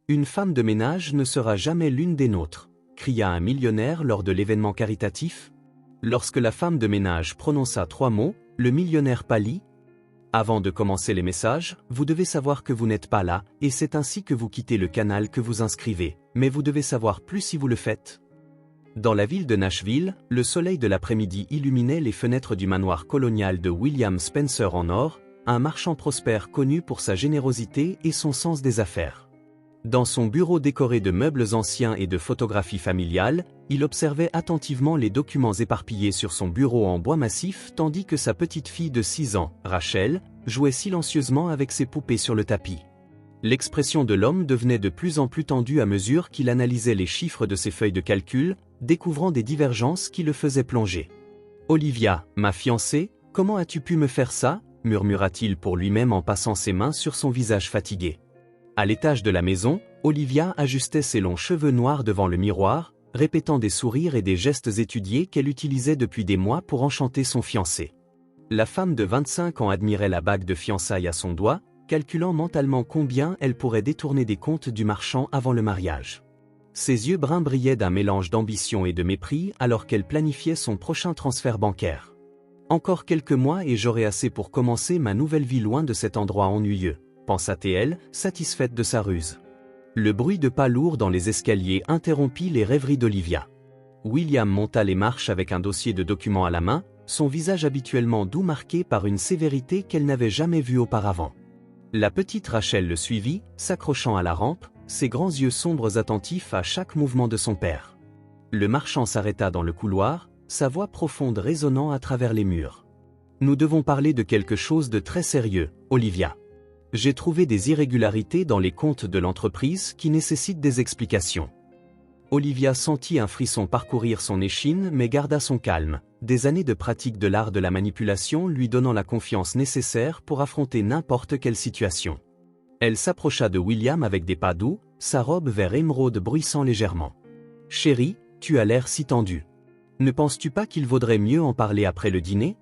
Une femme de ménage ne sera jamais l'une des nôtres, cria un millionnaire lors de l'événement caritatif. Lorsque la femme de ménage prononça 3 mots, le millionnaire pâlit. Avant de commencer les messages, vous devez savoir que vous n'êtes pas là, et c'est ainsi que vous quittez le canal que vous inscrivez, mais vous devez savoir plus si vous le faites. Dans la ville de Nashville, le soleil de l'après-midi illuminait les fenêtres du manoir colonial de William Spencer en or, un marchand prospère connu pour sa générosité et son sens des affaires. Dans son bureau décoré de meubles anciens et de photographies familiales, il observait attentivement les documents éparpillés sur son bureau en bois massif tandis que sa petite fille de 6 ans, Rachel, jouait silencieusement avec ses poupées sur le tapis. L'expression de l'homme devenait de plus en plus tendue à mesure qu'il analysait les chiffres de ses feuilles de calcul, découvrant des divergences qui le faisaient plonger. « Olivia, ma fiancée, comment as-tu pu me faire ça ?» murmura-t-il pour lui-même en passant ses mains sur son visage fatigué. À l'étage de la maison, Olivia ajustait ses longs cheveux noirs devant le miroir, répétant des sourires et des gestes étudiés qu'elle utilisait depuis des mois pour enchanter son fiancé. La femme de 25 ans admirait la bague de fiançailles à son doigt, calculant mentalement combien elle pourrait détourner des comptes du marchand avant le mariage. Ses yeux bruns brillaient d'un mélange d'ambition et de mépris alors qu'elle planifiait son prochain transfert bancaire. Encore quelques mois et j'aurai assez pour commencer ma nouvelle vie loin de cet endroit ennuyeux, pensa-t-elle, satisfaite de sa ruse. Le bruit de pas lourds dans les escaliers interrompit les rêveries d'Olivia. William monta les marches avec un dossier de documents à la main, son visage habituellement doux marqué par une sévérité qu'elle n'avait jamais vue auparavant. La petite Rachel le suivit, s'accrochant à la rampe, ses grands yeux sombres attentifs à chaque mouvement de son père. Le marchand s'arrêta dans le couloir, sa voix profonde résonnant à travers les murs. « Nous devons parler de quelque chose de très sérieux, Olivia. J'ai trouvé des irrégularités dans les comptes de l'entreprise qui nécessitent des explications. » Olivia sentit un frisson parcourir son échine mais garda son calme, des années de pratique de l'art de la manipulation lui donnant la confiance nécessaire pour affronter n'importe quelle situation. Elle s'approcha de William avec des pas doux, sa robe vert émeraude bruissant légèrement. « Chérie, tu as l'air si tendu. Ne penses-tu pas qu'il vaudrait mieux en parler après le dîner ?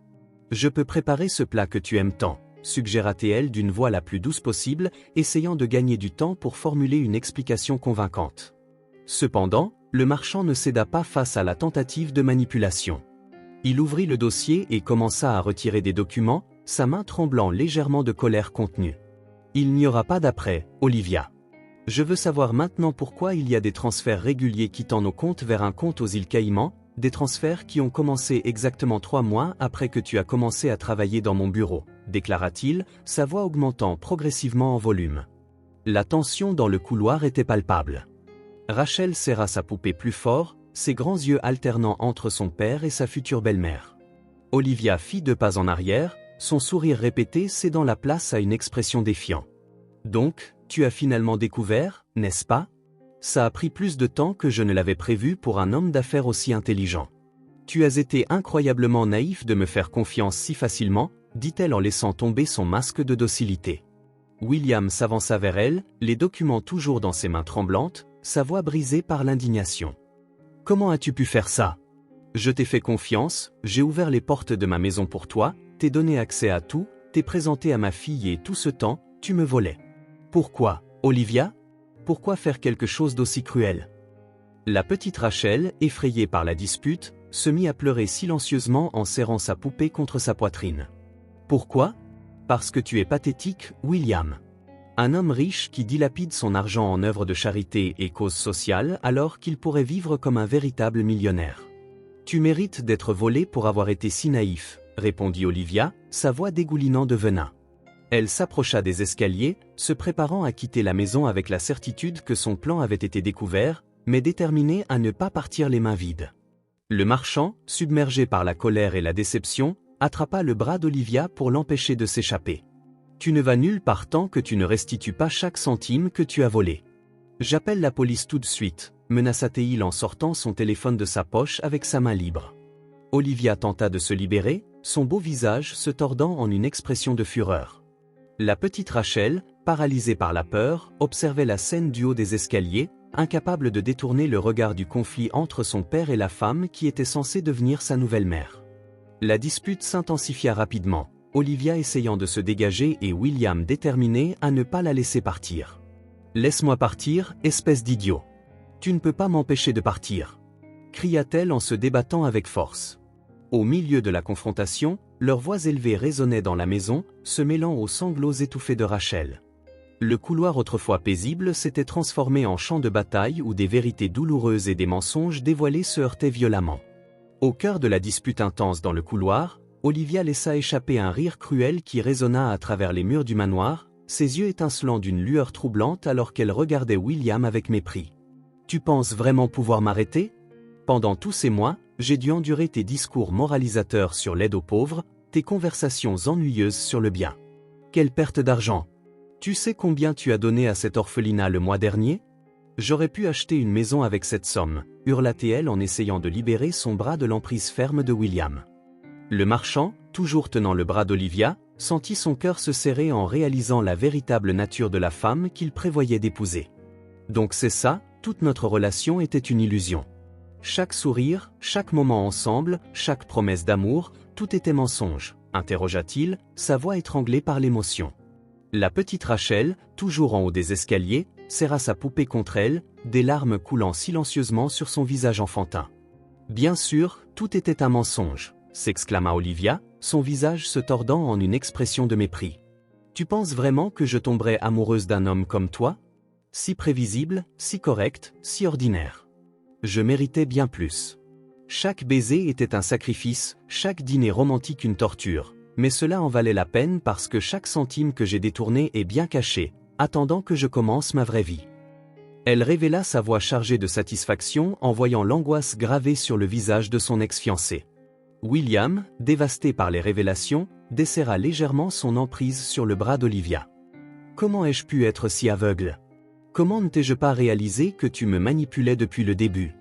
Je peux préparer ce plat que tu aimes tant, suggéra-t-elle d'une voix la plus douce possible, essayant de gagner du temps pour formuler une explication convaincante. Cependant, le marchand ne céda pas face à la tentative de manipulation. Il ouvrit le dossier et commença à retirer des documents, sa main tremblant légèrement de colère contenue. « Il n'y aura pas d'après, Olivia. Je veux savoir maintenant pourquoi il y a des transferts réguliers quittant nos comptes vers un compte aux îles Caïmans, des transferts qui ont commencé exactement 3 mois après que tu as commencé à travailler dans mon bureau, déclara-t-il, sa voix augmentant progressivement en volume. La tension dans le couloir était palpable. Rachel serra sa poupée plus fort, ses grands yeux alternant entre son père et sa future belle-mère. Olivia fit 2 pas en arrière, son sourire répété cédant la place à une expression défiante. « Donc, tu as finalement découvert, n'est-ce pas ? Ça a pris plus de temps que je ne l'avais prévu pour un homme d'affaires aussi intelligent. Tu as été incroyablement naïf de me faire confiance si facilement, dit-elle en laissant tomber son masque de docilité. William s'avança vers elle, les documents toujours dans ses mains tremblantes, sa voix brisée par l'indignation. « Comment as-tu pu faire ça ? Je t'ai fait confiance, j'ai ouvert les portes de ma maison pour toi, t'ai donné accès à tout, t'ai présenté à ma fille et tout ce temps, tu me volais. Pourquoi, Olivia ? Pourquoi faire quelque chose d'aussi cruel ?» La petite Rachel, effrayée par la dispute, se mit à pleurer silencieusement en serrant sa poupée contre sa poitrine. « Pourquoi ? Parce que tu es pathétique, William. Un homme riche qui dilapide son argent en œuvres de charité et causes sociales alors qu'il pourrait vivre comme un véritable millionnaire. Tu mérites d'être volé pour avoir été si naïf, répondit Olivia, sa voix dégoulinant de venin. Elle s'approcha des escaliers, se préparant à quitter la maison avec la certitude que son plan avait été découvert, mais déterminée à ne pas partir les mains vides. Le marchand, submergé par la colère et la déception, attrapa le bras d'Olivia pour l'empêcher de s'échapper. « Tu ne vas nulle part tant que tu ne restitues pas chaque centime que tu as volé. J'appelle la police tout de suite, menaça-t-il en sortant son téléphone de sa poche avec sa main libre. Olivia tenta de se libérer, son beau visage se tordant en une expression de fureur. La petite Rachel, paralysée par la peur, observait la scène du haut des escaliers, incapable de détourner le regard du conflit entre son père et la femme qui était censée devenir sa nouvelle mère. La dispute s'intensifia rapidement, Olivia essayant de se dégager et William déterminé à ne pas la laisser partir. Laisse-moi partir, espèce d'idiot. Tu ne peux pas m'empêcher de partir. Cria-t-elle en se débattant avec force. Au milieu de la confrontation, leurs voix élevées résonnaient dans la maison, se mêlant aux sanglots étouffés de Rachel. Le couloir autrefois paisible s'était transformé en champ de bataille où des vérités douloureuses et des mensonges dévoilés se heurtaient violemment. Au cœur de la dispute intense dans le couloir, Olivia laissa échapper un rire cruel qui résonna à travers les murs du manoir, ses yeux étincelant d'une lueur troublante alors qu'elle regardait William avec mépris. « Tu penses vraiment pouvoir m'arrêter ? Pendant tous ces mois, j'ai dû endurer tes discours moralisateurs sur l'aide aux pauvres, tes conversations ennuyeuses sur le bien. Quelle perte d'argent ! Tu sais combien tu as donné à cet orphelinat le mois dernier ? J'aurais pu acheter une maison avec cette somme, hurla-t-elle en essayant de libérer son bras de l'emprise ferme de William. Le marchand, toujours tenant le bras d'Olivia, sentit son cœur se serrer en réalisant la véritable nature de la femme qu'il prévoyait d'épouser. Donc c'est ça, toute notre relation était une illusion. Chaque sourire, chaque moment ensemble, chaque promesse d'amour, tout était mensonge, interrogea-t-il, sa voix étranglée par l'émotion. La petite Rachel, toujours en haut des escaliers, serra sa poupée contre elle, des larmes coulant silencieusement sur son visage enfantin. « Bien sûr, tout était un mensonge », s'exclama Olivia, son visage se tordant en une expression de mépris. « Tu penses vraiment que je tomberais amoureuse d'un homme comme toi ? Si prévisible, si correct, si ordinaire. Je méritais bien plus. Chaque baiser était un sacrifice, chaque dîner romantique une torture. Mais cela en valait la peine parce que chaque centime que j'ai détourné est bien caché, attendant que je commence ma vraie vie. » Elle révéla sa voix chargée de satisfaction en voyant l'angoisse gravée sur le visage de son ex-fiancé. William, dévasté par les révélations, desserra légèrement son emprise sur le bras d'Olivia. « Comment ai-je pu être si aveugle ? Comment ne t'ai-je pas réalisé que tu me manipulais depuis le début ?»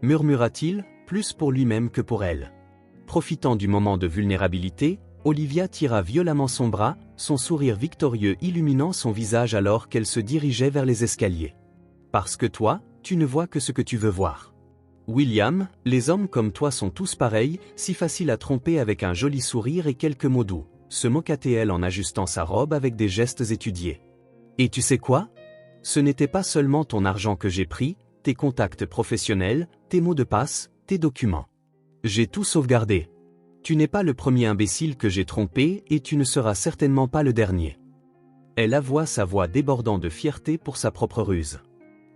murmura-t-il, plus pour lui-même que pour elle. Profitant du moment de vulnérabilité, Olivia tira violemment son bras, son sourire victorieux illuminant son visage alors qu'elle se dirigeait vers les escaliers. « Parce que toi, tu ne vois que ce que tu veux voir. William, les hommes comme toi sont tous pareils, si faciles à tromper avec un joli sourire et quelques mots doux, » se moqua-t-elle en ajustant sa robe avec des gestes étudiés. « Et tu sais quoi ? Ce n'était pas seulement ton argent que j'ai pris, tes contacts professionnels, tes mots de passe, tes documents. J'ai tout sauvegardé. Tu n'es pas le premier imbécile que j'ai trompé et tu ne seras certainement pas le dernier. » Elle avoua sa voix débordant de fierté pour sa propre ruse.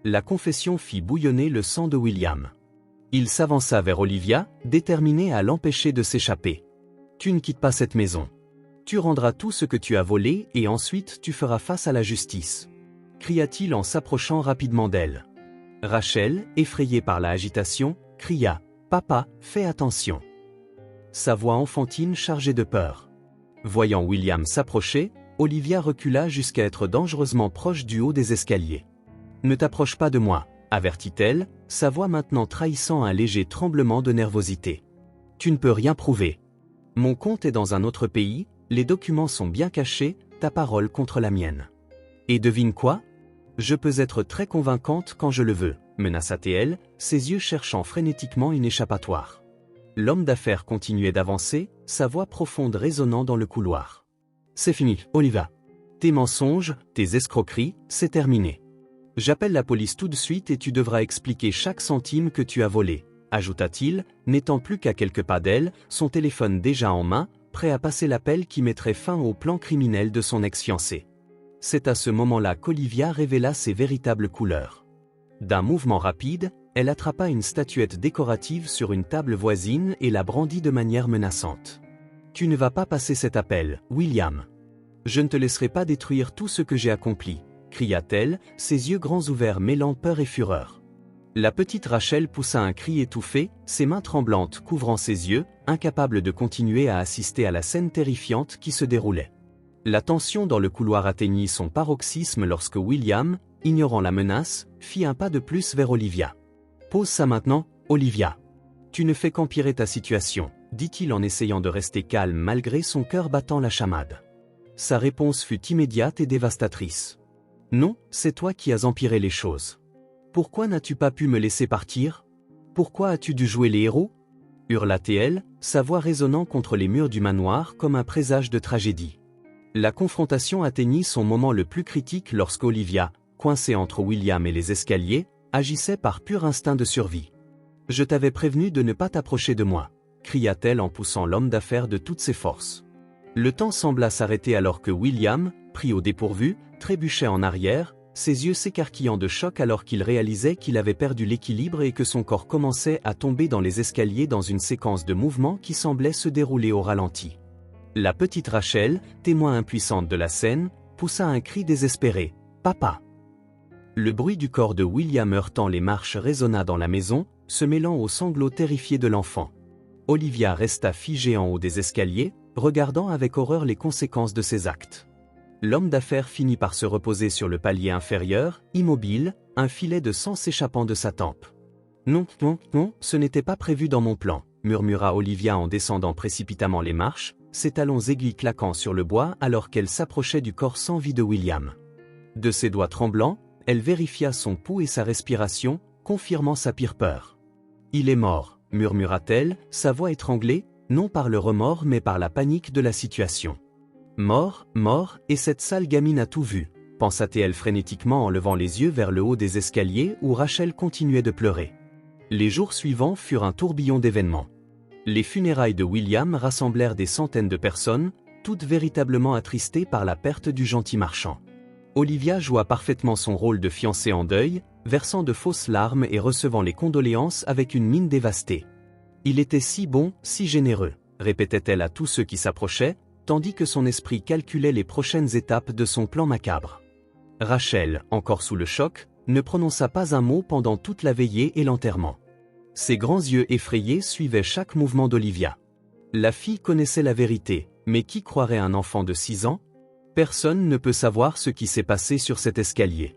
La confession fit bouillonner le sang de William. Il s'avança vers Olivia, déterminé à l'empêcher de s'échapper. « Tu ne quittes pas cette maison. Tu rendras tout ce que tu as volé et ensuite tu feras face à la justice. » cria-t-il en s'approchant rapidement d'elle. Rachel, effrayée par la agitation, cria « Papa, fais attention !» Sa voix enfantine chargée de peur. Voyant William s'approcher, Olivia recula jusqu'à être dangereusement proche du haut des escaliers. « Ne t'approche pas de moi », avertit-elle, sa voix maintenant trahissant un léger tremblement de nervosité. « Tu ne peux rien prouver. Mon compte est dans un autre pays, les documents sont bien cachés, ta parole contre la mienne. Et devine quoi ? Je peux être très convaincante quand je le veux, menaça-t-elle, ses yeux cherchant frénétiquement une échappatoire. L'homme d'affaires continuait d'avancer, sa voix profonde résonnant dans le couloir. « C'est fini, Olivia. Tes mensonges, tes escroqueries, c'est terminé. J'appelle la police tout de suite et tu devras expliquer chaque centime que tu as volé, » ajouta-t-il, n'étant plus qu'à quelques pas d'elle, son téléphone déjà en main, prêt à passer l'appel qui mettrait fin au plan criminel de son ex-fiancé. C'est à ce moment-là qu'Olivia révéla ses véritables couleurs. D'un mouvement rapide, elle attrapa une statuette décorative sur une table voisine et la brandit de manière menaçante. « Tu ne vas pas passer cet appel, William. Je ne te laisserai pas détruire tout ce que j'ai accompli, » cria-t-elle, ses yeux grands ouverts mêlant peur et fureur. La petite Rachel poussa un cri étouffé, ses mains tremblantes couvrant ses yeux, incapable de continuer à assister à la scène terrifiante qui se déroulait. La tension dans le couloir atteignit son paroxysme lorsque William, ignorant la menace, fit un pas de plus vers Olivia. « Pose ça maintenant, Olivia. Tu ne fais qu'empirer ta situation, » dit-il en essayant de rester calme malgré son cœur battant la chamade. Sa réponse fut immédiate et dévastatrice. « Non, c'est toi qui as empiré les choses. Pourquoi n'as-tu pas pu me laisser partir ? Pourquoi as-tu dû jouer les héros ?» hurla-t-elle, sa voix résonnant contre les murs du manoir comme un présage de tragédie. La confrontation atteignit son moment le plus critique lorsqu'Olivia, coincée entre William et les escaliers, agissait par pur instinct de survie. « Je t'avais prévenu de ne pas t'approcher de moi », cria-t-elle en poussant l'homme d'affaires de toutes ses forces. Le temps sembla s'arrêter alors que William, pris au dépourvu, trébuchait en arrière, ses yeux s'écarquillant de choc alors qu'il réalisait qu'il avait perdu l'équilibre et que son corps commençait à tomber dans les escaliers dans une séquence de mouvements qui semblait se dérouler au ralenti. La petite Rachel, témoin impuissante de la scène, poussa un cri désespéré. « Papa !» Le bruit du corps de William heurtant les marches résonna dans la maison, se mêlant aux sanglots terrifiés de l'enfant. Olivia resta figée en haut des escaliers, regardant avec horreur les conséquences de ses actes. L'homme d'affaires finit par se reposer sur le palier inférieur, immobile, un filet de sang s'échappant de sa tempe. « Non, non, non, ce n'était pas prévu dans mon plan », murmura Olivia en descendant précipitamment les marches, ses talons aigus claquant sur le bois alors qu'elle s'approchait du corps sans vie de William. De ses doigts tremblants, elle vérifia son pouls et sa respiration, confirmant sa pire peur. « Il est mort », murmura-t-elle, sa voix étranglée, non par le remords mais par la panique de la situation. Mort, mort, et cette sale gamine a tout vu, pensa-t-elle frénétiquement en levant les yeux vers le haut des escaliers où Rachel continuait de pleurer. Les jours suivants furent un tourbillon d'événements. Les funérailles de William rassemblèrent des centaines de personnes, toutes véritablement attristées par la perte du gentil marchand. Olivia joua parfaitement son rôle de fiancée en deuil, versant de fausses larmes et recevant les condoléances avec une mine dévastée. « Il était si bon, si généreux », répétait-elle à tous ceux qui s'approchaient, tandis que son esprit calculait les prochaines étapes de son plan macabre. Rachel, encore sous le choc, ne prononça pas un mot pendant toute la veillée et l'enterrement. Ses grands yeux effrayés suivaient chaque mouvement d'Olivia. La fille connaissait la vérité, mais qui croirait un enfant de 6 ans? Personne ne peut savoir ce qui s'est passé sur cet escalier.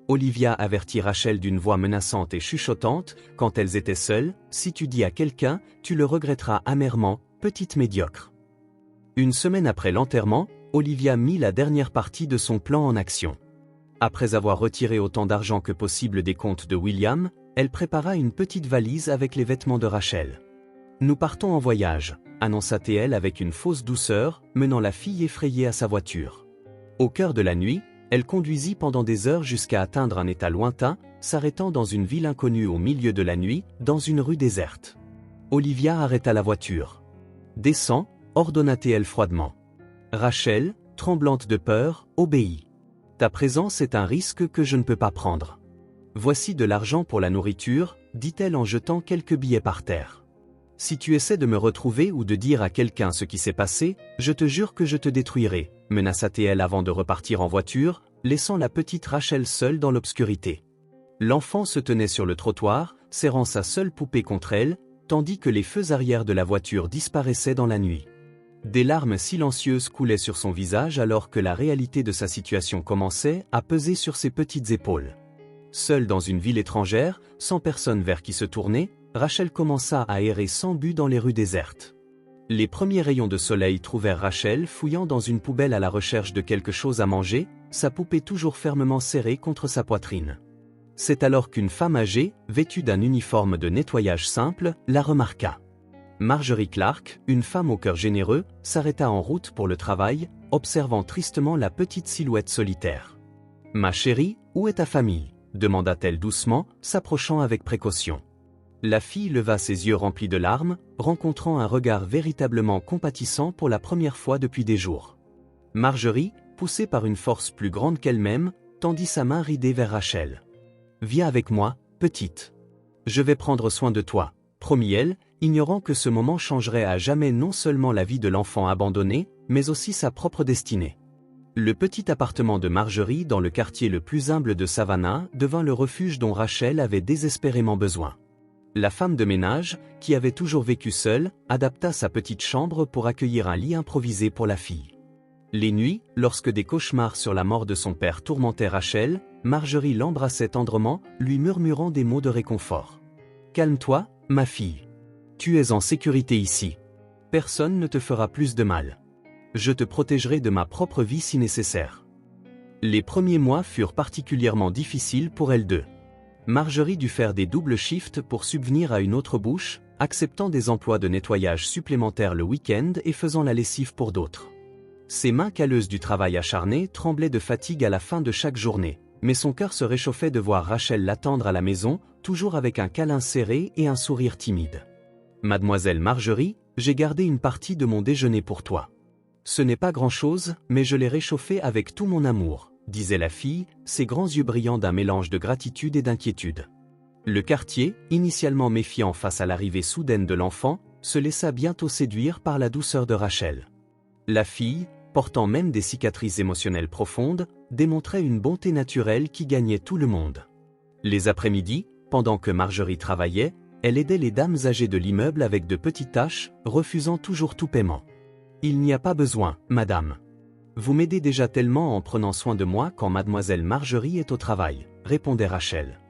Olivia avertit Rachel d'une voix menaçante et chuchotante, quand elles étaient seules, « Si tu dis à quelqu'un, tu le regretteras amèrement, petite médiocre. » Une semaine après l'enterrement, Olivia mit la dernière partie de son plan en action. Après avoir retiré autant d'argent que possible des comptes de William, elle prépara une petite valise avec les vêtements de Rachel. « Nous partons en voyage », annonça-t-elle avec une fausse douceur, menant la fille effrayée à sa voiture. Au cœur de la nuit, elle conduisit pendant des heures jusqu'à atteindre un état lointain, s'arrêtant dans une ville inconnue au milieu de la nuit, dans une rue déserte. Olivia arrêta la voiture. « Descends », ordonna-t-elle froidement. Rachel, tremblante de peur, obéit. « Ta présence est un risque que je ne peux pas prendre. Voici de l'argent pour la nourriture, dit-elle en jetant quelques billets par terre. Si tu essaies de me retrouver ou de dire à quelqu'un ce qui s'est passé, je te jure que je te détruirai, menaça-t-elle avant de repartir en voiture, laissant la petite Rachel seule dans l'obscurité. L'enfant se tenait sur le trottoir, serrant sa seule poupée contre elle, tandis que les feux arrière de la voiture disparaissaient dans la nuit. Des larmes silencieuses coulaient sur son visage alors que la réalité de sa situation commençait à peser sur ses petites épaules. Seule dans une ville étrangère, sans personne vers qui se tourner, Rachel commença à errer sans but dans les rues désertes. Les premiers rayons de soleil trouvèrent Rachel fouillant dans une poubelle à la recherche de quelque chose à manger, sa poupée toujours fermement serrée contre sa poitrine. C'est alors qu'une femme âgée, vêtue d'un uniforme de nettoyage simple, la remarqua. Marjorie Clark, une femme au cœur généreux, s'arrêta en route pour le travail, observant tristement la petite silhouette solitaire. « Ma chérie, où est ta famille ?» demanda-t-elle doucement, s'approchant avec précaution. La fille leva ses yeux remplis de larmes, rencontrant un regard véritablement compatissant pour la première fois depuis des jours. Marjorie, poussée par une force plus grande qu'elle-même, tendit sa main ridée vers Rachel. « Viens avec moi, petite. Je vais prendre soin de toi, » promit-elle, ignorant que ce moment changerait à jamais non seulement la vie de l'enfant abandonné, mais aussi sa propre destinée. Le petit appartement de Marjorie dans le quartier le plus humble de Savannah devint le refuge dont Rachel avait désespérément besoin. La femme de ménage, qui avait toujours vécu seule, adapta sa petite chambre pour accueillir un lit improvisé pour la fille. Les nuits, lorsque des cauchemars sur la mort de son père tourmentaient Rachel, Marjorie l'embrassait tendrement, lui murmurant des mots de réconfort. « Calme-toi, ma fille. Tu es en sécurité ici. Personne ne te fera plus de mal. Je te protégerai de ma propre vie si nécessaire. » Les premiers mois furent particulièrement difficiles pour elles deux. Marjorie dut faire des doubles shifts pour subvenir à une autre bouche, acceptant des emplois de nettoyage supplémentaires le week-end et faisant la lessive pour d'autres. Ses mains calleuses du travail acharné tremblaient de fatigue à la fin de chaque journée, mais son cœur se réchauffait de voir Rachel l'attendre à la maison, toujours avec un câlin serré et un sourire timide. « Mademoiselle Marjorie, j'ai gardé une partie de mon déjeuner pour toi. Ce n'est pas grand-chose, mais je l'ai réchauffé avec tout mon amour, » disait la fille, ses grands yeux brillants d'un mélange de gratitude et d'inquiétude. Le quartier, initialement méfiant face à l'arrivée soudaine de l'enfant, se laissa bientôt séduire par la douceur de Rachel. La fille, portant même des cicatrices émotionnelles profondes, démontrait une bonté naturelle qui gagnait tout le monde. Les après-midi, pendant que Marjorie travaillait, elle aidait les dames âgées de l'immeuble avec de petites tâches, refusant toujours tout paiement. « Il n'y a pas besoin, madame. Vous m'aidez déjà tellement en prenant soin de moi quand mademoiselle Marjorie est au travail, » répondait Rachel.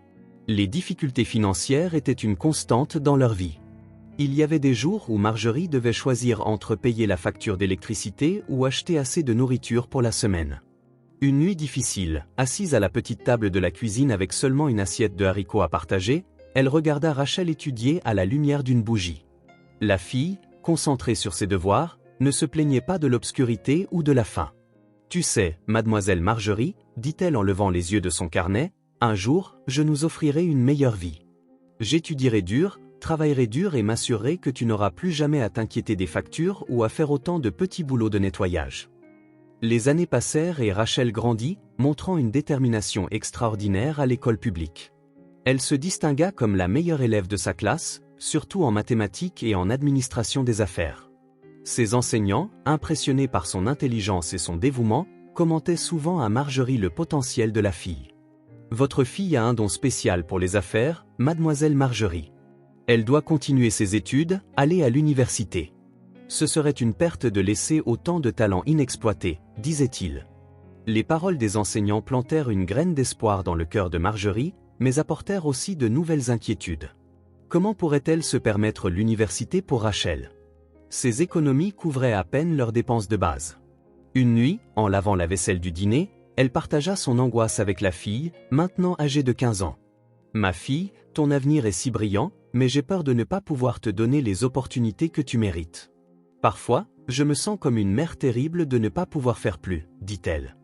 Les difficultés financières étaient une constante dans leur vie. Il y avait des jours où Marjorie devait choisir entre payer la facture d'électricité ou acheter assez de nourriture pour la semaine. Une nuit difficile, assise à la petite table de la cuisine avec seulement une assiette de haricots à partager, elle regarda Rachel étudier à la lumière d'une bougie. La fille, concentrée sur ses devoirs, ne se plaignait pas de l'obscurité ou de la faim. « Tu sais, mademoiselle Marjorie, dit-elle en levant les yeux de son carnet, un jour, je nous offrirai une meilleure vie. J'étudierai dur, travaillerai dur et m'assurerai que tu n'auras plus jamais à t'inquiéter des factures ou à faire autant de petits boulots de nettoyage. » Les années passèrent et Rachel grandit, montrant une détermination extraordinaire à l'école publique. Elle se distingua comme la meilleure élève de sa classe, surtout en mathématiques et en administration des affaires. Ses enseignants, impressionnés par son intelligence et son dévouement, commentaient souvent à Marjorie le potentiel de la fille. « Votre fille a un don spécial pour les affaires, mademoiselle Marjorie. Elle doit continuer ses études, aller à l'université. Ce serait une perte de laisser autant de talents inexploités, » disait-il. Les paroles des enseignants plantèrent une graine d'espoir dans le cœur de Marjorie, mais apportèrent aussi de nouvelles inquiétudes. Comment pourrait-elle se permettre l'université pour Rachel? Ses économies couvraient à peine leurs dépenses de base. Une nuit, en lavant la vaisselle du dîner, elle partagea son angoisse avec la fille, maintenant âgée de 15 ans. « Ma fille, ton avenir est si brillant, mais j'ai peur de ne pas pouvoir te donner les opportunités que tu mérites. Parfois, je me sens comme une mère terrible de ne pas pouvoir faire plus, » dit-elle.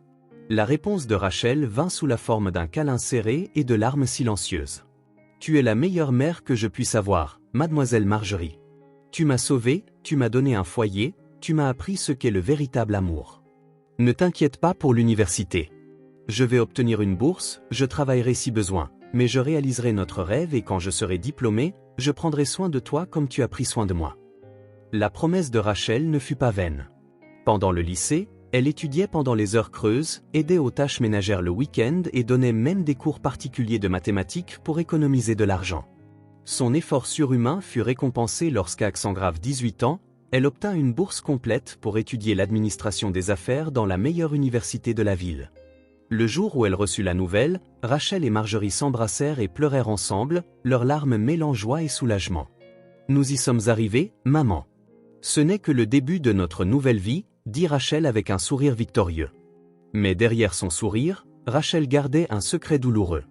La réponse de Rachel vint sous la forme d'un câlin serré et de larmes silencieuses. « Tu es la meilleure mère que je puisse avoir, mademoiselle Marjorie. Tu m'as sauvée, tu m'as donné un foyer, tu m'as appris ce qu'est le véritable amour. Ne t'inquiète pas pour l'université. Je vais obtenir une bourse, je travaillerai si besoin, mais je réaliserai notre rêve et quand je serai diplômée, je prendrai soin de toi comme tu as pris soin de moi. » La promesse de Rachel ne fut pas vaine. Pendant le lycée, elle étudiait pendant les heures creuses, aidait aux tâches ménagères le week-end et donnait même des cours particuliers de mathématiques pour économiser de l'argent. Son effort surhumain fut récompensé lorsqu'à son grave 18 ans, elle obtint une bourse complète pour étudier l'administration des affaires dans la meilleure université de la ville. Le jour où elle reçut la nouvelle, Rachel et Marjorie s'embrassèrent et pleurèrent ensemble, leurs larmes mêlant joie et soulagement. « Nous y sommes arrivés, maman. Ce n'est que le début de notre nouvelle vie, » dit Rachel avec un sourire victorieux. Mais derrière son sourire, Rachel gardait un secret douloureux.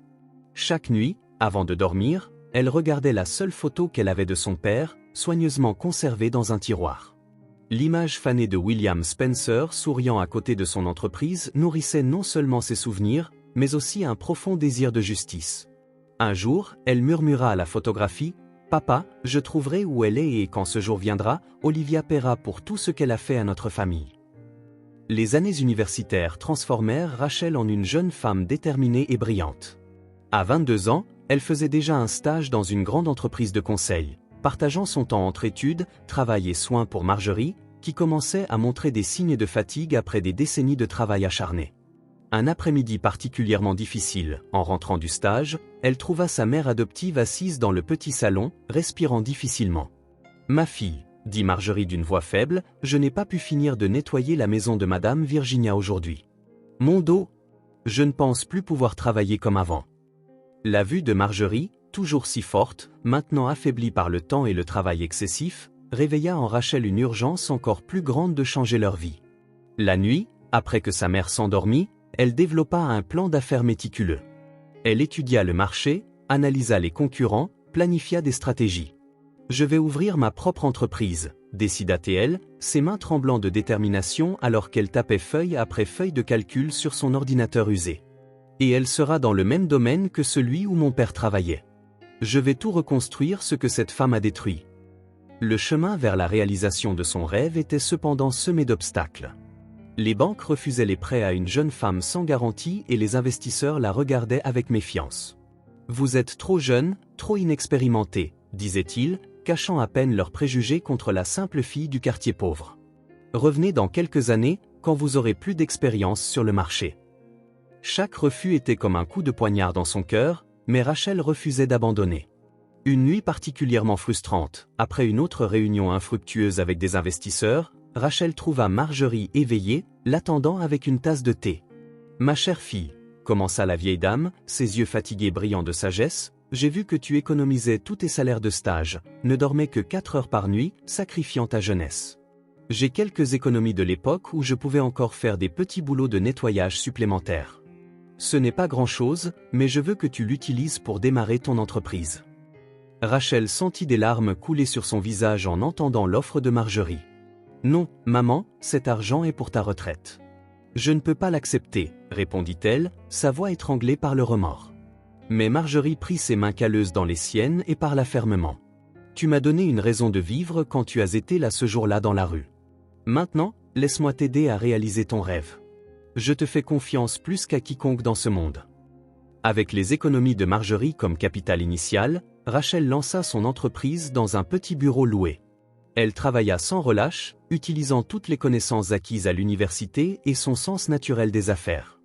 Chaque nuit, avant de dormir, elle regardait la seule photo qu'elle avait de son père, soigneusement conservée dans un tiroir. L'image fanée de William Spencer souriant à côté de son entreprise nourrissait non seulement ses souvenirs, mais aussi un profond désir de justice. Un jour, elle murmura à la photographie, « Papa, je trouverai où elle est et quand ce jour viendra, Olivia paiera pour tout ce qu'elle a fait à notre famille. » Les années universitaires transformèrent Rachel en une jeune femme déterminée et brillante. À 22 ans, elle faisait déjà un stage dans une grande entreprise de conseil, partageant son temps entre études, travail et soins pour Marjorie, qui commençait à montrer des signes de fatigue après des décennies de travail acharné. Un après-midi particulièrement difficile, en rentrant du stage, elle trouva sa mère adoptive assise dans le petit salon, respirant difficilement. « Ma fille, » dit Marjorie d'une voix faible, « je n'ai pas pu finir de nettoyer la maison de Madame Virginia aujourd'hui. Mon dos, je ne pense plus pouvoir travailler comme avant. » La vue de Marjorie, toujours si forte, maintenant affaiblie par le temps et le travail excessif, réveilla en Rachel une urgence encore plus grande de changer leur vie. La nuit, après que sa mère s'endormit, elle développa un plan d'affaires méticuleux. Elle étudia le marché, analysa les concurrents, planifia des stratégies. « Je vais ouvrir ma propre entreprise », décida-t-elle, ses mains tremblant de détermination alors qu'elle tapait feuille après feuille de calcul sur son ordinateur usé. Et elle sera dans le même domaine que celui où mon père travaillait. Je vais tout reconstruire ce que cette femme a détruit. Le chemin vers la réalisation de son rêve était cependant semé d'obstacles. Les banques refusaient les prêts à une jeune femme sans garantie et les investisseurs la regardaient avec méfiance. Vous êtes trop jeune, trop inexpérimenté, disaient-ils, cachant à peine leurs préjugés contre la simple fille du quartier pauvre. Revenez dans quelques années, quand vous aurez plus d'expérience sur le marché. Chaque refus était comme un coup de poignard dans son cœur, mais Rachel refusait d'abandonner. Une nuit particulièrement frustrante, après une autre réunion infructueuse avec des investisseurs, Rachel trouva Marjorie éveillée, l'attendant avec une tasse de thé. « Ma chère fille, » commença la vieille dame, ses yeux fatigués brillants de sagesse, « j'ai vu que tu économisais tous tes salaires de stage, ne dormais que 4 heures par nuit, sacrifiant ta jeunesse. J'ai quelques économies de l'époque où je pouvais encore faire des petits boulots de nettoyage supplémentaires. Ce n'est pas grand-chose, mais je veux que tu l'utilises pour démarrer ton entreprise. » Rachel sentit des larmes couler sur son visage en entendant l'offre de Marjorie. « Non, maman, cet argent est pour ta retraite. »« Je ne peux pas l'accepter, » répondit-elle, sa voix étranglée par le remords. Mais Marjorie prit ses mains calleuses dans les siennes et parla fermement. « Tu m'as donné une raison de vivre quand tu as été là ce jour-là dans la rue. Maintenant, laisse-moi t'aider à réaliser ton rêve. Je te fais confiance plus qu'à quiconque dans ce monde. » Avec les économies de Marjorie comme capital initial, Rachel lança son entreprise dans un petit bureau loué. Elle travailla sans relâche, utilisant toutes les connaissances acquises à l'université et son sens naturel des affaires.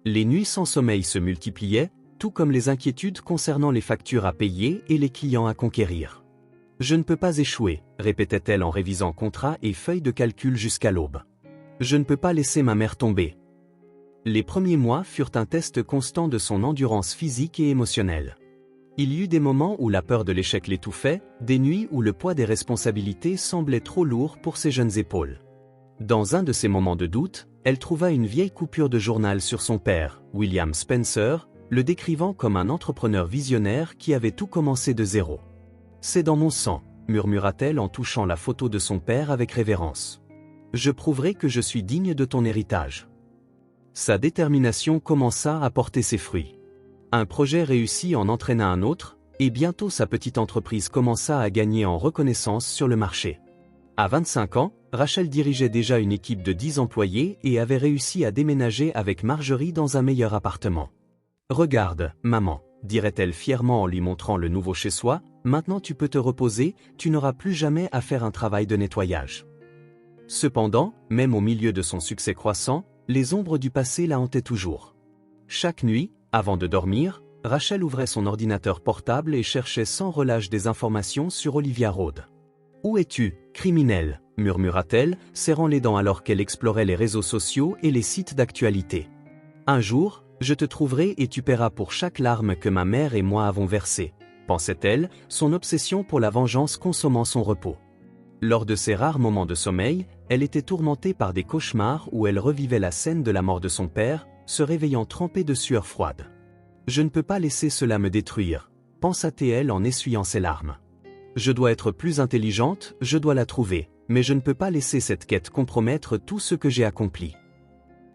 Les nuits sans sommeil se multipliaient, tout comme les inquiétudes concernant les factures à payer et les clients à conquérir. « Je ne peux pas échouer, » répétait-elle en révisant contrats et feuilles de calcul jusqu'à l'aube. « Je ne peux pas laisser ma mère tomber. » Les premiers mois furent un test constant de son endurance physique et émotionnelle. Il y eut des moments où la peur de l'échec l'étouffait, des nuits où le poids des responsabilités semblait trop lourd pour ses jeunes épaules. Dans un de ces moments de doute, elle trouva une vieille coupure de journal sur son père, William Spencer, le décrivant comme un entrepreneur visionnaire qui avait tout commencé de zéro. « C'est dans mon sang », murmura-t-elle en touchant la photo de son père avec révérence. « Je prouverai que je suis digne de ton héritage. » Sa détermination commença à porter ses fruits. Un projet réussi en entraîna un autre, et bientôt sa petite entreprise commença à gagner en reconnaissance sur le marché. À 25 ans, Rachel dirigeait déjà une équipe de 10 employés et avait réussi à déménager avec Marjorie dans un meilleur appartement. « Regarde, maman, » dirait-elle fièrement en lui montrant le nouveau chez-soi, « maintenant tu peux te reposer, tu n'auras plus jamais à faire un travail de nettoyage. » Cependant, même au milieu de son succès croissant, les ombres du passé la hantaient toujours. Chaque nuit, avant de dormir, Rachel ouvrait son ordinateur portable et cherchait sans relâche des informations sur Olivia Rhodes. « Où es-tu, criminel ?» murmura-t-elle, serrant les dents alors qu'elle explorait les réseaux sociaux et les sites d'actualité. « Un jour, je te trouverai et tu paieras pour chaque larme que ma mère et moi avons versée, » pensait-elle, son obsession pour la vengeance consommant son repos. Lors de ses rares moments de sommeil, elle était tourmentée par des cauchemars où elle revivait la scène de la mort de son père, se réveillant trempée de sueur froide. « Je ne peux pas laisser cela me détruire, » pensa-t-elle en essuyant ses larmes. « Je dois être plus intelligente, je dois la trouver, mais je ne peux pas laisser cette quête compromettre tout ce que j'ai accompli. »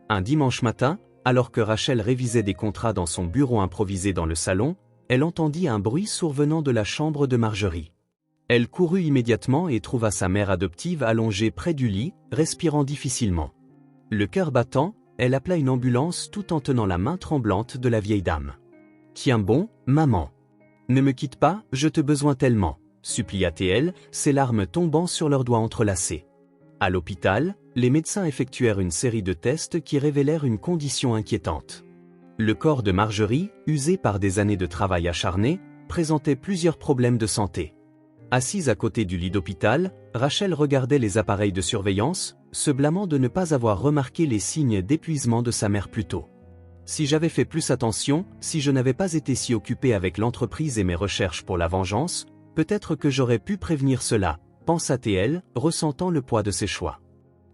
Un dimanche matin, alors que Rachel révisait des contrats dans son bureau improvisé dans le salon, elle entendit un bruit survenant de la chambre de Marjorie. Elle courut immédiatement et trouva sa mère adoptive allongée près du lit, respirant difficilement. Le cœur battant, elle appela une ambulance tout en tenant la main tremblante de la vieille dame. « Tiens bon, maman. Ne me quitte pas, je te besoin tellement, » supplia-t-elle, ses larmes tombant sur leurs doigts entrelacés. À l'hôpital, les médecins effectuèrent une série de tests qui révélèrent une condition inquiétante. Le corps de Marjorie, usé par des années de travail acharné, présentait plusieurs problèmes de santé. Assise à côté du lit d'hôpital, Rachel regardait les appareils de surveillance, se blâmant de ne pas avoir remarqué les signes d'épuisement de sa mère plus tôt. « Si j'avais fait plus attention, si je n'avais pas été si occupée avec l'entreprise et mes recherches pour la vengeance, peut-être que j'aurais pu prévenir cela, » pensa-t-elle, ressentant le poids de ses choix.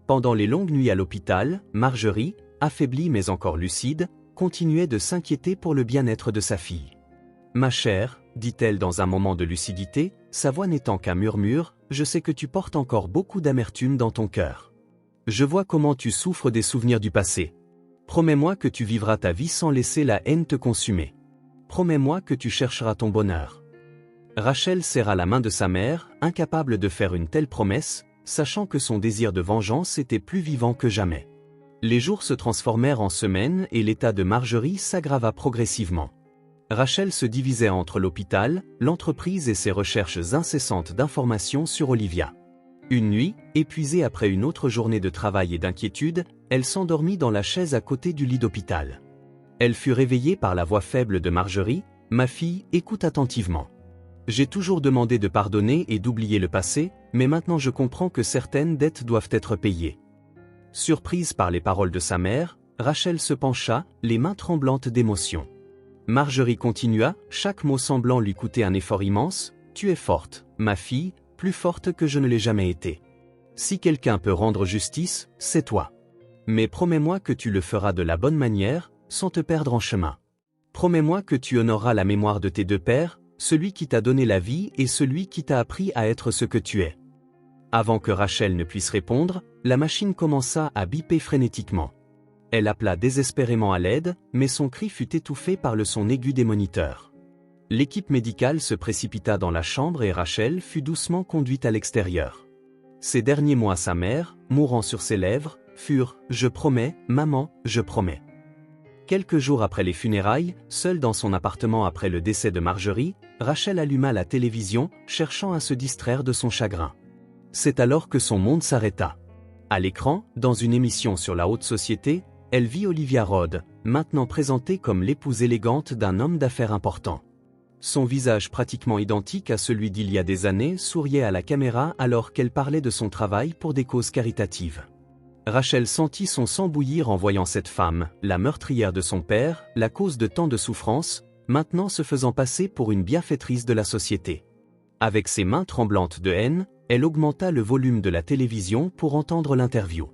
Pendant les longues nuits à l'hôpital, Marjorie, affaiblie mais encore lucide, continuait de s'inquiéter pour le bien-être de sa fille. « Ma chère, » dit-elle dans un moment de lucidité, sa voix n'étant qu'un murmure, « je sais que tu portes encore beaucoup d'amertume dans ton cœur. Je vois comment tu souffres des souvenirs du passé. Promets-moi que tu vivras ta vie sans laisser la haine te consumer. Promets-moi que tu chercheras ton bonheur. Rachel serra la main de sa mère, incapable de faire une telle promesse, sachant que son désir de vengeance était plus vivant que jamais. Les jours se transformèrent en semaines et l'état de Marjorie s'aggrava progressivement. Rachel se divisait entre l'hôpital, l'entreprise et ses recherches incessantes d'informations sur Olivia. Une nuit, épuisée après une autre journée de travail et d'inquiétude, elle s'endormit dans la chaise à côté du lit d'hôpital. Elle fut réveillée par la voix faible de Marjorie. « Ma fille, écoute attentivement. J'ai toujours demandé de pardonner et d'oublier le passé, mais maintenant je comprends que certaines dettes doivent être payées. » Surprise par les paroles de sa mère, Rachel se pencha, les mains tremblantes d'émotion. Marjorie continua, chaque mot semblant lui coûter un effort immense. « Tu es forte, ma fille, plus forte que je ne l'ai jamais été. Si quelqu'un peut rendre justice, c'est toi. Mais promets-moi que tu le feras de la bonne manière, sans te perdre en chemin. Promets-moi que tu honoreras la mémoire de tes deux pères, celui qui t'a donné la vie et celui qui t'a appris à être ce que tu es. » Avant que Rachel ne puisse répondre, la machine commença à biper frénétiquement. Elle appela désespérément à l'aide, mais son cri fut étouffé par le son aigu des moniteurs. L'équipe médicale se précipita dans la chambre et Rachel fut doucement conduite à l'extérieur. Ces derniers mots à sa mère, mourant sur ses lèvres, furent « Je promets, maman, je promets ». Quelques jours après les funérailles, seule dans son appartement après le décès de Marjorie, Rachel alluma la télévision, cherchant à se distraire de son chagrin. C'est alors que son monde s'arrêta. À l'écran, dans une émission sur la haute société, elle vit Olivia Rode, maintenant présentée comme l'épouse élégante d'un homme d'affaires important. Son visage pratiquement identique à celui d'il y a des années souriait à la caméra alors qu'elle parlait de son travail pour des causes caritatives. Rachel sentit son sang bouillir en voyant cette femme, la meurtrière de son père, la cause de tant de souffrances, maintenant se faisant passer pour une bienfaitrice de la société. Avec ses mains tremblantes de haine, elle augmenta le volume de la télévision pour entendre l'interview.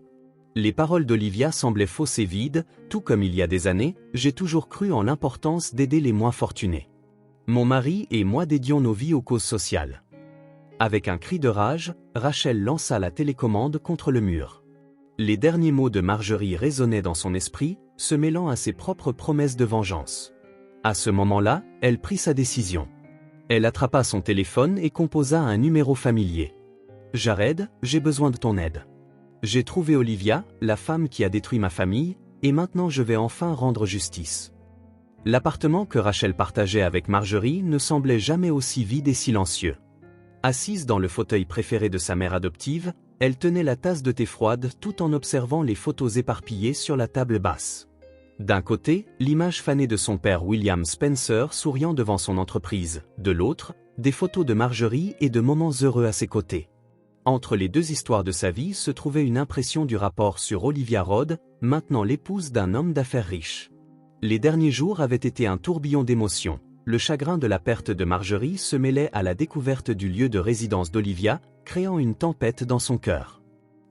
Les paroles d'Olivia semblaient fausses et vides, tout comme il y a des années, j'ai toujours cru en l'importance d'aider les moins fortunés. Mon mari et moi dédions nos vies aux causes sociales. Avec un cri de rage, Rachel lança la télécommande contre le mur. Les derniers mots de Marjorie résonnaient dans son esprit, se mêlant à ses propres promesses de vengeance. À ce moment-là, elle prit sa décision. Elle attrapa son téléphone et composa un numéro familier. « Jared, j'ai besoin de ton aide. J'ai trouvé Olivia, la femme qui a détruit ma famille, et maintenant je vais enfin rendre justice. » L'appartement que Rachel partageait avec Marjorie ne semblait jamais aussi vide et silencieux. Assise dans le fauteuil préféré de sa mère adoptive, elle tenait la tasse de thé froide tout en observant les photos éparpillées sur la table basse. D'un côté, l'image fanée de son père William Spencer souriant devant son entreprise, de l'autre, des photos de Marjorie et de moments heureux à ses côtés. Entre les deux histoires de sa vie se trouvait une impression du rapport sur Olivia Rode, maintenant l'épouse d'un homme d'affaires riche. Les derniers jours avaient été un tourbillon d'émotions. Le chagrin de la perte de Marjorie se mêlait à la découverte du lieu de résidence d'Olivia, créant une tempête dans son cœur.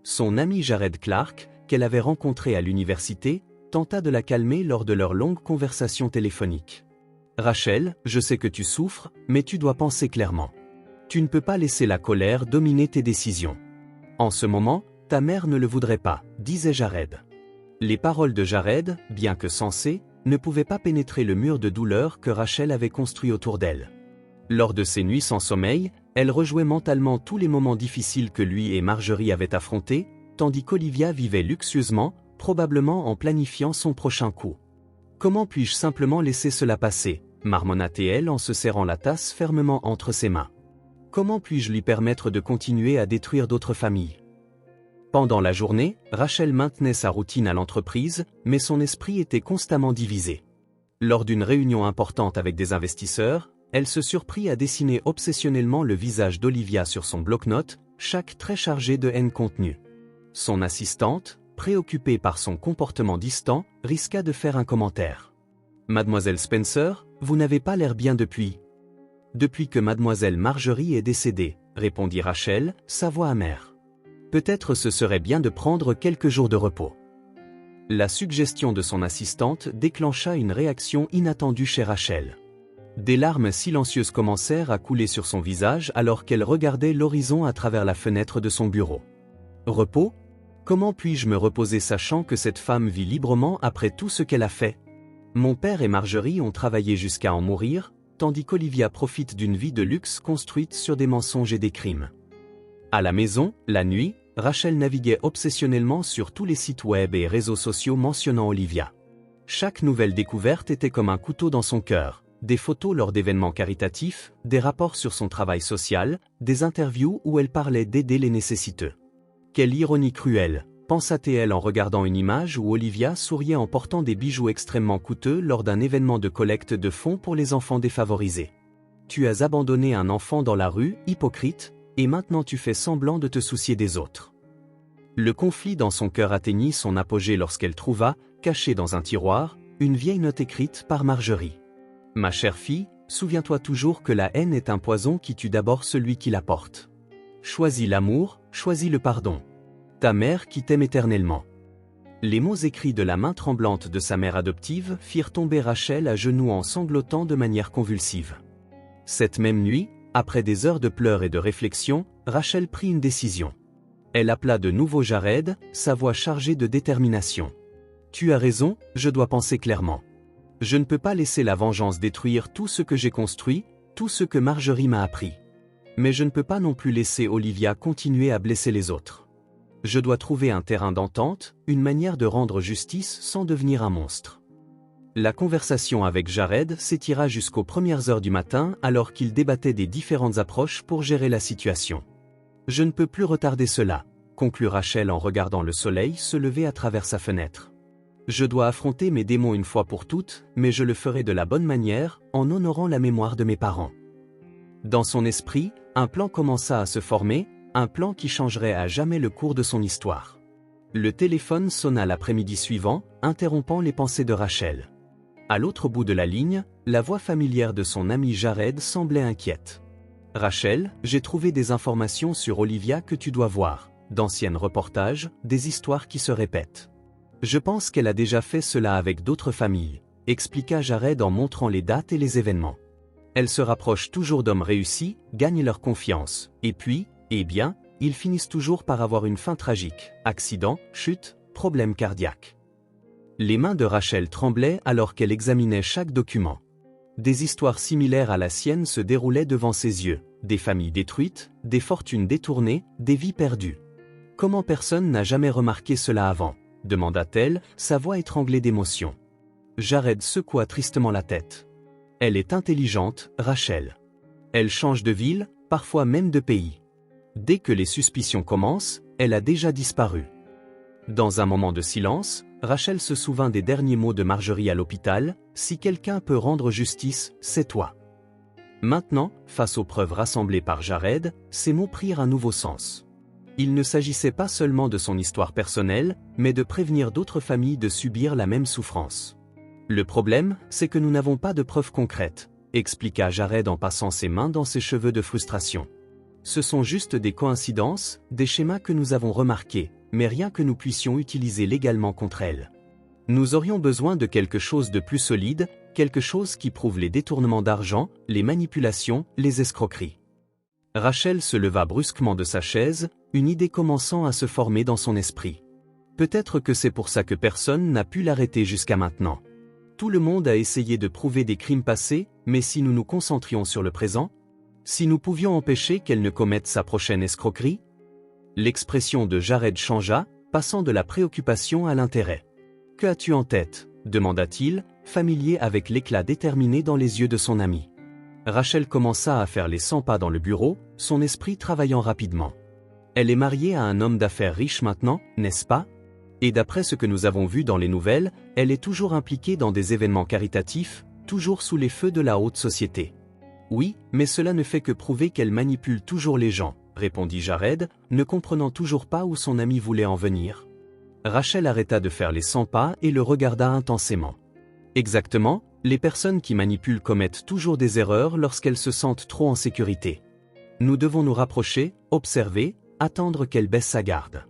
Son ami Jared Clark, qu'elle avait rencontré à l'université, tenta de la calmer lors de leur longue conversation téléphonique. « Rachel, je sais que tu souffres, mais tu dois penser clairement. Tu ne peux pas laisser la colère dominer tes décisions. En ce moment, ta mère ne le voudrait pas, » disait Jared. Les paroles de Jared, bien que sensées, ne pouvaient pas pénétrer le mur de douleur que Rachel avait construit autour d'elle. Lors de ces nuits sans sommeil, elle rejouait mentalement tous les moments difficiles que lui et Marjorie avaient affrontés, tandis qu'Olivia vivait luxueusement, probablement en planifiant son prochain coup. « Comment puis-je simplement laisser cela passer ?» marmonna-t-elle en se serrant la tasse fermement entre ses mains. « Comment puis-je lui permettre de continuer à détruire d'autres familles ?» Pendant la journée, Rachel maintenait sa routine à l'entreprise, mais son esprit était constamment divisé. Lors d'une réunion importante avec des investisseurs, elle se surprit à dessiner obsessionnellement le visage d'Olivia sur son bloc-notes, chaque trait chargé de haine contenue. Son assistante, préoccupée par son comportement distant, risqua de faire un commentaire. « Mademoiselle Spencer, vous n'avez pas l'air bien depuis. »« Depuis que mademoiselle Marjorie est décédée, » répondit Rachel, sa voix amère. « Peut-être ce serait bien de prendre quelques jours de repos. » La suggestion de son assistante déclencha une réaction inattendue chez Rachel. Des larmes silencieuses commencèrent à couler sur son visage alors qu'elle regardait l'horizon à travers la fenêtre de son bureau. « Repos ? Comment puis-je me reposer sachant que cette femme vit librement après tout ce qu'elle a fait? Mon père et Marjorie ont travaillé jusqu'à en mourir, tandis qu'Olivia profite d'une vie de luxe construite sur des mensonges et des crimes. À la maison, la nuit, Rachel naviguait obsessionnellement sur tous les sites web et réseaux sociaux mentionnant Olivia. Chaque nouvelle découverte était comme un couteau dans son cœur. Des photos lors d'événements caritatifs, des rapports sur son travail social, des interviews où elle parlait d'aider les nécessiteux. Quelle ironie cruelle, pensa-t-elle en regardant une image où Olivia souriait en portant des bijoux extrêmement coûteux lors d'un événement de collecte de fonds pour les enfants défavorisés. Tu as abandonné un enfant dans la rue, hypocrite, et maintenant tu fais semblant de te soucier des autres. Le conflit dans son cœur atteignit son apogée lorsqu'elle trouva, cachée dans un tiroir, une vieille note écrite par Marjorie. Ma chère fille, souviens-toi toujours que la haine est un poison qui tue d'abord celui qui la porte. Choisis l'amour, choisis le pardon. Ta mère qui t'aime éternellement. Les mots écrits de la main tremblante de sa mère adoptive firent tomber Rachel à genoux en sanglotant de manière convulsive. Cette même nuit, après des heures de pleurs et de réflexion, Rachel prit une décision. Elle appela de nouveau Jared, sa voix chargée de détermination. Tu as raison, je dois penser clairement. Je ne peux pas laisser la vengeance détruire tout ce que j'ai construit, tout ce que Marjorie m'a appris. Mais je ne peux pas non plus laisser Olivia continuer à blesser les autres. Je dois trouver un terrain d'entente, une manière de rendre justice sans devenir un monstre. La conversation avec Jared s'étira jusqu'aux premières heures du matin alors qu'ils débattaient des différentes approches pour gérer la situation. Je ne peux plus retarder cela, conclut Rachel en regardant le soleil se lever à travers sa fenêtre. Je dois affronter mes démons une fois pour toutes, mais je le ferai de la bonne manière, en honorant la mémoire de mes parents. Dans son esprit, un plan commença à se former, un plan qui changerait à jamais le cours de son histoire. Le téléphone sonna l'après-midi suivant, interrompant les pensées de Rachel. À l'autre bout de la ligne, la voix familière de son ami Jared semblait inquiète. « Rachel, j'ai trouvé des informations sur Olivia que tu dois voir, d'anciens reportages, des histoires qui se répètent. Je pense qu'elle a déjà fait cela avec d'autres familles, expliqua Jared en montrant les dates et les événements. Elle se rapproche toujours d'hommes réussis, gagne leur confiance, et puis, eh bien, ils finissent toujours par avoir une fin tragique, accident, chute, problème cardiaque. » Les mains de Rachel tremblaient alors qu'elle examinait chaque document. Des histoires similaires à la sienne se déroulaient devant ses yeux, des familles détruites, des fortunes détournées, des vies perdues. Comment personne n'a jamais remarqué cela avant ? Demanda-t-elle, sa voix étranglée d'émotion. Jared secoua tristement la tête. Elle est intelligente, Rachel. Elle change de ville, parfois même de pays. Dès que les suspicions commencent, elle a déjà disparu. Dans un moment de silence, Rachel se souvint des derniers mots de Marjorie à l'hôpital, « Si quelqu'un peut rendre justice, c'est toi. » Maintenant, face aux preuves rassemblées par Jared, ces mots prirent un nouveau sens. Il ne s'agissait pas seulement de son histoire personnelle, mais de prévenir d'autres familles de subir la même souffrance. Le problème, c'est que nous n'avons pas de preuves concrètes, expliqua Jared en passant ses mains dans ses cheveux de frustration. Ce sont juste des coïncidences, des schémas que nous avons remarqués, mais rien que nous puissions utiliser légalement contre elles. Nous aurions besoin de quelque chose de plus solide, quelque chose qui prouve les détournements d'argent, les manipulations, les escroqueries. Rachel se leva brusquement de sa chaise, une idée commençant à se former dans son esprit. Peut-être que c'est pour ça que personne n'a pu l'arrêter jusqu'à maintenant. Tout le monde a essayé de prouver des crimes passés, mais si nous nous concentrions sur le présent, si nous pouvions empêcher qu'elle ne commette sa prochaine escroquerie? L'expression de Jared changea, passant de la préoccupation à l'intérêt. « Que as-tu en tête ?» demanda-t-il, familier avec l'éclat déterminé dans les yeux de son ami. Rachel commença à faire les 100 pas dans le bureau, son esprit travaillant rapidement. Elle est mariée à un homme d'affaires riche maintenant, n'est-ce pas? Et d'après ce que nous avons vu dans les nouvelles, elle est toujours impliquée dans des événements caritatifs, toujours sous les feux de la haute société. Oui, mais cela ne fait que prouver qu'elle manipule toujours les gens, répondit Jared, ne comprenant toujours pas où son ami voulait en venir. Rachel arrêta de faire les 100 pas et le regarda intensément. Exactement, les personnes qui manipulent commettent toujours des erreurs lorsqu'elles se sentent trop en sécurité. Nous devons nous rapprocher, observer, attendre qu'elle baisse sa garde.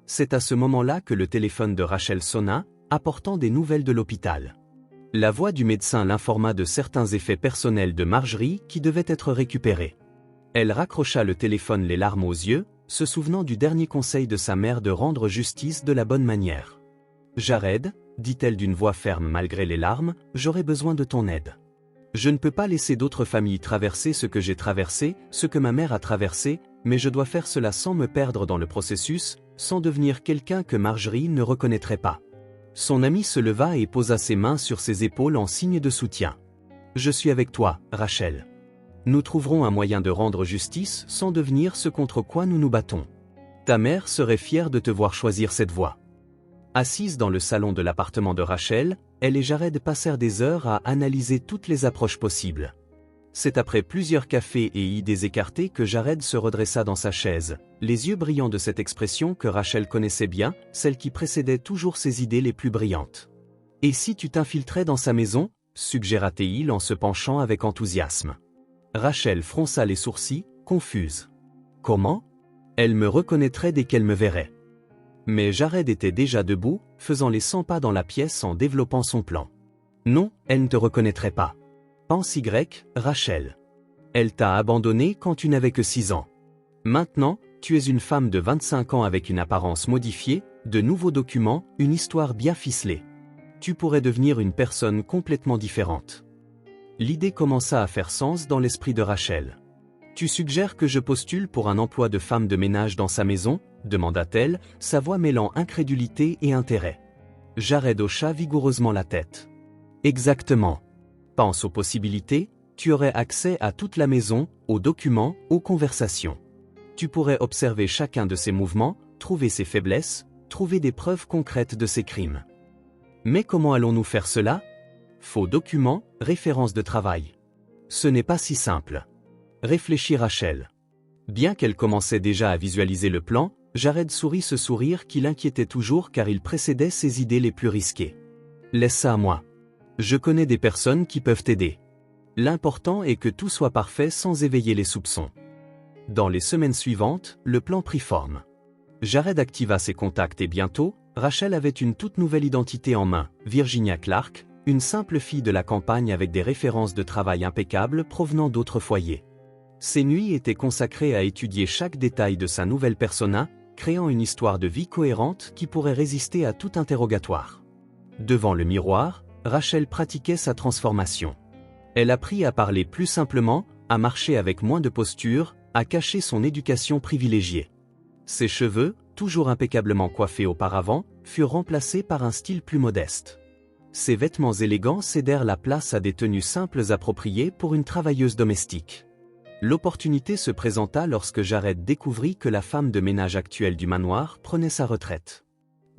C'est à ce moment-là que le téléphone de Rachel sonna, apportant des nouvelles de l'hôpital. La voix du médecin l'informa de certains effets personnels de Marjorie qui devaient être récupérés. Elle raccrocha le téléphone les larmes aux yeux, se souvenant du dernier conseil de sa mère de rendre justice de la bonne manière. « Jared, dit-elle d'une voix ferme malgré les larmes, j'aurai besoin de ton aide. Je ne peux pas laisser d'autres familles traverser ce que j'ai traversé, ce que ma mère a traversé, mais je dois faire cela sans me perdre dans le processus, sans devenir quelqu'un que Marjorie ne reconnaîtrait pas. » Son ami se leva et posa ses mains sur ses épaules en signe de soutien. « Je suis avec toi, Rachel. Nous trouverons un moyen de rendre justice sans devenir ce contre quoi nous nous battons. Ta mère serait fière de te voir choisir cette voie. » Assise dans le salon de l'appartement de Rachel, elle et Jared passèrent des heures à analyser toutes les approches possibles. C'est après plusieurs cafés et idées écartées que Jared se redressa dans sa chaise, les yeux brillants de cette expression que Rachel connaissait bien, celle qui précédait toujours ses idées les plus brillantes. « Et si tu t'infiltrais dans sa maison ?» suggéra-t-il en se penchant avec enthousiasme. Rachel fronça les sourcils, confuse. « Comment ? Elle me reconnaîtrait dès qu'elle me verrait. » Mais Jared était déjà debout, faisant les 100 pas dans la pièce en développant son plan. « Non, elle ne te reconnaîtrait pas. Pense Rachel. Elle t'a abandonné quand tu n'avais que 6 ans. Maintenant, tu es une femme de 25 ans avec une apparence modifiée, de nouveaux documents, une histoire bien ficelée. Tu pourrais devenir une personne complètement différente. » L'idée commença à faire sens dans l'esprit de Rachel. « Tu suggères que je postule pour un emploi de femme de ménage dans sa maison ?» demanda-t-elle, sa voix mêlant incrédulité et intérêt. Jared hocha vigoureusement la tête. « Exactement. Pense aux possibilités, tu aurais accès à toute la maison, aux documents, aux conversations. Tu pourrais observer chacun de ses mouvements, trouver ses faiblesses, trouver des preuves concrètes de ses crimes. Mais comment allons-nous faire cela ? Faux documents, références de travail. Ce n'est pas si simple. » Réfléchit Rachel. Bien qu'elle commençait déjà à visualiser le plan, Jared sourit ce sourire qui l'inquiétait toujours car il précédait ses idées les plus risquées. « Laisse ça à moi. Je connais des personnes qui peuvent t'aider. L'important est que tout soit parfait sans éveiller les soupçons. » Dans les semaines suivantes, le plan prit forme. Jared activa ses contacts et bientôt, Rachel avait une toute nouvelle identité en main, Virginia Clark, une simple fille de la campagne avec des références de travail impeccables provenant d'autres foyers. Ses nuits étaient consacrées à étudier chaque détail de sa nouvelle persona, créant une histoire de vie cohérente qui pourrait résister à tout interrogatoire. Devant le miroir, Rachel pratiquait sa transformation. Elle apprit à parler plus simplement, à marcher avec moins de posture, à cacher son éducation privilégiée. Ses cheveux, toujours impeccablement coiffés auparavant, furent remplacés par un style plus modeste. Ses vêtements élégants cédèrent la place à des tenues simples appropriées pour une travailleuse domestique. L'opportunité se présenta lorsque Jared découvrit que la femme de ménage actuelle du manoir prenait sa retraite.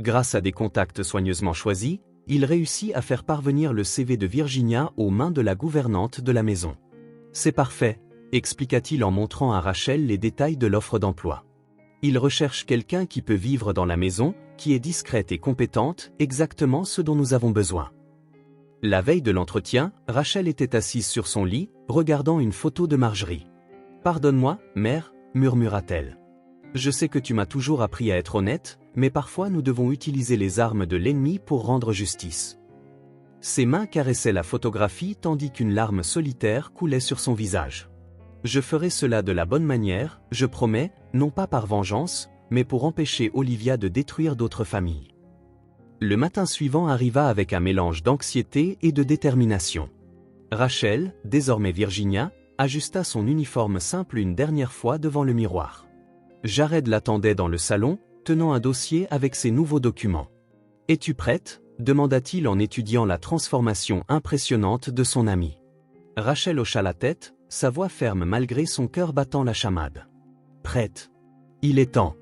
Grâce à des contacts soigneusement choisis, il réussit à faire parvenir le CV de Virginia aux mains de la gouvernante de la maison. « C'est parfait », expliqua-t-il en montrant à Rachel les détails de l'offre d'emploi. « Il recherche quelqu'un qui peut vivre dans la maison, qui est discrète et compétente, exactement ce dont nous avons besoin. » La veille de l'entretien, Rachel était assise sur son lit, regardant une photo de Marjorie. « Pardonne-moi, mère, » murmura-t-elle. « Je sais que tu m'as toujours appris à être honnête, mais parfois nous devons utiliser les armes de l'ennemi pour rendre justice. » Ses mains caressaient la photographie tandis qu'une larme solitaire coulait sur son visage. « Je ferai cela de la bonne manière, je promets, non pas par vengeance, mais pour empêcher Olivia de détruire d'autres familles. » Le matin suivant arriva avec un mélange d'anxiété et de détermination. Rachel, désormais Virginia, ajusta son uniforme simple une dernière fois devant le miroir. Jared l'attendait dans le salon, tenant un dossier avec ses nouveaux documents. « Es-tu prête ?» demanda-t-il en étudiant la transformation impressionnante de son amie. Rachel hocha la tête, sa voix ferme malgré son cœur battant la chamade. « Prête. Il est temps. »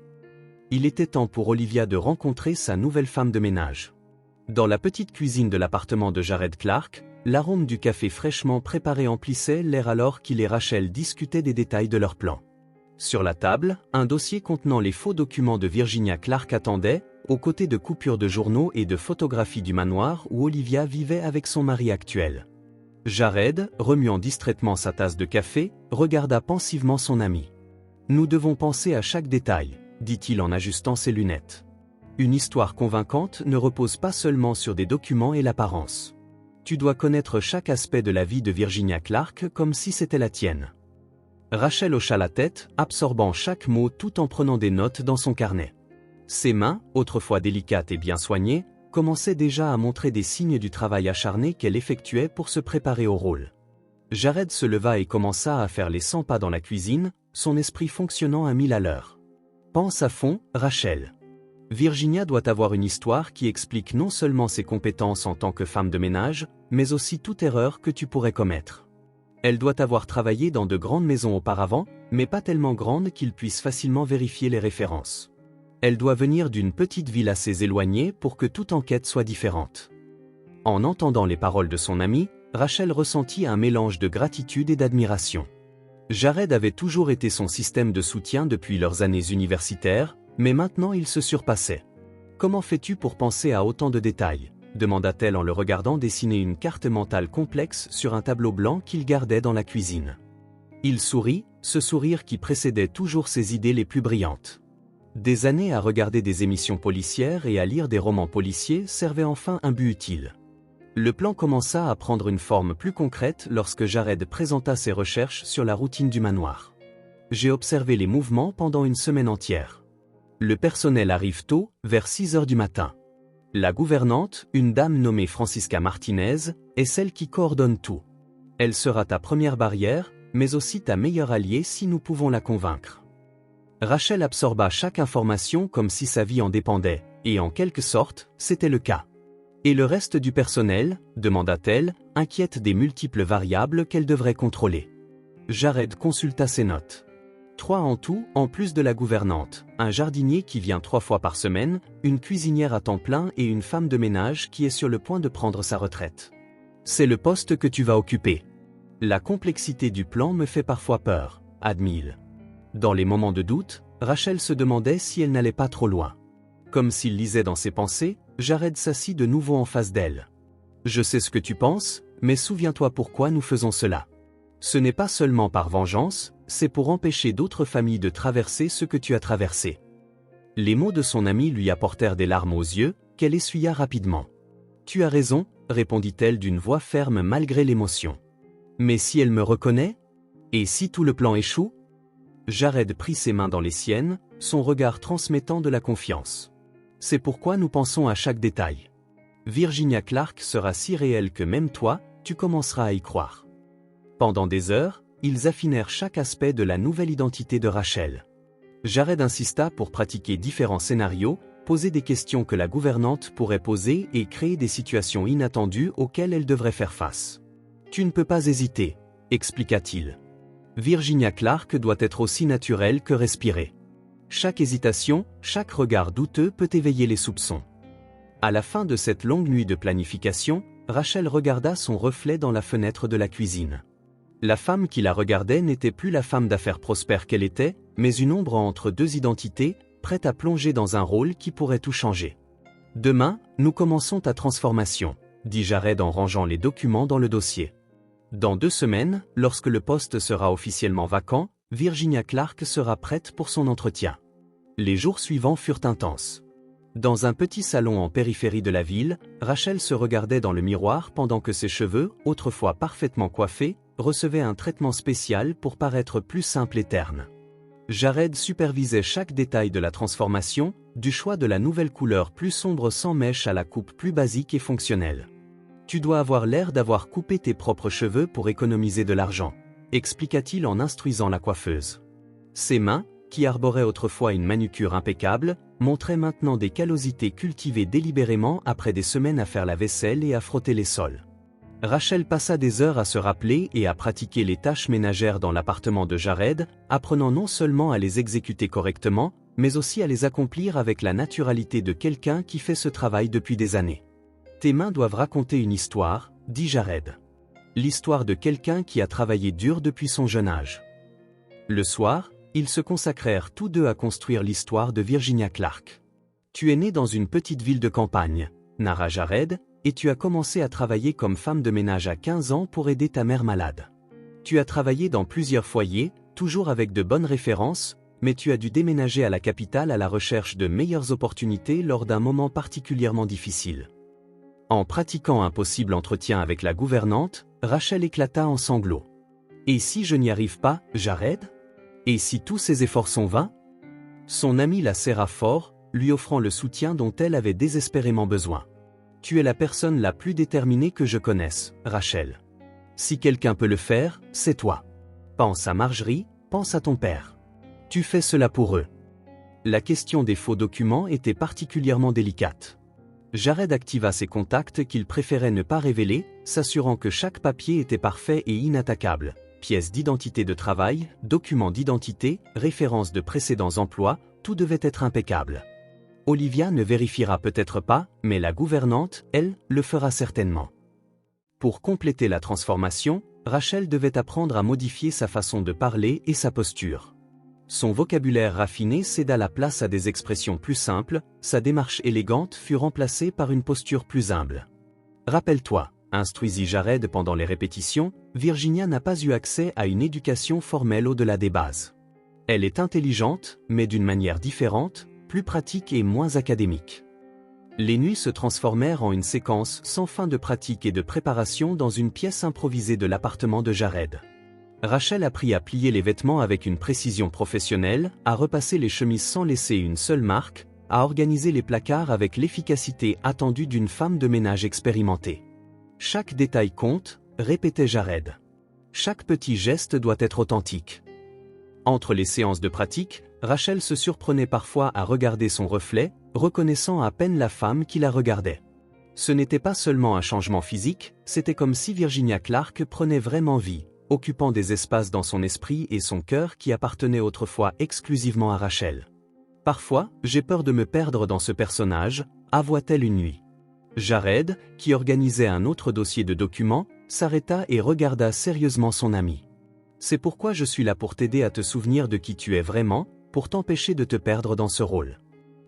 Il était temps pour Olivia de rencontrer sa nouvelle femme de ménage. Dans la petite cuisine de l'appartement de Jared Clark, l'arôme du café fraîchement préparé emplissait l'air alors qu'il et Rachel discutaient des détails de leur plan. Sur la table, un dossier contenant les faux documents de Virginia Clark attendait, aux côtés de coupures de journaux et de photographies du manoir où Olivia vivait avec son mari actuel. Jared, remuant distraitement sa tasse de café, regarda pensivement son ami. « Nous devons penser à chaque détail, » dit-il en ajustant ses lunettes. « Une histoire convaincante ne repose pas seulement sur des documents et l'apparence. Tu dois connaître chaque aspect de la vie de Virginia Clark comme si c'était la tienne. » Rachel hocha la tête, absorbant chaque mot tout en prenant des notes dans son carnet. Ses mains, autrefois délicates et bien soignées, commençaient déjà à montrer des signes du travail acharné qu'elle effectuait pour se préparer au rôle. Jared se leva et commença à faire les 100 pas dans la cuisine, son esprit fonctionnant à 1000 à l'heure. Pense à fond, Rachel. Virginia doit avoir une histoire qui explique non seulement ses compétences en tant que femme de ménage, mais aussi toute erreur que tu pourrais commettre. Elle doit avoir travaillé dans de grandes maisons auparavant, mais pas tellement grandes qu'il puisse facilement vérifier les références. Elle doit venir d'une petite ville assez éloignée pour que toute enquête soit différente. En entendant les paroles de son ami, Rachel ressentit un mélange de gratitude et d'admiration. Jared avait toujours été son système de soutien depuis leurs années universitaires, mais maintenant il se surpassait. « Comment fais-tu pour penser à autant de détails ?» demanda-t-elle en le regardant dessiner une carte mentale complexe sur un tableau blanc qu'il gardait dans la cuisine. Il sourit, ce sourire qui précédait toujours ses idées les plus brillantes. Des années à regarder des émissions policières et à lire des romans policiers servaient enfin un but utile. Le plan commença à prendre une forme plus concrète lorsque Jared présenta ses recherches sur la routine du manoir. J'ai observé les mouvements pendant une semaine entière. Le personnel arrive tôt, vers 6 heures du matin. La gouvernante, une dame nommée Francisca Martinez, est celle qui coordonne tout. Elle sera ta première barrière, mais aussi ta meilleure alliée si nous pouvons la convaincre. Rachel absorba chaque information comme si sa vie en dépendait, et en quelque sorte, c'était le cas. Et le reste du personnel, demanda-t-elle, inquiète des multiples variables qu'elle devrait contrôler. Jared consulta ses notes. 3 en tout, en plus de la gouvernante, un jardinier qui vient 3 fois par semaine, une cuisinière à temps plein et une femme de ménage qui est sur le point de prendre sa retraite. C'est le poste que tu vas occuper. La complexité du plan me fait parfois peur, admit-il. Dans les moments de doute, Rachel se demandait si elle n'allait pas trop loin. Comme s'il lisait dans ses pensées, Jared s'assit de nouveau en face d'elle. Je sais ce que tu penses, mais souviens-toi pourquoi nous faisons cela. Ce n'est pas seulement par vengeance, c'est pour empêcher d'autres familles de traverser ce que tu as traversé. Les mots de son ami lui apportèrent des larmes aux yeux, qu'elle essuya rapidement. Tu as raison, répondit-elle d'une voix ferme malgré l'émotion. Mais si elle me reconnaît? Et si tout le plan échoue? Jared prit ses mains dans les siennes, son regard transmettant de la confiance. C'est pourquoi nous pensons à chaque détail. Virginia Clark sera si réelle que même toi, tu commenceras à y croire. Pendant des heures, ils affinèrent chaque aspect de la nouvelle identité de Rachel. Jared insista pour pratiquer différents scénarios, poser des questions que la gouvernante pourrait poser et créer des situations inattendues auxquelles elle devrait faire face. Tu ne peux pas hésiter, expliqua-t-il. Virginia Clark doit être aussi naturelle que respirée. Chaque hésitation, chaque regard douteux peut éveiller les soupçons. À la fin de cette longue nuit de planification, Rachel regarda son reflet dans la fenêtre de la cuisine. La femme qui la regardait n'était plus la femme d'affaires prospère qu'elle était, mais une ombre entre deux identités, prête à plonger dans un rôle qui pourrait tout changer. « Demain, nous commençons ta transformation », dit Jared en rangeant les documents dans le dossier. Dans 2 semaines, lorsque le poste sera officiellement vacant, Virginia Clark sera prête pour son entretien. Les jours suivants furent intenses. Dans un petit salon en périphérie de la ville, Rachel se regardait dans le miroir pendant que ses cheveux, autrefois parfaitement coiffés, recevaient un traitement spécial pour paraître plus simple et terne. Jared supervisait chaque détail de la transformation, du choix de la nouvelle couleur plus sombre sans mèche à la coupe plus basique et fonctionnelle. « Tu dois avoir l'air d'avoir coupé tes propres cheveux pour économiser de l'argent », expliqua-t-il en instruisant la coiffeuse. Ses mains, qui arboraient autrefois une manucure impeccable, montraient maintenant des callosités cultivées délibérément après des semaines à faire la vaisselle et à frotter les sols. Rachel passa des heures à se rappeler et à pratiquer les tâches ménagères dans l'appartement de Jared, apprenant non seulement à les exécuter correctement, mais aussi à les accomplir avec la naturalité de quelqu'un qui fait ce travail depuis des années. « Tes mains doivent raconter une histoire, » dit Jared. L'histoire de quelqu'un qui a travaillé dur depuis son jeune âge. Le soir, ils se consacrèrent tous deux à construire l'histoire de Virginia Clark. « Tu es née dans une petite ville de campagne, » narra Jared, et tu as commencé à travailler comme femme de ménage à 15 ans pour aider ta mère malade. Tu as travaillé dans plusieurs foyers, toujours avec de bonnes références, mais tu as dû déménager à la capitale à la recherche de meilleures opportunités lors d'un moment particulièrement difficile. En pratiquant un possible entretien avec la gouvernante, Rachel éclata en sanglots. Et si je n'y arrive pas, Jared? Et si tous ses efforts sont vains? Son ami la serra fort, lui offrant le soutien dont elle avait désespérément besoin. Tu es la personne la plus déterminée que je connaisse, Rachel. Si quelqu'un peut le faire, c'est toi. Pense à Marjorie, pense à ton père. Tu fais cela pour eux. La question des faux documents était particulièrement délicate. Jared activa ses contacts qu'il préférait ne pas révéler, s'assurant que chaque papier était parfait et inattaquable. Pièces d'identité de travail, documents d'identité, références de précédents emplois, tout devait être impeccable. Olivia ne vérifiera peut-être pas, mais la gouvernante, elle, le fera certainement. Pour compléter la transformation, Rachel devait apprendre à modifier sa façon de parler et sa posture. Son vocabulaire raffiné céda la place à des expressions plus simples, sa démarche élégante fut remplacée par une posture plus humble. Rappelle-toi, instruisit Jared pendant les répétitions, Virginia n'a pas eu accès à une éducation formelle au-delà des bases. Elle est intelligente, mais d'une manière différente, plus pratique et moins académique. Les nuits se transformèrent en une séquence sans fin de pratique et de préparation dans une pièce improvisée de l'appartement de Jared. Rachel apprit à plier les vêtements avec une précision professionnelle, à repasser les chemises sans laisser une seule marque, à organiser les placards avec l'efficacité attendue d'une femme de ménage expérimentée. Chaque détail compte, répétait Jared. Chaque petit geste doit être authentique. Entre les séances de pratique, Rachel se surprenait parfois à regarder son reflet, reconnaissant à peine la femme qui la regardait. Ce n'était pas seulement un changement physique, c'était comme si Virginia Clark prenait vraiment vie, occupant des espaces dans son esprit et son cœur qui appartenaient autrefois exclusivement à Rachel. Parfois, j'ai peur de me perdre dans ce personnage, avoua-t-elle une nuit. Jared, qui organisait un autre dossier de documents, s'arrêta et regarda sérieusement son ami. C'est pourquoi je suis là pour t'aider à te souvenir de qui tu es vraiment, pour t'empêcher de te perdre dans ce rôle.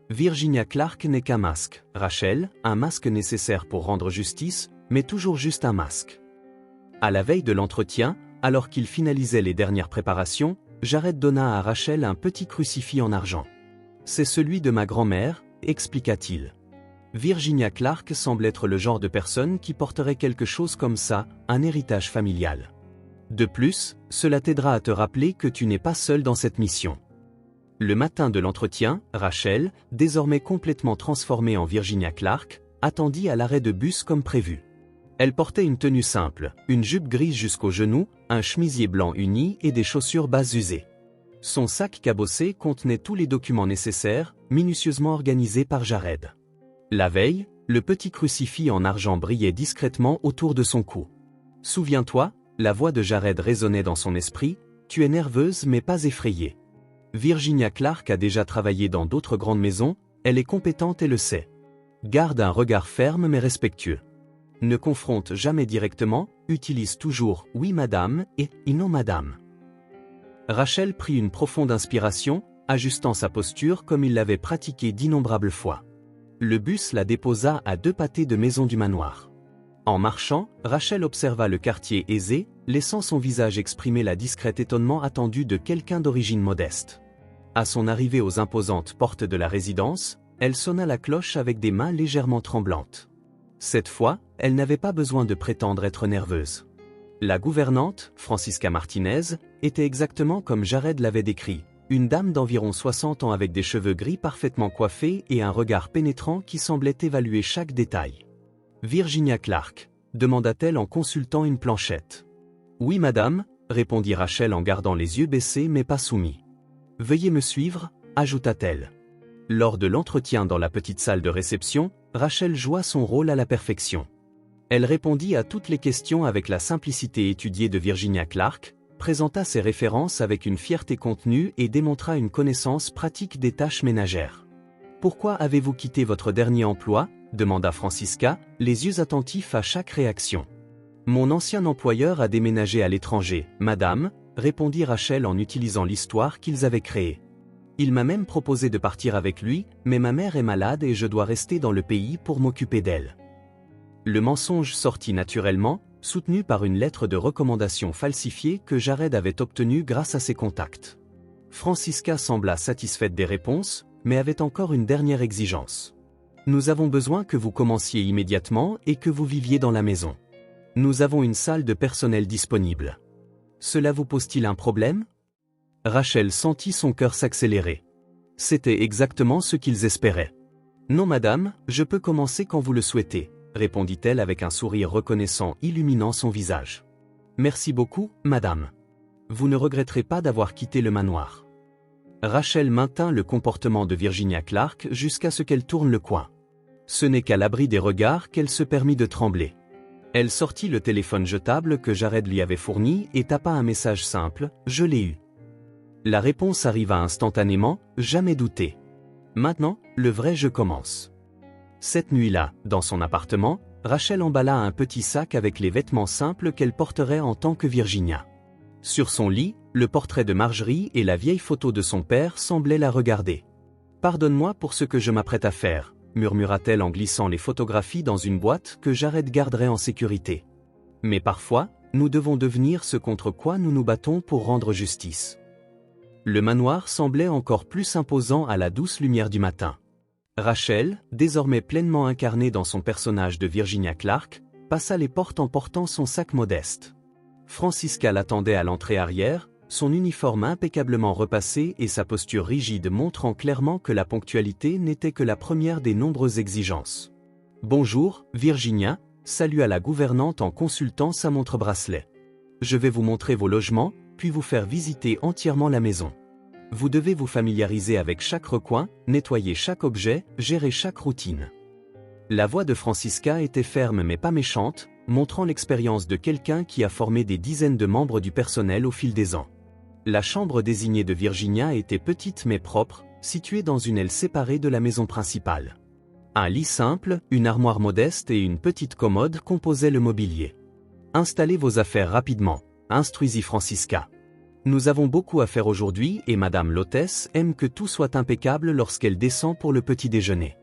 Virginia Clark n'est qu'un masque, Rachel, un masque nécessaire pour rendre justice, mais toujours juste un masque. À la veille de l'entretien, alors qu'il finalisait les dernières préparations, Jared donna à Rachel un petit crucifix en argent. C'est celui de ma grand-mère, expliqua-t-il. Virginia Clark semble être le genre de personne qui porterait quelque chose comme ça, un héritage familial. De plus, cela t'aidera à te rappeler que tu n'es pas seul dans cette mission. Le matin de l'entretien, Rachel, désormais complètement transformée en Virginia Clark, attendit à l'arrêt de bus comme prévu. Elle portait une tenue simple, une jupe grise jusqu'aux genoux, un chemisier blanc uni et des chaussures basses usées. Son sac cabossé contenait tous les documents nécessaires, minutieusement organisés par Jared. La veille, le petit crucifix en argent brillait discrètement autour de son cou. « Souviens-toi », la voix de Jared résonnait dans son esprit, « tu es nerveuse mais pas effrayée. Virginia Clark a déjà travaillé dans d'autres grandes maisons, elle est compétente et le sait. Garde un regard ferme mais respectueux. Ne confronte jamais directement, utilise toujours « oui madame » et « non madame ». Rachel prit une profonde inspiration, ajustant sa posture comme il l'avait pratiqué d'innombrables fois. Le bus la déposa à 2 pâtés de maison du manoir. En marchant, Rachel observa le quartier aisé, laissant son visage exprimer la discrète étonnement attendu de quelqu'un d'origine modeste. À son arrivée aux imposantes portes de la résidence, elle sonna la cloche avec des mains légèrement tremblantes. Cette fois, elle n'avait pas besoin de prétendre être nerveuse. La gouvernante, Francisca Martinez, était exactement comme Jared l'avait décrit, une dame d'environ 60 ans avec des cheveux gris parfaitement coiffés et un regard pénétrant qui semblait évaluer chaque détail. « Virginia Clark » demanda-t-elle en consultant une planchette. « Oui madame » répondit Rachel en gardant les yeux baissés mais pas soumis. « Veuillez me suivre » ajouta-t-elle. Lors de l'entretien dans la petite salle de réception, Rachel joua son rôle à la perfection. Elle répondit à toutes les questions avec la simplicité étudiée de Virginia Clark, présenta ses références avec une fierté contenue et démontra une connaissance pratique des tâches ménagères. « Pourquoi avez-vous quitté votre dernier emploi » demanda Francisca, les yeux attentifs à chaque réaction. « Mon ancien employeur a déménagé à l'étranger, madame » répondit Rachel en utilisant l'histoire qu'ils avaient créée. « Il m'a même proposé de partir avec lui, mais ma mère est malade et je dois rester dans le pays pour m'occuper d'elle. » Le mensonge sortit naturellement, soutenu par une lettre de recommandation falsifiée que Jared avait obtenue grâce à ses contacts. Francisca sembla satisfaite des réponses, mais avait encore une dernière exigence. « Nous avons besoin que vous commenciez immédiatement et que vous viviez dans la maison. Nous avons une salle de personnel disponible. » Cela vous pose-t-il un problème? Rachel sentit son cœur s'accélérer. C'était exactement ce qu'ils espéraient. Non madame, je peux commencer quand vous le souhaitez, répondit-elle avec un sourire reconnaissant illuminant son visage. Merci beaucoup, madame. Vous ne regretterez pas d'avoir quitté le manoir. Rachel maintint le comportement de Virginia Clark jusqu'à ce qu'elle tourne le coin. Ce n'est qu'à l'abri des regards qu'elle se permit de trembler. Elle sortit le téléphone jetable que Jared lui avait fourni et tapa un message simple, « Je l'ai eu ». La réponse arriva instantanément, jamais douté. Maintenant, le vrai jeu commence. Cette nuit-là, dans son appartement, Rachel emballa un petit sac avec les vêtements simples qu'elle porterait en tant que Virginia. Sur son lit, le portrait de Marjorie et la vieille photo de son père semblaient la regarder. « Pardonne-moi pour ce que je m'apprête à faire », murmura-t-elle en glissant les photographies dans une boîte que Jared garderait en sécurité. Mais parfois, nous devons devenir ce contre quoi nous nous battons pour rendre justice. Le manoir semblait encore plus imposant à la douce lumière du matin. Rachel, désormais pleinement incarnée dans son personnage de Virginia Clark, passa les portes en portant son sac modeste. Francisca l'attendait à l'entrée arrière, son uniforme impeccablement repassé et sa posture rigide montrant clairement que la ponctualité n'était que la première des nombreuses exigences. « Bonjour, Virginia », salua la gouvernante en consultant sa montre-bracelet. « Je vais vous montrer vos logements, puis vous faire visiter entièrement la maison. Vous devez vous familiariser avec chaque recoin, nettoyer chaque objet, gérer chaque routine. » La voix de Francisca était ferme mais pas méchante, montrant l'expérience de quelqu'un qui a formé des dizaines de membres du personnel au fil des ans. La chambre désignée de Virginia était petite mais propre, située dans une aile séparée de la maison principale. Un lit simple, une armoire modeste et une petite commode composaient le mobilier. « Installez vos affaires rapidement », instruisit Francisca. « Nous avons beaucoup à faire aujourd'hui et Madame l'hôtesse aime que tout soit impeccable lorsqu'elle descend pour le petit déjeuner. »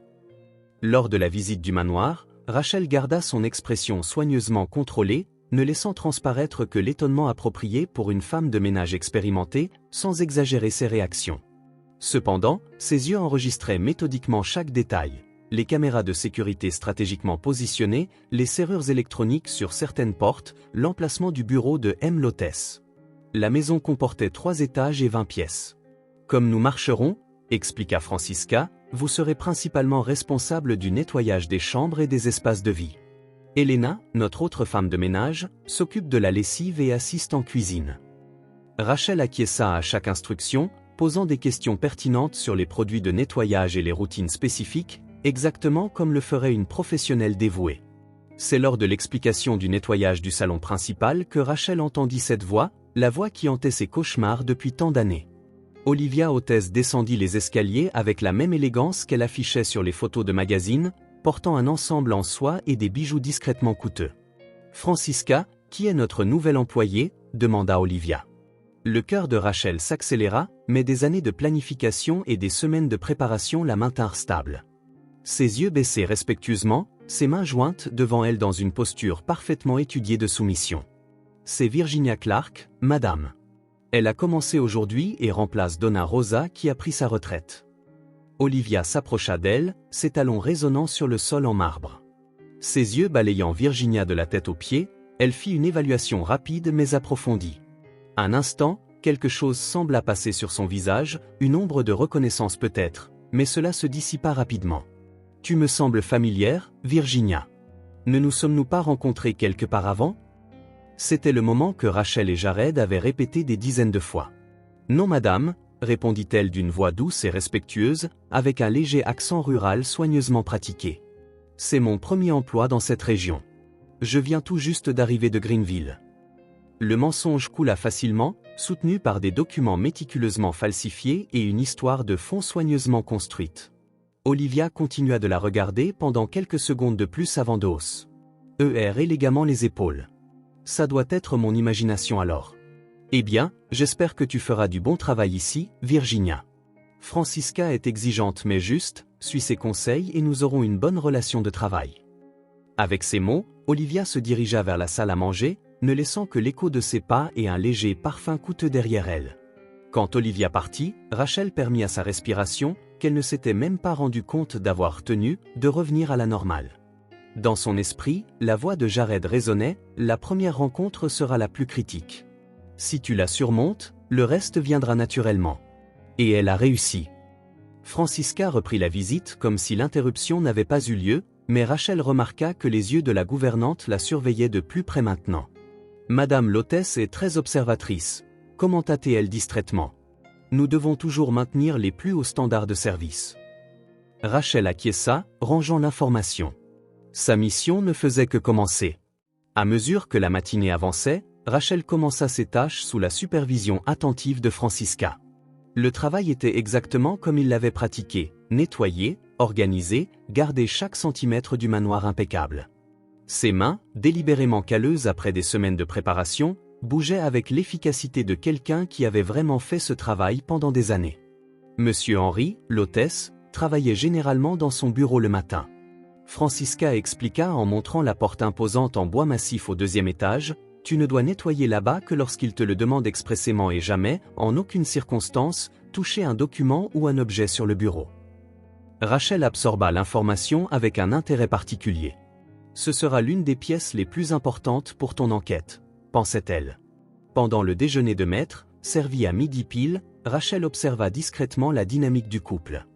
Lors de la visite du manoir, Rachel garda son expression soigneusement contrôlée, ne laissant transparaître que l'étonnement approprié pour une femme de ménage expérimentée, sans exagérer ses réactions. Cependant, ses yeux enregistraient méthodiquement chaque détail. Les caméras de sécurité stratégiquement positionnées, les serrures électroniques sur certaines portes, l'emplacement du bureau de M. l'hôtesse. La maison comportait 3 étages et 20 pièces. « Comme nous marcherons, » expliqua Francisca, « vous serez principalement responsable du nettoyage des chambres et des espaces de vie. Elena, notre autre femme de ménage, s'occupe de la lessive et assiste en cuisine. » Rachel acquiesça à chaque instruction, posant des questions pertinentes sur les produits de nettoyage et les routines spécifiques, exactement comme le ferait une professionnelle dévouée. C'est lors de l'explication du nettoyage du salon principal que Rachel entendit cette voix, la voix qui hantait ses cauchemars depuis tant d'années. Olivia hôtesse descendit les escaliers avec la même élégance qu'elle affichait sur les photos de magazines, portant un ensemble en soie et des bijoux discrètement coûteux. « Francisca, qui est notre nouvelle employée ?» demanda Olivia. Le cœur de Rachel s'accéléra, mais des années de planification et des semaines de préparation la maintinrent stable. Ses yeux baissés respectueusement, ses mains jointes devant elle dans une posture parfaitement étudiée de soumission. « C'est Virginia Clark, madame. Elle a commencé aujourd'hui et remplace Donna Rosa qui a pris sa retraite. » Olivia s'approcha d'elle, ses talons résonnant sur le sol en marbre. Ses yeux balayant Virginia de la tête aux pieds, elle fit une évaluation rapide mais approfondie. Un instant, quelque chose sembla passer sur son visage, une ombre de reconnaissance peut-être, mais cela se dissipa rapidement. « Tu me sembles familière, Virginia. Ne nous sommes-nous pas rencontrés quelque part avant ?» C'était le moment que Rachel et Jared avaient répété des dizaines de fois. « Non madame », répondit-elle d'une voix douce et respectueuse, avec un léger accent rural soigneusement pratiqué. « C'est mon premier emploi dans cette région. Je viens tout juste d'arriver de Greenville. » Le mensonge coula facilement, soutenu par des documents méticuleusement falsifiés et une histoire de fond soigneusement construite. Olivia continua de la regarder pendant quelques secondes de plus avant de hausse. Élégamment les épaules. « Ça doit être mon imagination alors. Eh bien, j'espère que tu feras du bon travail ici, Virginia. Francisca est exigeante mais juste, suis ses conseils et nous aurons une bonne relation de travail. » Avec ces mots, Olivia se dirigea vers la salle à manger, ne laissant que l'écho de ses pas et un léger parfum coûteux derrière elle. Quand Olivia partit, Rachel permit à sa respiration, qu'elle ne s'était même pas rendue compte d'avoir tenu, de revenir à la normale. Dans son esprit, la voix de Jared résonnait, « La première rencontre sera la plus critique. » Si tu la surmontes, le reste viendra naturellement. Et elle a réussi. Francisca reprit la visite comme si l'interruption n'avait pas eu lieu, mais Rachel remarqua que les yeux de la gouvernante la surveillaient de plus près maintenant. Madame l'hôtesse est très observatrice, commenta-t-elle distraitement. Nous devons toujours maintenir les plus hauts standards de service. Rachel acquiesça, rangeant l'information. Sa mission ne faisait que commencer. À mesure que la matinée avançait, Rachel commença ses tâches sous la supervision attentive de Francisca. Le travail était exactement comme il l'avait pratiqué, nettoyer, organiser, garder chaque centimètre du manoir impeccable. Ses mains, délibérément calleuses après des semaines de préparation, bougeaient avec l'efficacité de quelqu'un qui avait vraiment fait ce travail pendant des années. Monsieur Henry, l'hôtesse, travaillait généralement dans son bureau le matin. Francisca expliqua en montrant la porte imposante en bois massif au 2e étage, « Tu ne dois nettoyer là-bas que lorsqu'il te le demande expressément et jamais, en aucune circonstance, toucher un document ou un objet sur le bureau. » Rachel absorba l'information avec un intérêt particulier. « Ce sera l'une des pièces les plus importantes pour ton enquête, » pensait-elle. Pendant le déjeuner de maître, servi à midi pile, Rachel observa discrètement la dynamique du couple.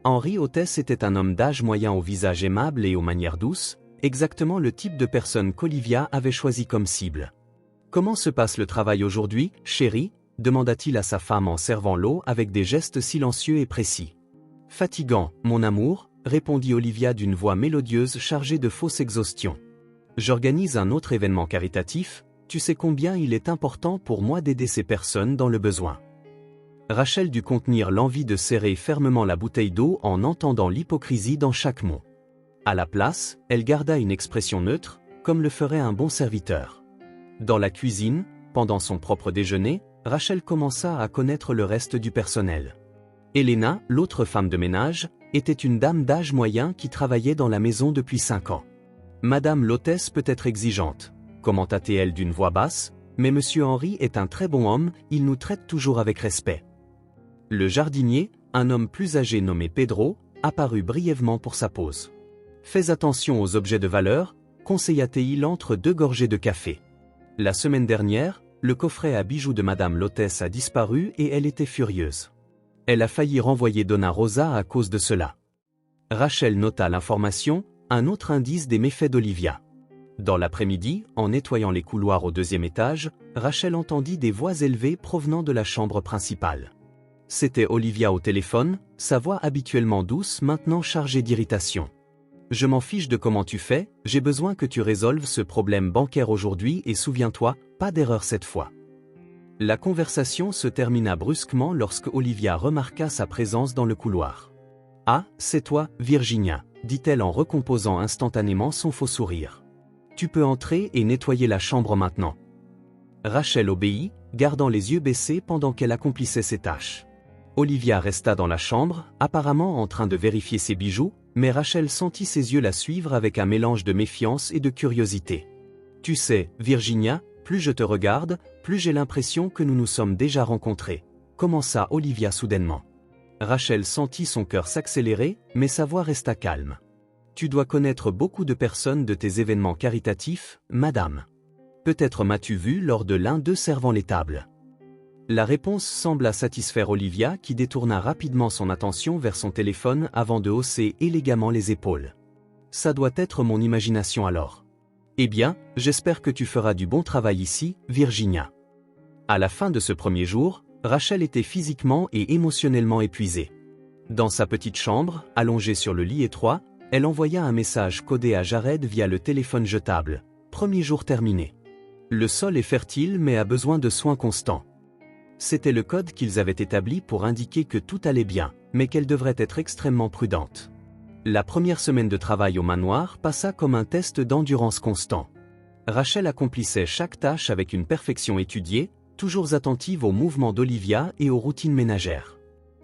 Henry Hôtesse était un homme d'âge moyen au visage aimable et aux manières douces, exactement le type de personne qu'Olivia avait choisi comme cible. « Comment se passe le travail aujourd'hui, chérie ?» demanda-t-il à sa femme en servant l'eau avec des gestes silencieux et précis. « Fatigant, mon amour », répondit Olivia d'une voix mélodieuse chargée de fausse exhaustion. « J'organise un autre événement caritatif, tu sais combien il est important pour moi d'aider ces personnes dans le besoin. » Rachel dut contenir l'envie de serrer fermement la bouteille d'eau en entendant l'hypocrisie dans chaque mot. À la place, elle garda une expression neutre, comme le ferait un bon serviteur. Dans la cuisine, pendant son propre déjeuner, Rachel commença à connaître le reste du personnel. Elena, l'autre femme de ménage, était une dame d'âge moyen qui travaillait dans la maison depuis 5 ans. « Madame l'hôtesse peut être exigeante, » commenta-t-elle d'une voix basse, « mais Monsieur Henry est un très bon homme, il nous traite toujours avec respect. » Le jardinier, un homme plus âgé nommé Pedro, apparut brièvement pour sa pause. « Fais attention aux objets de valeur, » conseilla-t-il entre 2 gorgées de café. La semaine dernière, le coffret à bijoux de Madame l'hôtesse a disparu et elle était furieuse. Elle a failli renvoyer Donna Rosa à cause de cela. Rachel nota l'information, un autre indice des méfaits d'Olivia. Dans l'après-midi, en nettoyant les couloirs au 2e étage, Rachel entendit des voix élevées provenant de la chambre principale. C'était Olivia au téléphone, sa voix habituellement douce maintenant chargée d'irritation. « Je m'en fiche de comment tu fais, j'ai besoin que tu résolves ce problème bancaire aujourd'hui et souviens-toi, pas d'erreur cette fois. » La conversation se termina brusquement lorsque Olivia remarqua sa présence dans le couloir. « Ah, c'est toi, Virginia, » dit-elle en recomposant instantanément son faux sourire. « Tu peux entrer et nettoyer la chambre maintenant. » Rachel obéit, gardant les yeux baissés pendant qu'elle accomplissait ses tâches. Olivia resta dans la chambre, apparemment en train de vérifier ses bijoux, mais Rachel sentit ses yeux la suivre avec un mélange de méfiance et de curiosité. « Tu sais, Virginia, plus je te regarde, plus j'ai l'impression que nous nous sommes déjà rencontrés, » commença Olivia soudainement. Rachel sentit son cœur s'accélérer, mais sa voix resta calme. « Tu dois connaître beaucoup de personnes de tes événements caritatifs, madame. Peut-être m'as-tu vu lors de l'un d'eux servant les tables. » La réponse sembla satisfaire Olivia qui détourna rapidement son attention vers son téléphone avant de hausser élégamment les épaules. « Ça doit être mon imagination alors. Eh bien, j'espère que tu feras du bon travail ici, Virginia. » À la fin de ce premier jour, Rachel était physiquement et émotionnellement épuisée. Dans sa petite chambre, allongée sur le lit étroit, elle envoya un message codé à Jared via le téléphone jetable. Premier jour terminé. Le sol est fertile mais a besoin de soins constants. C'était le code qu'ils avaient établi pour indiquer que tout allait bien, mais qu'elle devrait être extrêmement prudente. La première semaine de travail au manoir passa comme un test d'endurance constant. Rachel accomplissait chaque tâche avec une perfection étudiée, toujours attentive aux mouvements d'Olivia et aux routines ménagères.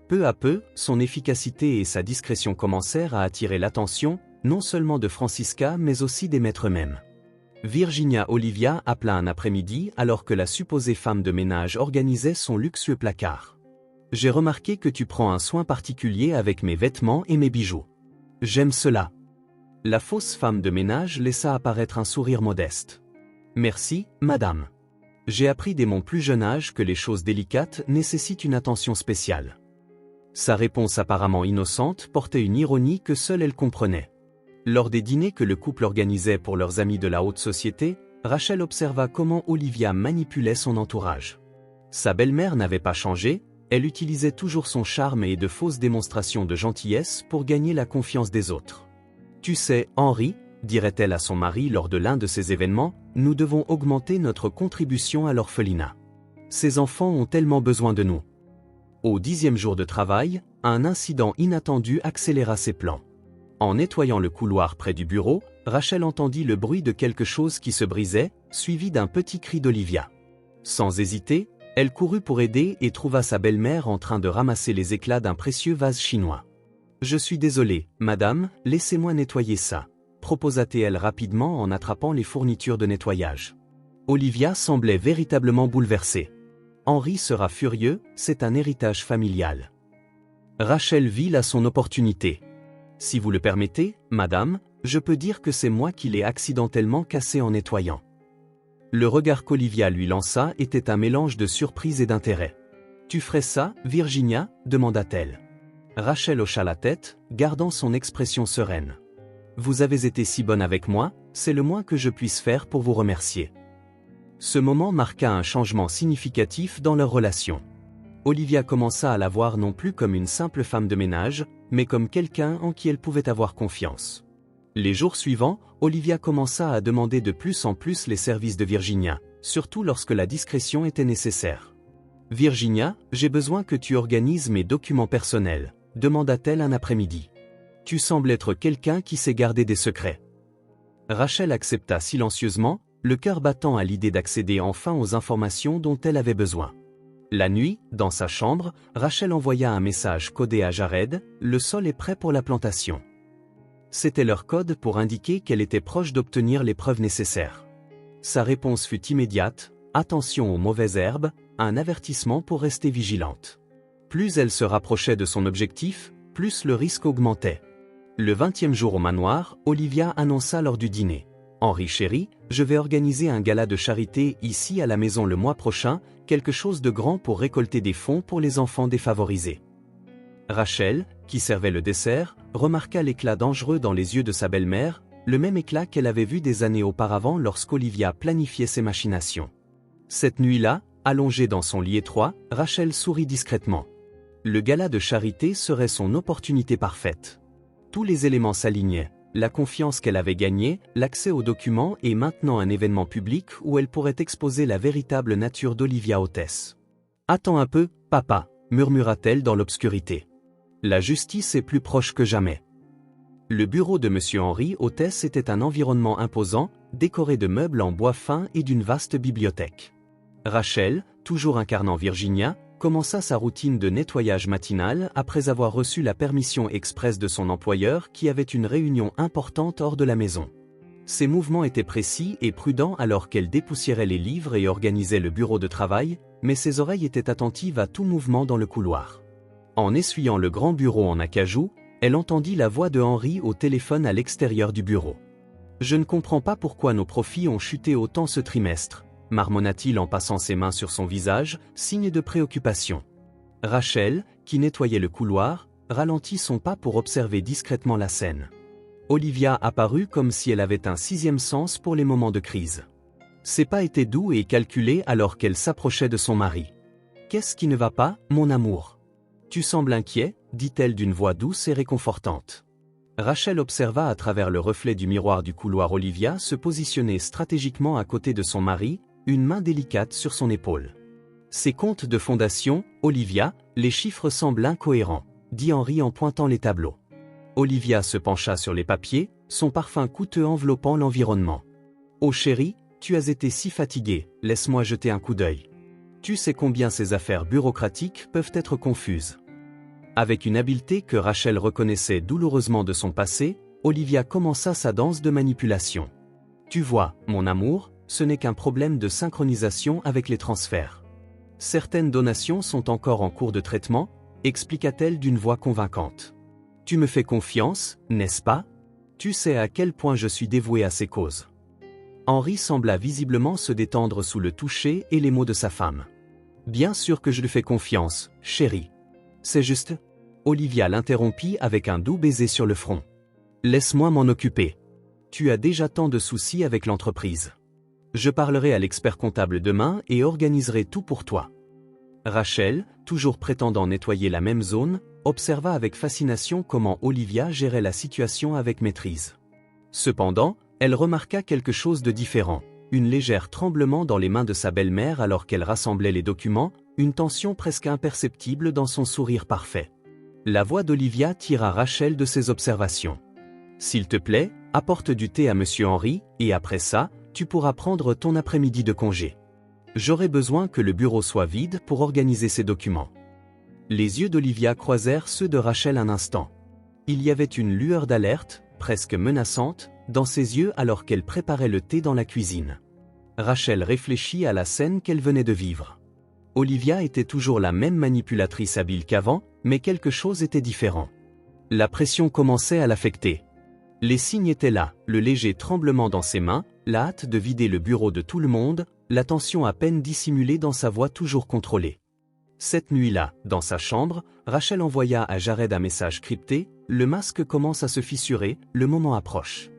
Peu à peu, son efficacité et sa discrétion commencèrent à attirer l'attention, non seulement de Francisca mais aussi des maîtres mêmes. Virginia Olivia appela un après-midi alors que la supposée femme de ménage organisait son luxueux placard. « J'ai remarqué que tu prends un soin particulier avec mes vêtements et mes bijoux. J'aime cela. » La fausse femme de ménage laissa apparaître un sourire modeste. « Merci, madame. » J'ai appris dès mon plus jeune âge que les choses délicates nécessitent une attention spéciale. Sa réponse apparemment innocente portait une ironie que seule elle comprenait. Lors des dîners que le couple organisait pour leurs amis de la haute société, Rachel observa comment Olivia manipulait son entourage. Sa belle-mère n'avait pas changé, elle utilisait toujours son charme et de fausses démonstrations de gentillesse pour gagner la confiance des autres. « Tu sais, Henry, dirait-elle à son mari lors de l'un de ces événements, nous devons augmenter notre contribution à l'orphelinat. Ces enfants ont tellement besoin de nous. » Au 10e jour de travail, un incident inattendu accéléra ses plans. En nettoyant le couloir près du bureau, Rachel entendit le bruit de quelque chose qui se brisait, suivi d'un petit cri d'Olivia. Sans hésiter, elle courut pour aider et trouva sa belle-mère en train de ramasser les éclats d'un précieux vase chinois. « Je suis désolée, madame, laissez-moi nettoyer ça », proposa-t-elle rapidement en attrapant les fournitures de nettoyage. Olivia semblait véritablement bouleversée. Henry sera furieux, c'est un héritage familial. Rachel vit là son opportunité. « Si vous le permettez, madame, je peux dire que c'est moi qui l'ai accidentellement cassé en nettoyant. » Le regard qu'Olivia lui lança était un mélange de surprise et d'intérêt. « Tu ferais ça, Virginia ?» demanda-t-elle. Rachel hocha la tête, gardant son expression sereine. « Vous avez été si bonne avec moi, c'est le moins que je puisse faire pour vous remercier. » Ce moment marqua un changement significatif dans leur relation. Olivia commença à la voir non plus comme une simple femme de ménage, mais comme quelqu'un en qui elle pouvait avoir confiance. Les jours suivants, Olivia commença à demander de plus en plus les services de Virginia, surtout lorsque la discrétion était nécessaire. « Virginia, j'ai besoin que tu organises mes documents personnels », demanda-t-elle un après-midi. « Tu sembles être quelqu'un qui sait garder des secrets. » Rachel accepta silencieusement, le cœur battant à l'idée d'accéder enfin aux informations dont elle avait besoin. La nuit, dans sa chambre, Rachel envoya un message codé à Jared, « Le sol est prêt pour la plantation. » C'était leur code pour indiquer qu'elle était proche d'obtenir les preuves nécessaires. Sa réponse fut immédiate, « Attention aux mauvaises herbes, un avertissement pour rester vigilante. » Plus elle se rapprochait de son objectif, plus le risque augmentait. Le 20e jour au manoir, Olivia annonça lors du dîner. « Henry chéri, je vais organiser un gala de charité ici à la maison le mois prochain, quelque chose de grand pour récolter des fonds pour les enfants défavorisés. » Rachel, qui servait le dessert, remarqua l'éclat dangereux dans les yeux de sa belle-mère, le même éclat qu'elle avait vu des années auparavant lorsqu'Olivia planifiait ses machinations. Cette nuit-là, allongée dans son lit étroit, Rachel sourit discrètement. Le gala de charité serait son opportunité parfaite. Tous les éléments s'alignaient. La confiance qu'elle avait gagnée, l'accès aux documents et maintenant un événement public où elle pourrait exposer la véritable nature d'Olivia Hôtesse. « Attends un peu, papa », murmura-t-elle dans l'obscurité. « La justice est plus proche que jamais. » Le bureau de M. Henry Hôtesse était un environnement imposant, décoré de meubles en bois fin et d'une vaste bibliothèque. Rachel, toujours incarnant Virginia, commença sa routine de nettoyage matinal après avoir reçu la permission expresse de son employeur qui avait une réunion importante hors de la maison. Ses mouvements étaient précis et prudents alors qu'elle dépoussiérait les livres et organisait le bureau de travail, mais ses oreilles étaient attentives à tout mouvement dans le couloir. En essuyant le grand bureau en acajou, elle entendit la voix de Henry au téléphone à l'extérieur du bureau. « Je ne comprends pas pourquoi nos profits ont chuté autant ce trimestre », marmonna-t-il en passant ses mains sur son visage, signe de préoccupation. Rachel, qui nettoyait le couloir, ralentit son pas pour observer discrètement la scène. Olivia apparut comme si elle avait un 6e sens pour les moments de crise. Ses pas étaient doux et calculés alors qu'elle s'approchait de son mari. « Qu'est-ce qui ne va pas, mon amour ? Tu sembles inquiet » dit-elle d'une voix douce et réconfortante. Rachel observa à travers le reflet du miroir du couloir Olivia se positionner stratégiquement à côté de son mari, une main délicate sur son épaule. « Ces comptes de fondation, Olivia, les chiffres semblent incohérents », dit Henry en pointant les tableaux. Olivia se pencha sur les papiers, son parfum coûteux enveloppant l'environnement. « Oh chérie, tu as été si fatiguée, laisse-moi jeter un coup d'œil. Tu sais combien ces affaires bureaucratiques peuvent être confuses. » Avec une habileté que Rachel reconnaissait douloureusement de son passé, Olivia commença sa danse de manipulation. « Tu vois, mon amour, ce n'est qu'un problème de synchronisation avec les transferts. Certaines donations sont encore en cours de traitement, expliqua-t-elle d'une voix convaincante. Tu me fais confiance, n'est-ce pas? Tu sais à quel point je suis dévouée à ces causes. » Henri sembla visiblement se détendre sous le toucher et les mots de sa femme. « Bien sûr que je lui fais confiance, chérie. C'est juste. » Olivia l'interrompit avec un doux baiser sur le front. « Laisse-moi m'en occuper. Tu as déjà tant de soucis avec l'entreprise. Je parlerai à l'expert comptable demain et organiserai tout pour toi. » Rachel, toujours prétendant nettoyer la même zone, observa avec fascination comment Olivia gérait la situation avec maîtrise. Cependant, elle remarqua quelque chose de différent, une légère tremblement dans les mains de sa belle-mère alors qu'elle rassemblait les documents, une tension presque imperceptible dans son sourire parfait. La voix d'Olivia tira Rachel de ses observations. « S'il te plaît, apporte du thé à Monsieur Henri, et après ça, tu pourras prendre ton après-midi de congé. J'aurai besoin que le bureau soit vide pour organiser ces documents. » Les yeux d'Olivia croisèrent ceux de Rachel un instant. Il y avait une lueur d'alerte, presque menaçante, dans ses yeux alors qu'elle préparait le thé dans la cuisine. Rachel réfléchit à la scène qu'elle venait de vivre. Olivia était toujours la même manipulatrice habile qu'avant, mais quelque chose était différent. La pression commençait à l'affecter. Les signes étaient là, le léger tremblement dans ses mains, la hâte de vider le bureau de tout le monde, la tension à peine dissimulée dans sa voix toujours contrôlée. Cette nuit-là, dans sa chambre, Rachel envoya à Jared un message crypté, « Le masque commence à se fissurer, le moment approche. »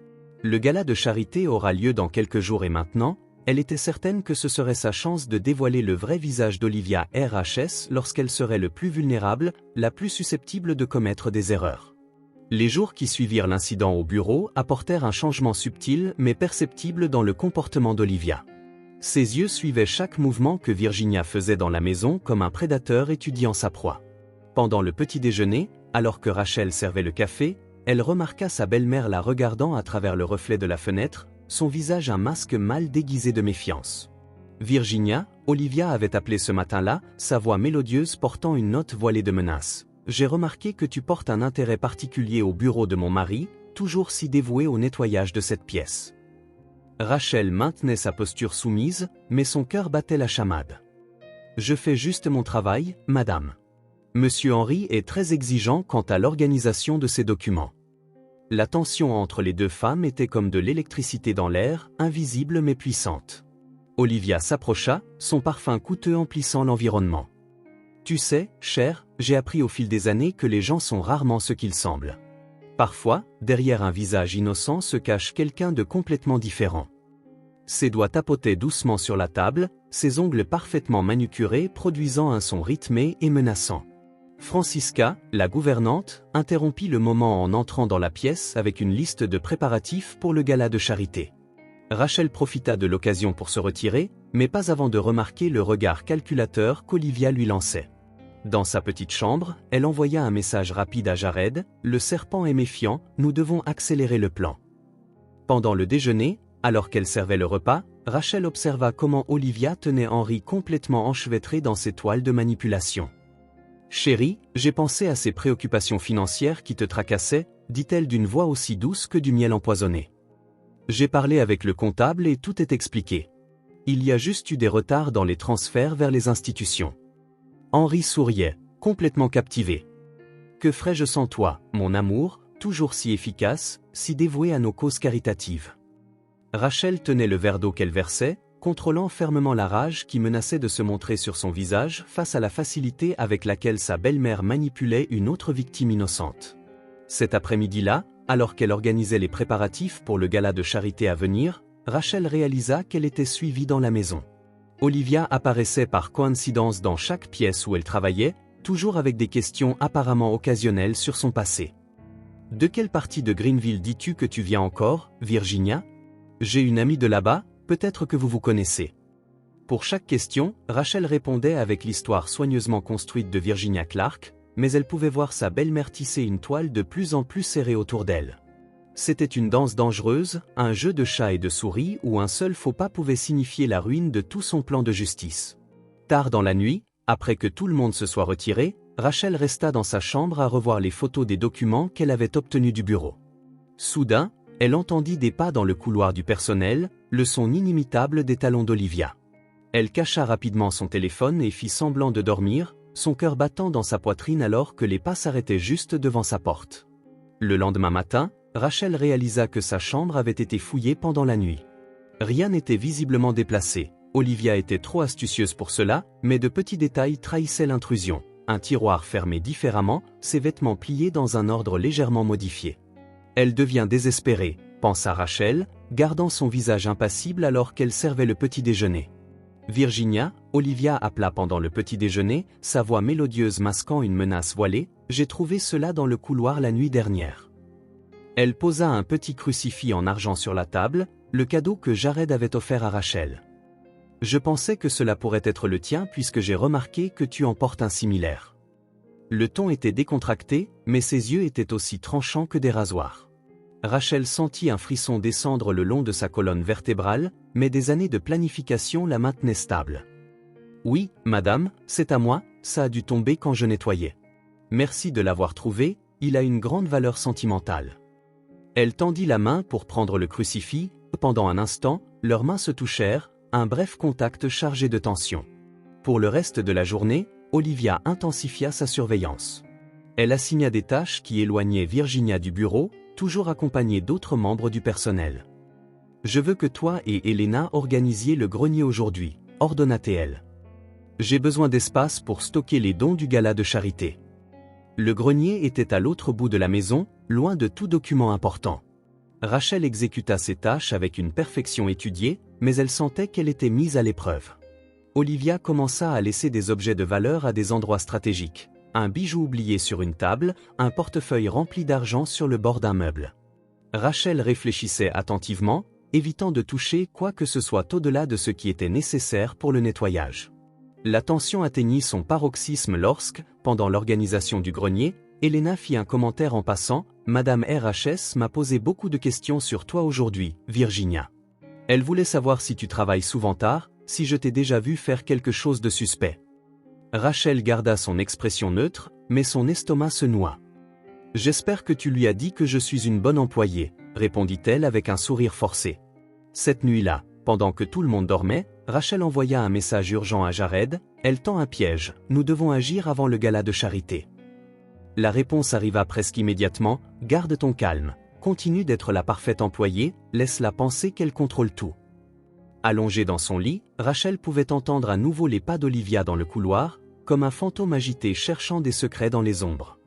Le gala de charité aura lieu dans quelques jours et maintenant, elle était certaine que ce serait sa chance de dévoiler le vrai visage d'Olivia RHS lorsqu'elle serait le plus vulnérable, la plus susceptible de commettre des erreurs. Les jours qui suivirent l'incident au bureau apportèrent un changement subtil mais perceptible dans le comportement d'Olivia. Ses yeux suivaient chaque mouvement que Virginia faisait dans la maison comme un prédateur étudiant sa proie. Pendant le petit déjeuner, alors que Rachel servait le café, elle remarqua sa belle-mère la regardant à travers le reflet de la fenêtre, son visage un masque mal déguisé de méfiance. Virginia, Olivia avait appelé ce matin-là, sa voix mélodieuse portant une note voilée de menace. « J'ai remarqué que tu portes un intérêt particulier au bureau de mon mari, toujours si dévoué au nettoyage de cette pièce. » Rachel maintenait sa posture soumise, mais son cœur battait la chamade. « Je fais juste mon travail, madame. Monsieur Henri est très exigeant quant à l'organisation de ces documents. » La tension entre les deux femmes était comme de l'électricité dans l'air, invisible mais puissante. Olivia s'approcha, son parfum coûteux emplissant l'environnement. « Tu sais, cher, j'ai appris au fil des années que les gens sont rarement ce qu'ils semblent. Parfois, derrière un visage innocent se cache quelqu'un de complètement différent. » Ses doigts tapotaient doucement sur la table, ses ongles parfaitement manucurés produisant un son rythmé et menaçant. Francisca, la gouvernante, interrompit le moment en entrant dans la pièce avec une liste de préparatifs pour le gala de charité. Rachel profita de l'occasion pour se retirer, mais pas avant de remarquer le regard calculateur qu'Olivia lui lançait. Dans sa petite chambre, elle envoya un message rapide à Jared, « Le serpent est méfiant, nous devons accélérer le plan. » Pendant le déjeuner, alors qu'elle servait le repas, Rachel observa comment Olivia tenait Henri complètement enchevêtré dans ses toiles de manipulation. « Chérie, j'ai pensé à ces préoccupations financières qui te tracassaient, dit-elle d'une voix aussi douce que du miel empoisonné. J'ai parlé avec le comptable et tout est expliqué. Il y a juste eu des retards dans les transferts vers les institutions. » Henri souriait, complètement captivé. « Que ferais-je sans toi, mon amour, toujours si efficace, si dévoué à nos causes caritatives. » Rachel tenait le verre d'eau qu'elle versait, contrôlant fermement la rage qui menaçait de se montrer sur son visage face à la facilité avec laquelle sa belle-mère manipulait une autre victime innocente. Cet après-midi-là, alors qu'elle organisait les préparatifs pour le gala de charité à venir, Rachel réalisa qu'elle était suivie dans la maison. Olivia apparaissait par coïncidence dans chaque pièce où elle travaillait, toujours avec des questions apparemment occasionnelles sur son passé. « De quelle partie de Greenville dis-tu que tu viens encore, Virginia ? J'ai une amie de là-bas, peut-être que vous vous connaissez. » Pour chaque question, Rachel répondait avec l'histoire soigneusement construite de Virginia Clark, mais elle pouvait voir sa belle-mère tisser une toile de plus en plus serrée autour d'elle. C'était une danse dangereuse, un jeu de chat et de souris où un seul faux pas pouvait signifier la ruine de tout son plan de justice. Tard dans la nuit, après que tout le monde se soit retiré, Rachel resta dans sa chambre à revoir les photos des documents qu'elle avait obtenus du bureau. Soudain, elle entendit des pas dans le couloir du personnel, le son inimitable des talons d'Olivia. Elle cacha rapidement son téléphone et fit semblant de dormir, son cœur battant dans sa poitrine alors que les pas s'arrêtaient juste devant sa porte. Le lendemain matin, Rachel réalisa que sa chambre avait été fouillée pendant la nuit. Rien n'était visiblement déplacé. Olivia était trop astucieuse pour cela, mais de petits détails trahissaient l'intrusion. Un tiroir fermé différemment, ses vêtements pliés dans un ordre légèrement modifié. Elle devient désespérée, pensa Rachel, gardant son visage impassible alors qu'elle servait le petit déjeuner. Virginia, Olivia appela pendant le petit déjeuner, sa voix mélodieuse masquant une menace voilée, j'ai trouvé cela dans le couloir la nuit dernière. Elle posa un petit crucifix en argent sur la table, le cadeau que Jared avait offert à Rachel. Je pensais que cela pourrait être le tien puisque j'ai remarqué que tu en portes un similaire. Le ton était décontracté, mais ses yeux étaient aussi tranchants que des rasoirs. Rachel sentit un frisson descendre le long de sa colonne vertébrale, mais des années de planification la maintenaient stable. Oui, madame, c'est à moi, ça a dû tomber quand je nettoyais. Merci de l'avoir trouvé, il a une grande valeur sentimentale. Elle tendit la main pour prendre le crucifix, pendant un instant, leurs mains se touchèrent, un bref contact chargé de tension. Pour le reste de la journée, Olivia intensifia sa surveillance. Elle assigna des tâches qui éloignaient Virginia du bureau, toujours accompagnée d'autres membres du personnel. « Je veux que toi et Elena organisiez le grenier aujourd'hui », ordonna-t-elle. « J'ai besoin d'espace pour stocker les dons du gala de charité. » Le grenier était à l'autre bout de la maison, loin de tout document important. Rachel exécuta ses tâches avec une perfection étudiée, mais elle sentait qu'elle était mise à l'épreuve. Olivia commença à laisser des objets de valeur à des endroits stratégiques. Un bijou oublié sur une table, un portefeuille rempli d'argent sur le bord d'un meuble. Rachel réfléchissait attentivement, évitant de toucher quoi que ce soit au-delà de ce qui était nécessaire pour le nettoyage. La tension atteignit son paroxysme lorsque, pendant l'organisation du grenier, Elena fit un commentaire en passant « Madame RHS m'a posé beaucoup de questions sur toi aujourd'hui, Virginia. Elle voulait savoir si tu travailles souvent tard, si je t'ai déjà vu faire quelque chose de suspect. » Rachel garda son expression neutre, mais son estomac se noua. « J'espère que tu lui as dit que je suis une bonne employée, » répondit-elle avec un sourire forcé. Cette nuit-là, pendant que tout le monde dormait, Rachel envoya un message urgent à Jared, « Elle tend un piège, nous devons agir avant le gala de charité. » La réponse arriva presque immédiatement, « Garde ton calme, continue d'être la parfaite employée, laisse-la penser qu'elle contrôle tout. » Allongée dans son lit, Rachel pouvait entendre à nouveau les pas d'Olivia dans le couloir, comme un fantôme agité cherchant des secrets dans les ombres.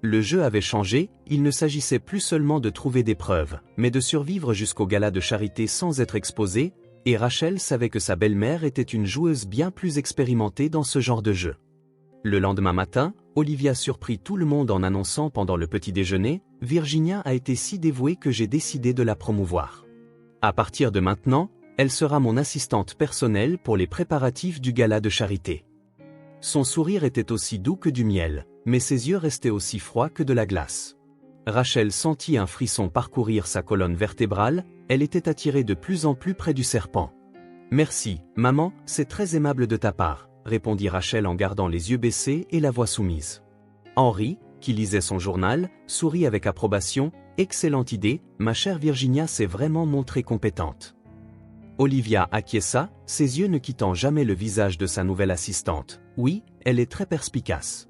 Le jeu avait changé, il ne s'agissait plus seulement de trouver des preuves, mais de survivre jusqu'au gala de charité sans être exposée, et Rachel savait que sa belle-mère était une joueuse bien plus expérimentée dans ce genre de jeu. Le lendemain matin, Olivia surprit tout le monde en annonçant pendant le petit déjeuner, « Virginia a été si dévouée que j'ai décidé de la promouvoir. À partir de maintenant, elle sera mon assistante personnelle pour les préparatifs du gala de charité. » Son sourire était aussi doux que du miel, mais ses yeux restaient aussi froids que de la glace. Rachel sentit un frisson parcourir sa colonne vertébrale, elle était attirée de plus en plus près du serpent. « Merci, maman, c'est très aimable de ta part, » répondit Rachel en gardant les yeux baissés et la voix soumise. Henry, qui lisait son journal, sourit avec approbation, « Excellente idée, ma chère Virginia s'est vraiment montrée compétente. » Olivia acquiesça, ses yeux ne quittant jamais le visage de sa nouvelle assistante. « Oui, elle est très perspicace. »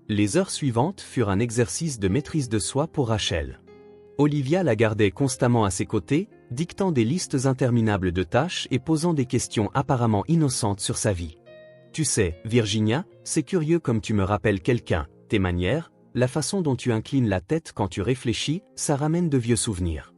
Les heures suivantes furent un exercice de maîtrise de soi pour Rachel. Olivia la gardait constamment à ses côtés, dictant des listes interminables de tâches et posant des questions apparemment innocentes sur sa vie. « Tu sais, Virginia, c'est curieux comme tu me rappelles quelqu'un, tes manières, la façon dont tu inclines la tête quand tu réfléchis, ça ramène de vieux souvenirs. »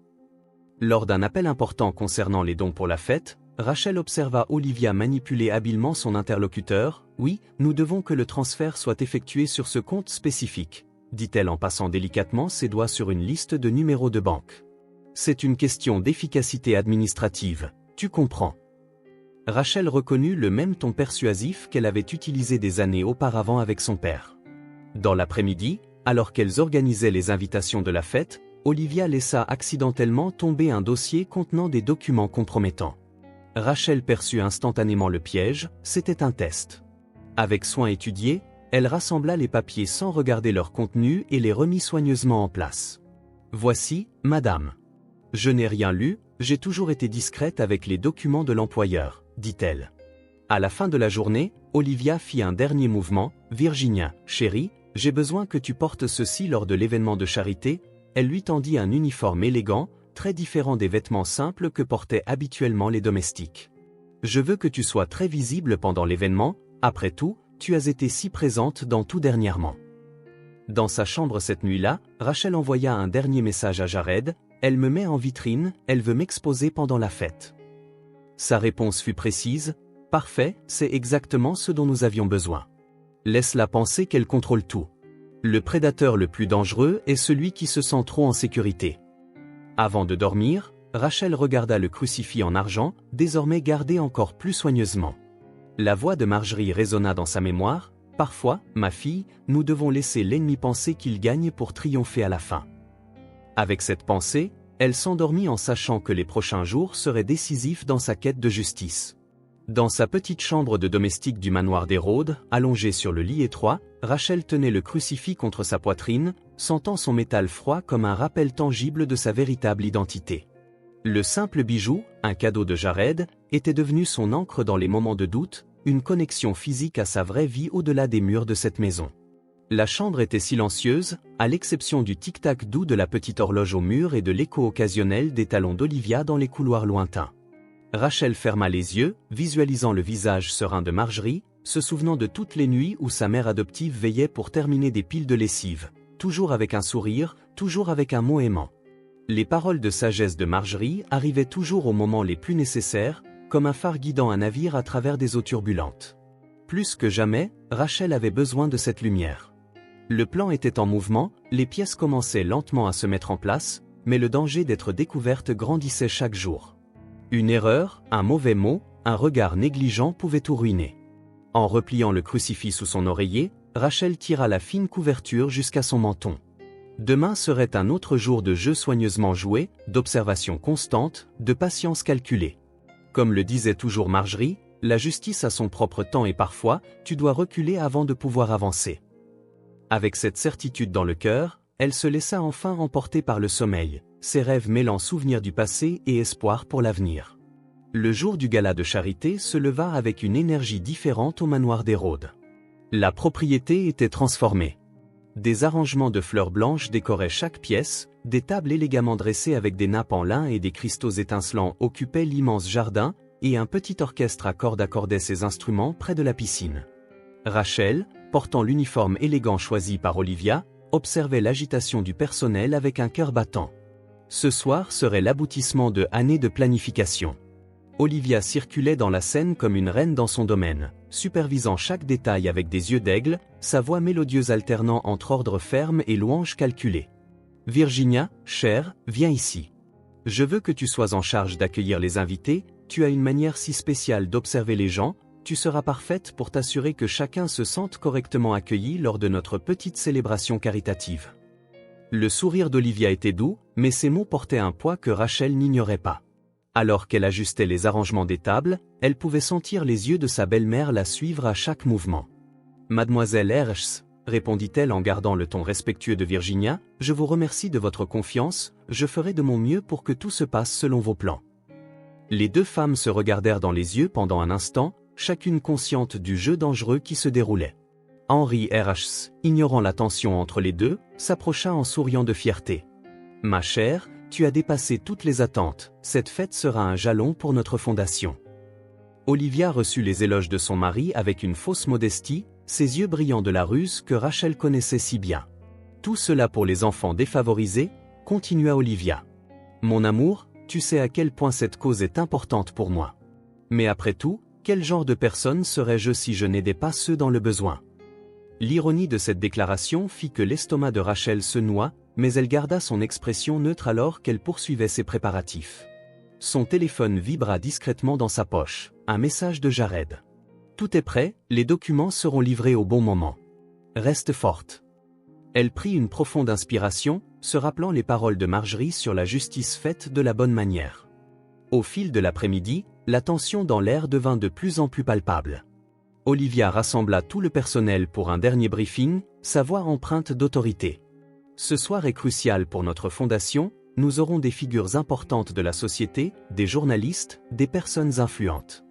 Lors d'un appel important concernant les dons pour la fête, Rachel observa Olivia manipuler habilement son interlocuteur. « Oui, nous devons que le transfert soit effectué sur ce compte spécifique, » dit-elle en passant délicatement ses doigts sur une liste de numéros de banque. « C'est une question d'efficacité administrative, tu comprends. » Rachel reconnut le même ton persuasif qu'elle avait utilisé des années auparavant avec son père. Dans l'après-midi, alors qu'elles organisaient les invitations de la fête, Olivia laissa accidentellement tomber un dossier contenant des documents compromettants. Rachel perçut instantanément le piège, c'était un test. Avec soin étudié, elle rassembla les papiers sans regarder leur contenu et les remit soigneusement en place. « Voici, madame. Je n'ai rien lu, j'ai toujours été discrète avec les documents de l'employeur, » dit-elle. À la fin de la journée, Olivia fit un dernier mouvement. « Virginia, chérie, j'ai besoin que tu portes ceci lors de l'événement de charité. » Elle lui tendit un uniforme élégant, très différent des vêtements simples que portaient habituellement les domestiques. Je veux que tu sois très visible pendant l'événement, après tout, tu as été si présente dans tout dernièrement. Dans sa chambre cette nuit-là, Rachel envoya un dernier message à Jared, elle me met en vitrine, elle veut m'exposer pendant la fête. Sa réponse fut précise, parfait, c'est exactement ce dont nous avions besoin. Laisse-la penser qu'elle contrôle tout. Le prédateur le plus dangereux est celui qui se sent trop en sécurité. Avant de dormir, Rachel regarda le crucifix en argent, désormais gardé encore plus soigneusement. La voix de Marjorie résonna dans sa mémoire, « Parfois, ma fille, nous devons laisser l'ennemi penser qu'il gagne pour triompher à la fin. » Avec cette pensée, elle s'endormit en sachant que les prochains jours seraient décisifs dans sa quête de justice. Dans sa petite chambre de domestique du manoir d'Hérode, allongée sur le lit étroit, Rachel tenait le crucifix contre sa poitrine, sentant son métal froid comme un rappel tangible de sa véritable identité. Le simple bijou, un cadeau de Jared, était devenu son ancre dans les moments de doute, une connexion physique à sa vraie vie au-delà des murs de cette maison. La chambre était silencieuse, à l'exception du tic-tac doux de la petite horloge au mur et de l'écho occasionnel des talons d'Olivia dans les couloirs lointains. Rachel ferma les yeux, visualisant le visage serein de Marjorie, se souvenant de toutes les nuits où sa mère adoptive veillait pour terminer des piles de lessive, toujours avec un sourire, toujours avec un mot aimant. Les paroles de sagesse de Marjorie arrivaient toujours aux moments les plus nécessaires, comme un phare guidant un navire à travers des eaux turbulentes. Plus que jamais, Rachel avait besoin de cette lumière. Le plan était en mouvement, les pièces commençaient lentement à se mettre en place, mais le danger d'être découverte grandissait chaque jour. Une erreur, un mauvais mot, un regard négligent pouvaient tout ruiner. En repliant le crucifix sous son oreiller, Rachel tira la fine couverture jusqu'à son menton. Demain serait un autre jour de jeu soigneusement joué, d'observation constante, de patience calculée. Comme le disait toujours Marjorie, la justice a son propre temps et parfois, tu dois reculer avant de pouvoir avancer. Avec cette certitude dans le cœur, elle se laissa enfin emporter par le sommeil, ses rêves mêlant souvenirs du passé et espoir pour l'avenir. Le jour du gala de charité se leva avec une énergie différente au manoir d'Hérode. La propriété était transformée. Des arrangements de fleurs blanches décoraient chaque pièce, des tables élégamment dressées avec des nappes en lin et des cristaux étincelants occupaient l'immense jardin, et un petit orchestre à cordes accordait ses instruments près de la piscine. Rachel, portant l'uniforme élégant choisi par Olivia, observait l'agitation du personnel avec un cœur battant. Ce soir serait l'aboutissement de années de planification. Olivia circulait dans la scène comme une reine dans son domaine, supervisant chaque détail avec des yeux d'aigle, sa voix mélodieuse alternant entre ordre ferme et louange calculée. « Virginia, chère, viens ici. Je veux que tu sois en charge d'accueillir les invités, tu as une manière si spéciale d'observer les gens, tu seras parfaite pour t'assurer que chacun se sente correctement accueilli lors de notre petite célébration caritative. » Le sourire d'Olivia était doux, mais ses mots portaient un poids que Rachel n'ignorait pas. Alors qu'elle ajustait les arrangements des tables, elle pouvait sentir les yeux de sa belle-mère la suivre à chaque mouvement. « Mademoiselle Hersch, » répondit-elle en gardant le ton respectueux de Virginia, « je vous remercie de votre confiance, je ferai de mon mieux pour que tout se passe selon vos plans. » Les deux femmes se regardèrent dans les yeux pendant un instant, chacune consciente du jeu dangereux qui se déroulait. Henry Hersch, ignorant la tension entre les deux, s'approcha en souriant de fierté. « Ma chère, tu as dépassé toutes les attentes, cette fête sera un jalon pour notre fondation. » Olivia reçut les éloges de son mari avec une fausse modestie, ses yeux brillants de la ruse que Rachel connaissait si bien. « Tout cela pour les enfants défavorisés, » continua Olivia. « Mon amour, tu sais à quel point cette cause est importante pour moi. Mais après tout, quel genre de personne serais-je si je n'aidais pas ceux dans le besoin ?» L'ironie de cette déclaration fit que l'estomac de Rachel se noua, mais elle garda son expression neutre alors qu'elle poursuivait ses préparatifs. Son téléphone vibra discrètement dans sa poche, un message de Jared. « Tout est prêt, les documents seront livrés au bon moment. Reste forte. » Elle prit une profonde inspiration, se rappelant les paroles de Marjorie sur la justice faite de la bonne manière. Au fil de l'après-midi, la tension dans l'air devint de plus en plus palpable. Olivia rassembla tout le personnel pour un dernier briefing, sa voix empreinte d'autorité. « Ce soir est crucial pour notre fondation, nous aurons des figures importantes de la société, des journalistes, des personnes influentes. »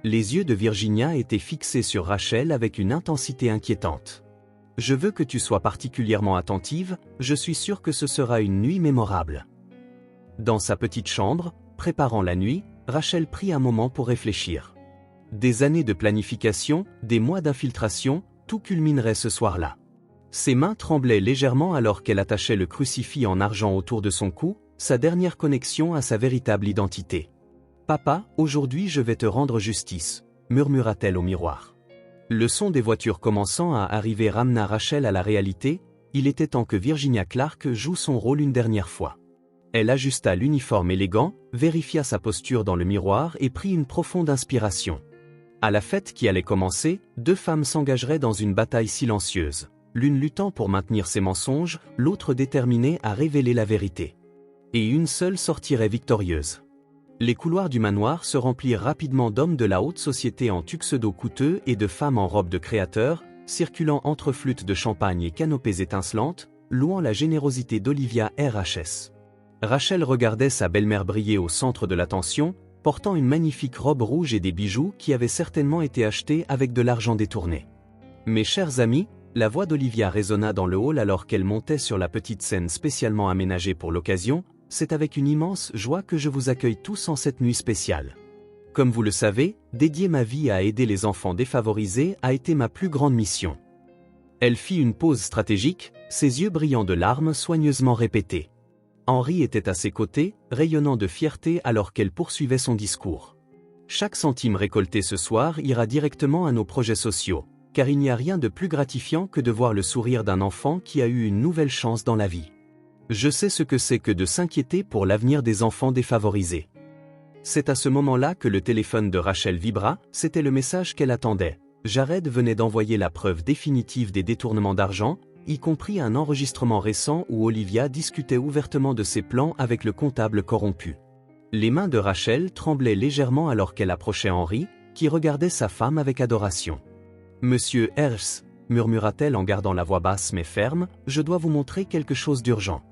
Les yeux de Virginia étaient fixés sur Rachel avec une intensité inquiétante. « Je veux que tu sois particulièrement attentive, je suis sûr que ce sera une nuit mémorable. » Dans sa petite chambre, préparant la nuit, Rachel prit un moment pour réfléchir. Des années de planification, des mois d'infiltration, tout culminerait ce soir-là. Ses mains tremblaient légèrement alors qu'elle attachait le crucifix en argent autour de son cou, sa dernière connexion à sa véritable identité. « Papa, aujourd'hui je vais te rendre justice », murmura-t-elle au miroir. Le son des voitures commençant à arriver ramena Rachel à la réalité, il était temps que Virginia Clark joue son rôle une dernière fois. Elle ajusta l'uniforme élégant, vérifia sa posture dans le miroir et prit une profonde inspiration. À la fête qui allait commencer, deux femmes s'engageraient dans une bataille silencieuse, l'une luttant pour maintenir ses mensonges, l'autre déterminée à révéler la vérité. Et une seule sortirait victorieuse. Les couloirs du manoir se remplirent rapidement d'hommes de la haute société en tuxedo coûteux et de femmes en robes de créateurs, circulant entre flûtes de champagne et canopées étincelantes, louant la générosité d'Olivia RHS. Rachel regardait sa belle-mère briller au centre de l'attention, portant une magnifique robe rouge et des bijoux qui avaient certainement été achetés avec de l'argent détourné. « Mes chers amis », la voix d'Olivia résonna dans le hall alors qu'elle montait sur la petite scène spécialement aménagée pour l'occasion, « c'est avec une immense joie que je vous accueille tous en cette nuit spéciale. Comme vous le savez, dédier ma vie à aider les enfants défavorisés a été ma plus grande mission. » Elle fit une pause stratégique, ses yeux brillants de larmes soigneusement répétés. Henri était à ses côtés, rayonnant de fierté alors qu'elle poursuivait son discours. Chaque centime récolté ce soir ira directement à nos projets sociaux, car il n'y a rien de plus gratifiant que de voir le sourire d'un enfant qui a eu une nouvelle chance dans la vie. Je sais ce que c'est que de s'inquiéter pour l'avenir des enfants défavorisés. C'est à ce moment-là que le téléphone de Rachel vibra, c'était le message qu'elle attendait. Jared venait d'envoyer la preuve définitive des détournements d'argent, y compris un enregistrement récent où Olivia discutait ouvertement de ses plans avec le comptable corrompu. Les mains de Rachel tremblaient légèrement alors qu'elle approchait Henri, qui regardait sa femme avec adoration. « Monsieur Hers, murmura-t-elle en gardant la voix basse mais ferme, je dois vous montrer quelque chose d'urgent. »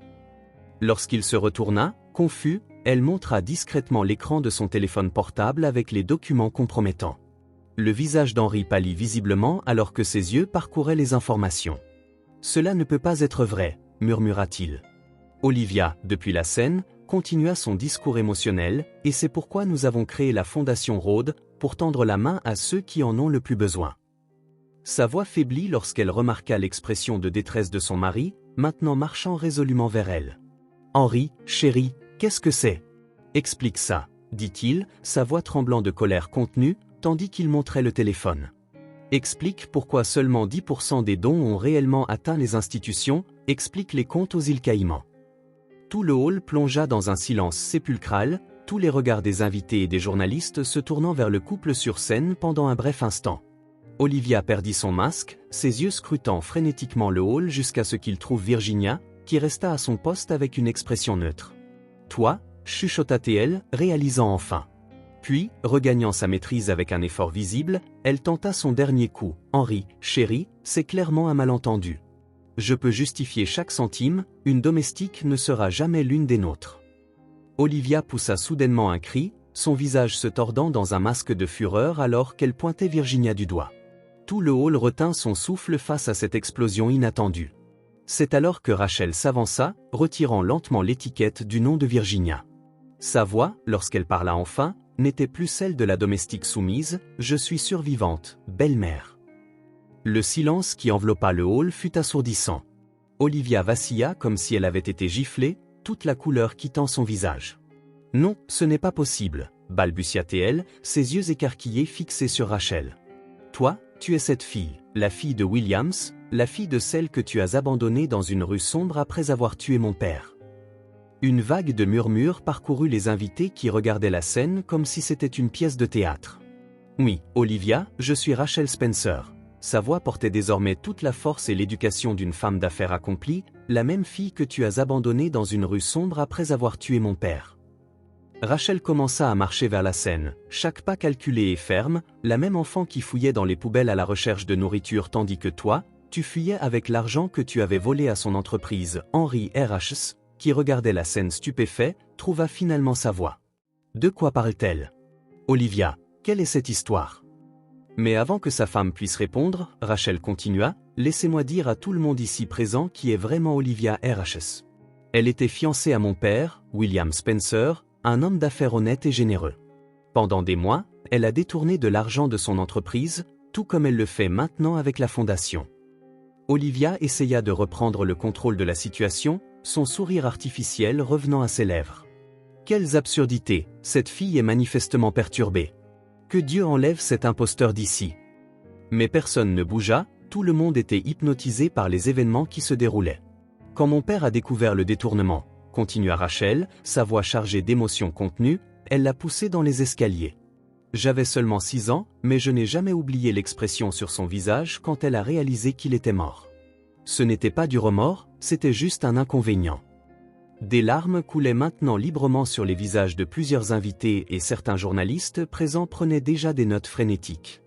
Lorsqu'il se retourna, confus, elle montra discrètement l'écran de son téléphone portable avec les documents compromettants. Le visage d'Henri pâlit visiblement alors que ses yeux parcouraient les informations. « Cela ne peut pas être vrai, murmura-t-il. Olivia, depuis la scène, continua son discours émotionnel, et c'est pourquoi nous avons créé la Fondation Rhodes, pour tendre la main à ceux qui en ont le plus besoin. Sa voix faiblit lorsqu'elle remarqua l'expression de détresse de son mari, maintenant marchant résolument vers elle. « Henri, chérie, qu'est-ce que c'est ? Explique ça, dit-il, sa voix tremblant de colère contenue, tandis qu'il montrait le téléphone. Explique pourquoi seulement 10% des dons ont réellement atteint les institutions, explique les comptes aux îles Caïmans. » Tout le hall plongea dans un silence sépulcral, tous les regards des invités et des journalistes se tournant vers le couple sur scène pendant un bref instant. Olivia perdit son masque, ses yeux scrutant frénétiquement le hall jusqu'à ce qu'il trouve Virginia, qui resta à son poste avec une expression neutre. « Toi » chuchota-t-elle, réalisant enfin. Puis, regagnant sa maîtrise avec un effort visible, elle tenta son dernier coup. « Henri, chérie, c'est clairement un malentendu. Je peux justifier chaque centime, une domestique ne sera jamais l'une des nôtres. » Olivia poussa soudainement un cri, son visage se tordant dans un masque de fureur alors qu'elle pointait Virginia du doigt. Tout le hall retint son souffle face à cette explosion inattendue. C'est alors que Rachel s'avança, retirant lentement l'étiquette du nom de Virginia. Sa voix, lorsqu'elle parla enfin, n'était plus celle de la domestique soumise, « Je suis survivante, belle-mère. » Le silence qui enveloppa le hall fut assourdissant. Olivia vacilla comme si elle avait été giflée, toute la couleur quittant son visage. « Non, ce n'est pas possible, » balbutia-t-elle, ses yeux écarquillés fixés sur Rachel. « Toi, tu es cette fille, la fille de Williams, la fille de celle que tu as abandonnée dans une rue sombre après avoir tué mon père. » Une vague de murmures parcourut les invités qui regardaient la scène comme si c'était une pièce de théâtre. « Oui, Olivia, je suis Rachel Spencer. » Sa voix portait désormais toute la force et l'éducation d'une femme d'affaires accomplie, la même fille que tu as abandonnée dans une rue sombre après avoir tué mon père. Rachel commença à marcher vers la scène, chaque pas calculé et ferme, la même enfant qui fouillait dans les poubelles à la recherche de nourriture tandis que toi, tu fuyais avec l'argent que tu avais volé à son entreprise. Henri RHS, qui regardait la scène stupéfait, trouva finalement sa voix. De quoi parle-t-elle ? Olivia, quelle est cette histoire ? Mais avant que sa femme puisse répondre, Rachel continua, « Laissez-moi dire à tout le monde ici présent qui est vraiment Olivia RHS. Elle était fiancée à mon père, William Spencer, un homme d'affaires honnête et généreux. Pendant des mois, elle a détourné de l'argent de son entreprise, tout comme elle le fait maintenant avec la fondation. Olivia essaya de reprendre le contrôle de la situation, son sourire artificiel revenant à ses lèvres. Quelles absurdités, cette fille est manifestement perturbée. Que Dieu enlève cet imposteur d'ici. Mais personne ne bougea, tout le monde était hypnotisé par les événements qui se déroulaient. Quand mon père a découvert le détournement, continua Rachel, sa voix chargée d'émotions contenues, elle l'a poussé dans les escaliers. J'avais seulement 6 ans, mais je n'ai jamais oublié l'expression sur son visage quand elle a réalisé qu'il était mort. Ce n'était pas du remords, c'était juste un inconvénient. Des larmes coulaient maintenant librement sur les visages de plusieurs invités et certains journalistes présents prenaient déjà des notes frénétiques.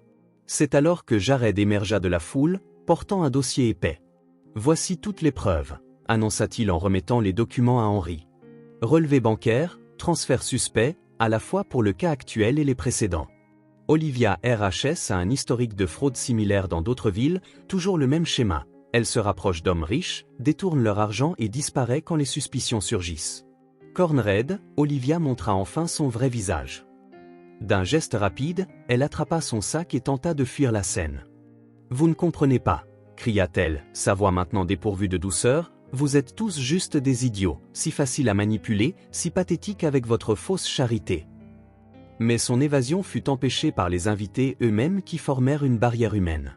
C'est alors que Jared émergea de la foule, portant un dossier épais. « Voici toutes les preuves », annonça-t-il en remettant les documents à Henry. Relevé bancaire, transfert suspect, à la fois pour le cas actuel et les précédents. Olivia RHS a un historique de fraude similaire dans d'autres villes, toujours le même schéma. Elle se rapproche d'hommes riches, détourne leur argent et disparaît quand les suspicions surgissent. Corne raide, Olivia montra enfin son vrai visage. D'un geste rapide, elle attrapa son sac et tenta de fuir la scène. « Vous ne comprenez pas », cria-t-elle, sa voix maintenant dépourvue de douceur, « vous êtes tous juste des idiots, si faciles à manipuler, si pathétiques avec votre fausse charité. » Mais son évasion fut empêchée par les invités eux-mêmes qui formèrent une barrière humaine.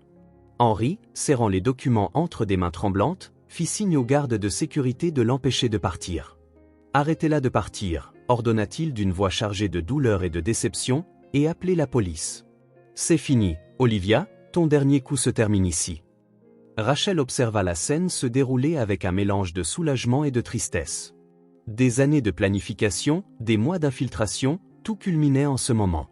Henry, serrant les documents entre des mains tremblantes, fit signe aux gardes de sécurité de l'empêcher de partir. « Arrêtez-la de partir », ordonna-t-il d'une voix chargée de douleur et de déception, et appelez la police. « C'est fini, Olivia, ton dernier coup se termine ici. » Rachel observa la scène se dérouler avec un mélange de soulagement et de tristesse. Des années de planification, des mois d'infiltration, tout culminait en ce moment.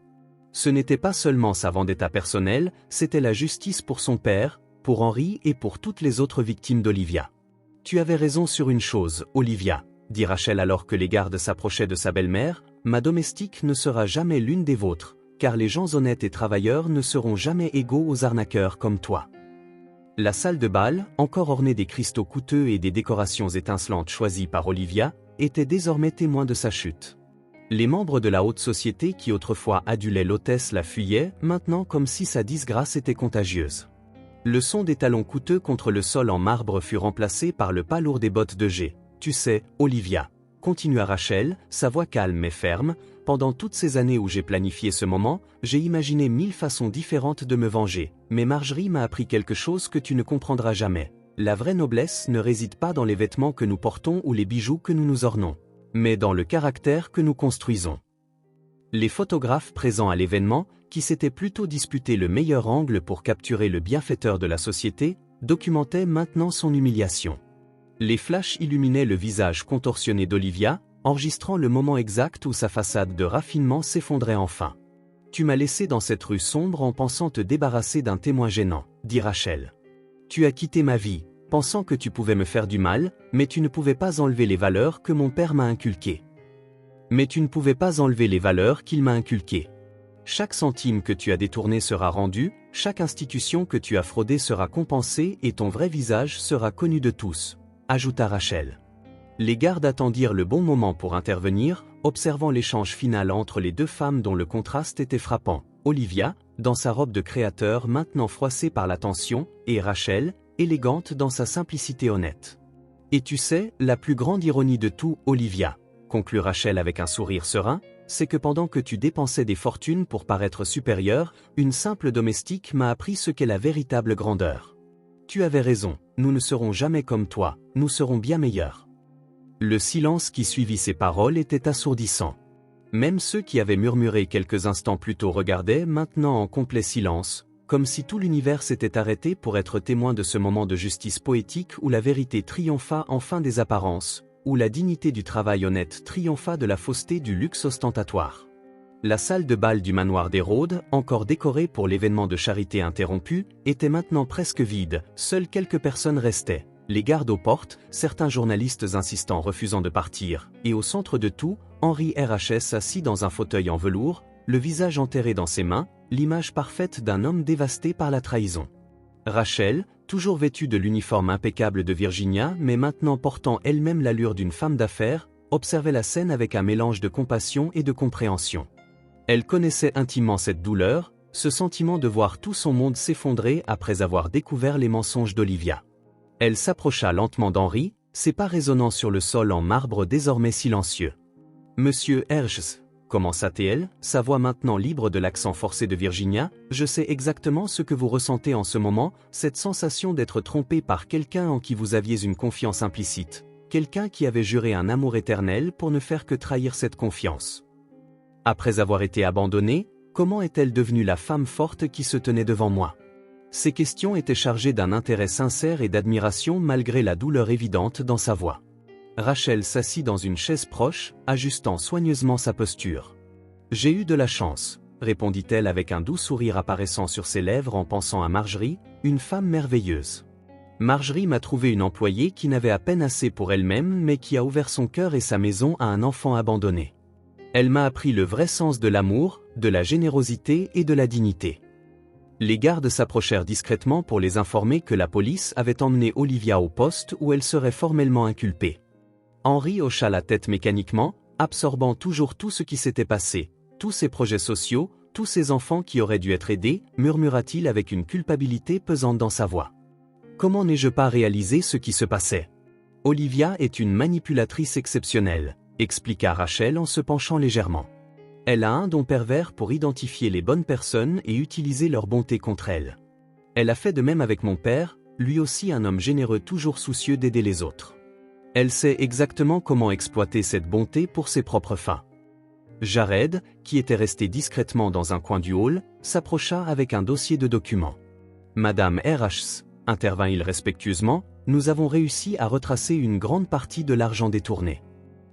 Ce n'était pas seulement sa vendetta personnelle, c'était la justice pour son père, pour Henry et pour toutes les autres victimes d'Olivia. « Tu avais raison sur une chose, Olivia, » dit Rachel alors que les gardes s'approchaient de sa belle-mère, « ma domestique ne sera jamais l'une des vôtres, car les gens honnêtes et travailleurs ne seront jamais égaux aux arnaqueurs comme toi. » La salle de bal, encore ornée des cristaux coûteux et des décorations étincelantes choisies par Olivia, était désormais témoin de sa chute. Les membres de la haute société qui autrefois adulaient l'hôtesse la fuyaient, maintenant comme si sa disgrâce était contagieuse. Le son des talons coûteux contre le sol en marbre fut remplacé par le pas lourd des bottes de G. « Tu sais, Olivia, » continua Rachel, sa voix calme mais ferme, « pendant toutes ces années où j'ai planifié ce moment, j'ai imaginé 1000 façons différentes de me venger, mais Marjorie m'a appris quelque chose que tu ne comprendras jamais. La vraie noblesse ne réside pas dans les vêtements que nous portons ou les bijoux que nous nous ornons, mais dans le caractère que nous construisons. » Les photographes présents à l'événement, qui s'étaient plutôt disputé le meilleur angle pour capturer le bienfaiteur de la société, documentaient maintenant son humiliation. Les flashs illuminaient le visage contorsionné d'Olivia, enregistrant le moment exact où sa façade de raffinement s'effondrait enfin. « Tu m'as laissé dans cette rue sombre en pensant te débarrasser d'un témoin gênant, » dit Rachel. « Tu as quitté ma vie, pensant que tu pouvais me faire du mal, mais tu ne pouvais pas enlever les valeurs que mon père m'a inculquées. Mais tu ne pouvais pas enlever les valeurs qu'il m'a inculquées. Chaque centime que tu as détourné sera rendu, chaque institution que tu as fraudée sera compensée et ton vrai visage sera connu de tous, » ajouta Rachel. Les gardes attendirent le bon moment pour intervenir, observant l'échange final entre les deux femmes dont le contraste était frappant. Olivia, dans sa robe de créateur maintenant froissée par la tension, et Rachel, élégante dans sa simplicité honnête. « Et tu sais, la plus grande ironie de tout, Olivia, » conclut Rachel avec un sourire serein, « c'est que pendant que tu dépensais des fortunes pour paraître supérieure, une simple domestique m'a appris ce qu'est la véritable grandeur. Tu avais raison, nous ne serons jamais comme toi, nous serons bien meilleurs. » Le silence qui suivit ces paroles était assourdissant. Même ceux qui avaient murmuré quelques instants plus tôt regardaient maintenant en complet silence, comme si tout l'univers s'était arrêté pour être témoin de ce moment de justice poétique où la vérité triompha enfin des apparences, où la dignité du travail honnête triompha de la fausseté du luxe ostentatoire. La salle de bal du manoir des Rhodes, encore décorée pour l'événement de charité interrompu, était maintenant presque vide, seules quelques personnes restaient. Les gardes aux portes, certains journalistes insistants refusant de partir, et au centre de tout, Henry RHS assis dans un fauteuil en velours, le visage enterré dans ses mains, l'image parfaite d'un homme dévasté par la trahison. Rachel, toujours vêtue de l'uniforme impeccable de Virginia mais maintenant portant elle-même l'allure d'une femme d'affaires, observait la scène avec un mélange de compassion et de compréhension. Elle connaissait intimement cette douleur, ce sentiment de voir tout son monde s'effondrer après avoir découvert les mensonges d'Olivia. Elle s'approcha lentement d'Henri, ses pas résonnant sur le sol en marbre désormais silencieux. « Monsieur Herges », commença-t-elle, sa voix maintenant libre de l'accent forcé de Virginia, « je sais exactement ce que vous ressentez en ce moment, cette sensation d'être trompé par quelqu'un en qui vous aviez une confiance implicite, quelqu'un qui avait juré un amour éternel pour ne faire que trahir cette confiance. Après avoir été abandonnée, comment est-elle devenue la femme forte qui se tenait devant moi ?» Ces questions étaient chargées d'un intérêt sincère et d'admiration malgré la douleur évidente dans sa voix. Rachel s'assit dans une chaise proche, ajustant soigneusement sa posture. « J'ai eu de la chance, » répondit-elle avec un doux sourire apparaissant sur ses lèvres en pensant à Marjorie, une femme merveilleuse. Marjorie m'a trouvé une employée qui n'avait à peine assez pour elle-même mais qui a ouvert son cœur et sa maison à un enfant abandonné. Elle m'a appris le vrai sens de l'amour, de la générosité et de la dignité. Les gardes s'approchèrent discrètement pour les informer que la police avait emmené Olivia au poste où elle serait formellement inculpée. Henri hocha la tête mécaniquement, absorbant toujours tout ce qui s'était passé, tous ses projets sociaux, tous ces enfants qui auraient dû être aidés, murmura-t-il avec une culpabilité pesante dans sa voix. Comment n'ai-je pas réalisé ce qui se passait? Olivia est une manipulatrice exceptionnelle, expliqua Rachel en se penchant légèrement. Elle a un don pervers pour identifier les bonnes personnes et utiliser leur bonté contre elles. Elle a fait de même avec mon père, lui aussi un homme généreux toujours soucieux d'aider les autres. Elle sait exactement comment exploiter cette bonté pour ses propres fins. Jared, qui était resté discrètement dans un coin du hall, s'approcha avec un dossier de documents. « Madame RH », intervint-il respectueusement, « nous avons réussi à retracer une grande partie de l'argent détourné.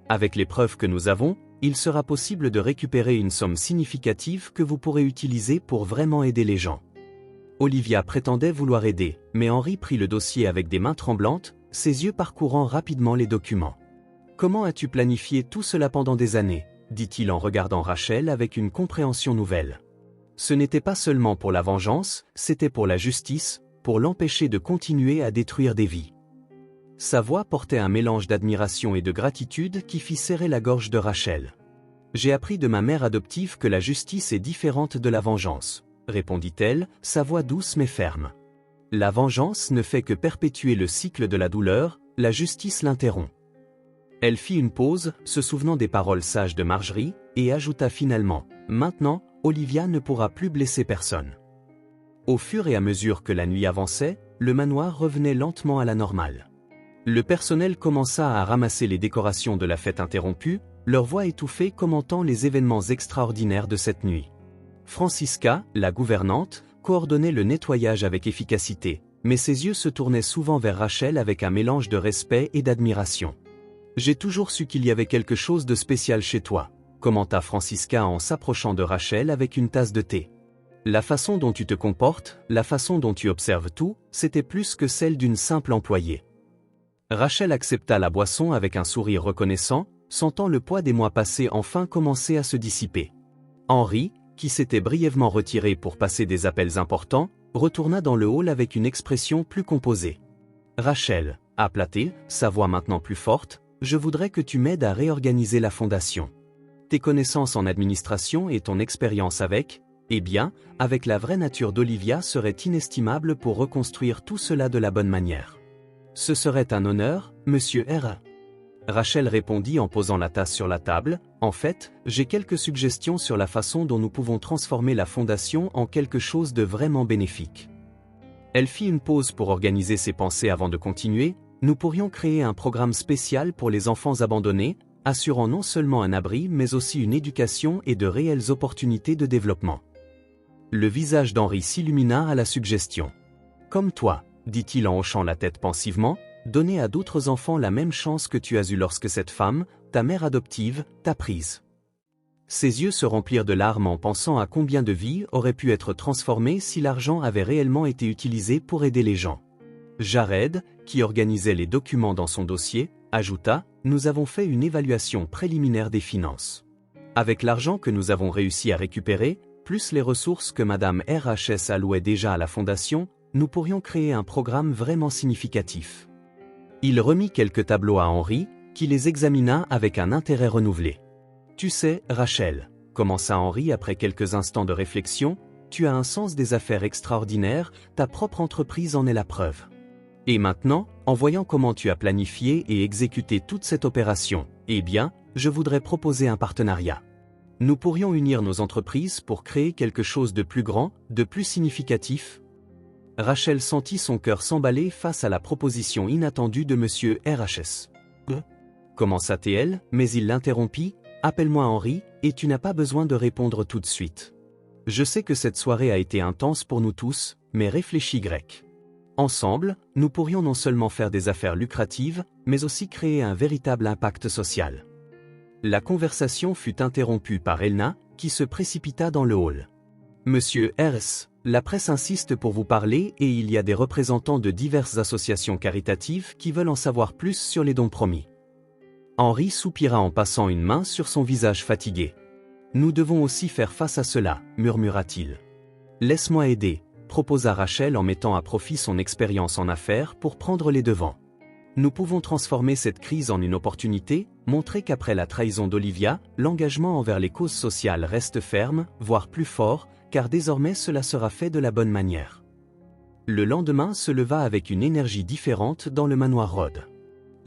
Avec les preuves que nous avons, il sera possible de récupérer une somme significative que vous pourrez utiliser pour vraiment aider les gens. » Olivia prétendait vouloir aider, mais Henri prit le dossier avec des mains tremblantes, ses yeux parcourant rapidement les documents. « Comment as-tu planifié tout cela pendant des années ?» dit-il en regardant Rachel avec une compréhension nouvelle. Ce n'était pas seulement pour la vengeance, c'était pour la justice, pour l'empêcher de continuer à détruire des vies. Sa voix portait un mélange d'admiration et de gratitude qui fit serrer la gorge de Rachel. « J'ai appris de ma mère adoptive que la justice est différente de la vengeance, » répondit-elle, sa voix douce mais ferme. « La vengeance ne fait que perpétuer le cycle de la douleur, la justice l'interrompt. » Elle fit une pause, se souvenant des paroles sages de Marjorie, et ajouta finalement, « Maintenant, Olivia ne pourra plus blesser personne. » Au fur et à mesure que la nuit avançait, le manoir revenait lentement à la normale. Le personnel commença à ramasser les décorations de la fête interrompue, leur voix étouffée commentant les événements extraordinaires de cette nuit. Francisca, la gouvernante, coordonnait le nettoyage avec efficacité, mais ses yeux se tournaient souvent vers Rachel avec un mélange de respect et d'admiration. « J'ai toujours su qu'il y avait quelque chose de spécial chez toi, » commenta Francisca en s'approchant de Rachel avec une tasse de thé. « La façon dont tu te comportes, la façon dont tu observes tout, c'était plus que celle d'une simple employée. » Rachel accepta la boisson avec un sourire reconnaissant, sentant le poids des mois passés enfin commencer à se dissiper. Henri, qui s'était brièvement retiré pour passer des appels importants, retourna dans le hall avec une expression plus composée. « Rachel, » appela-t-il, sa voix maintenant plus forte, « je voudrais que tu m'aides à réorganiser la fondation. Tes connaissances en administration et ton expérience avec, eh bien, avec la vraie nature d'Olivia seraient inestimables pour reconstruire tout cela de la bonne manière. Ce serait un honneur, monsieur R. » Rachel répondit en posant la tasse sur la table, « En fait, j'ai quelques suggestions sur la façon dont nous pouvons transformer la fondation en quelque chose de vraiment bénéfique. » Elle fit une pause pour organiser ses pensées avant de continuer, « Nous pourrions créer un programme spécial pour les enfants abandonnés, assurant non seulement un abri mais aussi une éducation et de réelles opportunités de développement. » Le visage d'Henri s'illumina à la suggestion. « Comme toi, » dit-il en hochant la tête pensivement, « donner à d'autres enfants la même chance que tu as eue lorsque cette femme, ta mère adoptive, t'a prise. » Ses yeux se remplirent de larmes en pensant à combien de vies auraient pu être transformées si l'argent avait réellement été utilisé pour aider les gens. Jared, qui organisait les documents dans son dossier, ajouta, « Nous avons fait une évaluation préliminaire des finances. Avec l'argent que nous avons réussi à récupérer, plus les ressources que Madame RHS allouait déjà à la fondation, nous pourrions créer un programme vraiment significatif. Il remit quelques tableaux à Henri, qui les examina avec un intérêt renouvelé. Tu sais, Rachel, commença Henri après quelques instants de réflexion, tu as un sens des affaires extraordinaire, ta propre entreprise en est la preuve. Et maintenant, en voyant comment tu as planifié et exécuté toute cette opération, eh bien, je voudrais proposer un partenariat. Nous pourrions unir nos entreprises pour créer quelque chose de plus grand, de plus significatif. Rachel sentit son cœur s'emballer face à la proposition inattendue de Monsieur RHS. Commença-t-elle, mais il l'interrompit, appelle-moi Henri, et tu n'as pas besoin de répondre tout de suite. Je sais que cette soirée a été intense pour nous tous, mais réfléchis grec. Ensemble, nous pourrions non seulement faire des affaires lucratives, mais aussi créer un véritable impact social. La conversation fut interrompue par Elna, qui se précipita dans le hall. Monsieur RS, la presse insiste pour vous parler et il y a des représentants de diverses associations caritatives qui veulent en savoir plus sur les dons promis. Henri soupira en passant une main sur son visage fatigué. Nous devons aussi faire face à cela, murmura-t-il. Laisse-moi aider, proposa Rachel en mettant à profit son expérience en affaires pour prendre les devants. Nous pouvons transformer cette crise en une opportunité, montrer qu'après la trahison d'Olivia, l'engagement envers les causes sociales reste ferme, voire plus fort, car désormais cela sera fait de la bonne manière. Le lendemain se leva avec une énergie différente dans le manoir Rhodes.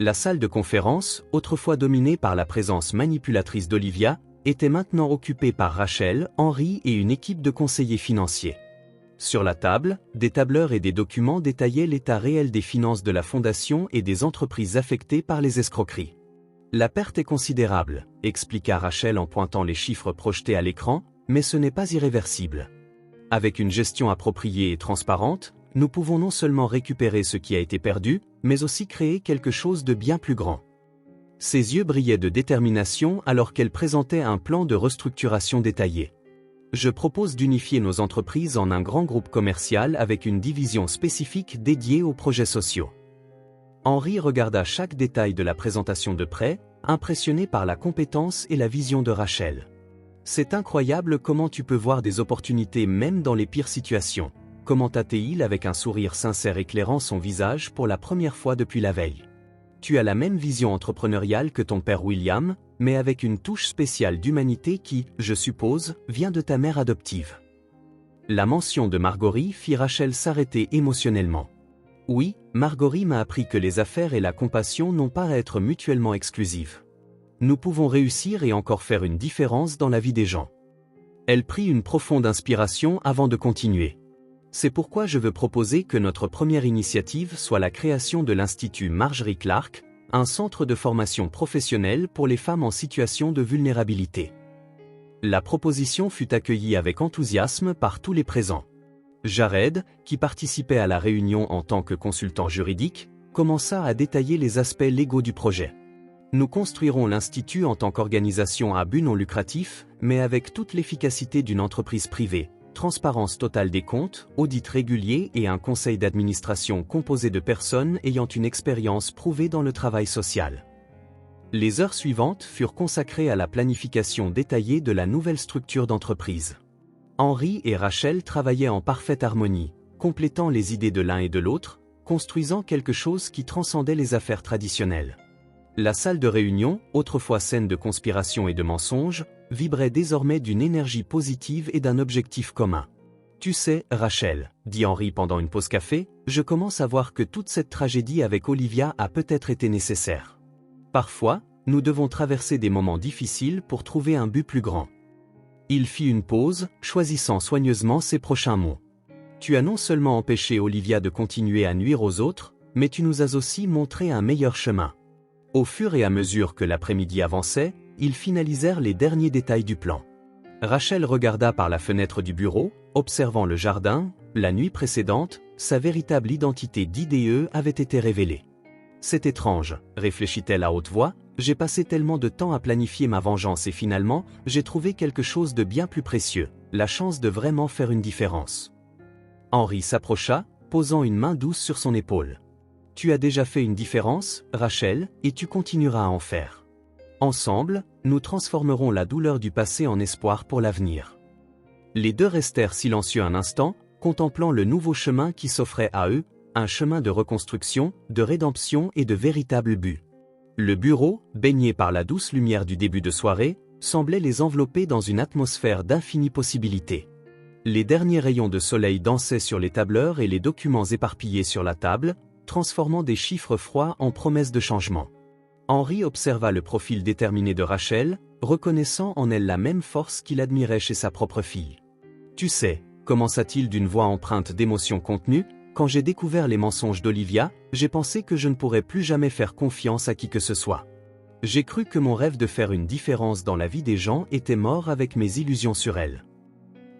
La salle de conférence, autrefois dominée par la présence manipulatrice d'Olivia, était maintenant occupée par Rachel, Henri et une équipe de conseillers financiers. Sur la table, des tableurs et des documents détaillaient l'état réel des finances de la fondation et des entreprises affectées par les escroqueries. La perte est considérable, expliqua Rachel en pointant les chiffres projetés à l'écran, mais ce n'est pas irréversible. Avec une gestion appropriée et transparente, nous pouvons non seulement récupérer ce qui a été perdu, mais aussi créer quelque chose de bien plus grand. Ses yeux brillaient de détermination alors qu'elle présentait un plan de restructuration détaillé. Je propose d'unifier nos entreprises en un grand groupe commercial avec une division spécifique dédiée aux projets sociaux. Henri regarda chaque détail de la présentation de près, impressionné par la compétence et la vision de Rachel. C'est incroyable comment tu peux voir des opportunités même dans les pires situations, commenta-t-il avec un sourire sincère éclairant son visage pour la première fois depuis la veille. Tu as la même vision entrepreneuriale que ton père William, mais avec une touche spéciale d'humanité qui, je suppose, vient de ta mère adoptive. La mention de Margory fit Rachel s'arrêter émotionnellement. Oui, Margory m'a appris que les affaires et la compassion n'ont pas à être mutuellement exclusives. Nous pouvons réussir et encore faire une différence dans la vie des gens. Elle prit une profonde inspiration avant de continuer. C'est pourquoi je veux proposer que notre première initiative soit la création de l'Institut Marjorie Clark, un centre de formation professionnelle pour les femmes en situation de vulnérabilité. La proposition fut accueillie avec enthousiasme par tous les présents. Jared, qui participait à la réunion en tant que consultant juridique, commença à détailler les aspects légaux du projet. Nous construirons l'Institut en tant qu'organisation à but non lucratif, mais avec toute l'efficacité d'une entreprise privée. Transparence totale des comptes, audit régulier et un conseil d'administration composé de personnes ayant une expérience prouvée dans le travail social. Les heures suivantes furent consacrées à la planification détaillée de la nouvelle structure d'entreprise. Henri et Rachel travaillaient en parfaite harmonie, complétant les idées de l'un et de l'autre, construisant quelque chose qui transcendait les affaires traditionnelles. La salle de réunion, autrefois scène de conspiration et de mensonges, vibrait désormais d'une énergie positive et d'un objectif commun. Tu sais, Rachel, dit Henri pendant une pause café, je commence à voir que toute cette tragédie avec Olivia a peut-être été nécessaire. Parfois, nous devons traverser des moments difficiles pour trouver un but plus grand. Il fit une pause, choisissant soigneusement ses prochains mots. Tu as non seulement empêché Olivia de continuer à nuire aux autres, mais tu nous as aussi montré un meilleur chemin. Au fur et à mesure que l'après-midi avançait, ils finalisèrent les derniers détails du plan. Rachel regarda par la fenêtre du bureau, observant le jardin. La nuit précédente, sa véritable identité d'IDE avait été révélée. C'est étrange, réfléchit-elle à haute voix, j'ai passé tellement de temps à planifier ma vengeance et finalement, j'ai trouvé quelque chose de bien plus précieux, la chance de vraiment faire une différence. Henri s'approcha, posant une main douce sur son épaule. Tu as déjà fait une différence, Rachel, et tu continueras à en faire. Ensemble, nous transformerons la douleur du passé en espoir pour l'avenir. Les deux restèrent silencieux un instant, contemplant le nouveau chemin qui s'offrait à eux, un chemin de reconstruction, de rédemption et de véritable but. Le bureau, baigné par la douce lumière du début de soirée, semblait les envelopper dans une atmosphère d'infinies possibilités. Les derniers rayons de soleil dansaient sur les tableurs et les documents éparpillés sur la table, transformant des chiffres froids en promesses de changement. Henri observa le profil déterminé de Rachel, reconnaissant en elle la même force qu'il admirait chez sa propre fille. « Tu sais », commença-t-il d'une voix empreinte d'émotion contenue, « quand j'ai découvert les mensonges d'Olivia, j'ai pensé que je ne pourrais plus jamais faire confiance à qui que ce soit. J'ai cru que mon rêve de faire une différence dans la vie des gens était mort avec mes illusions sur elle. »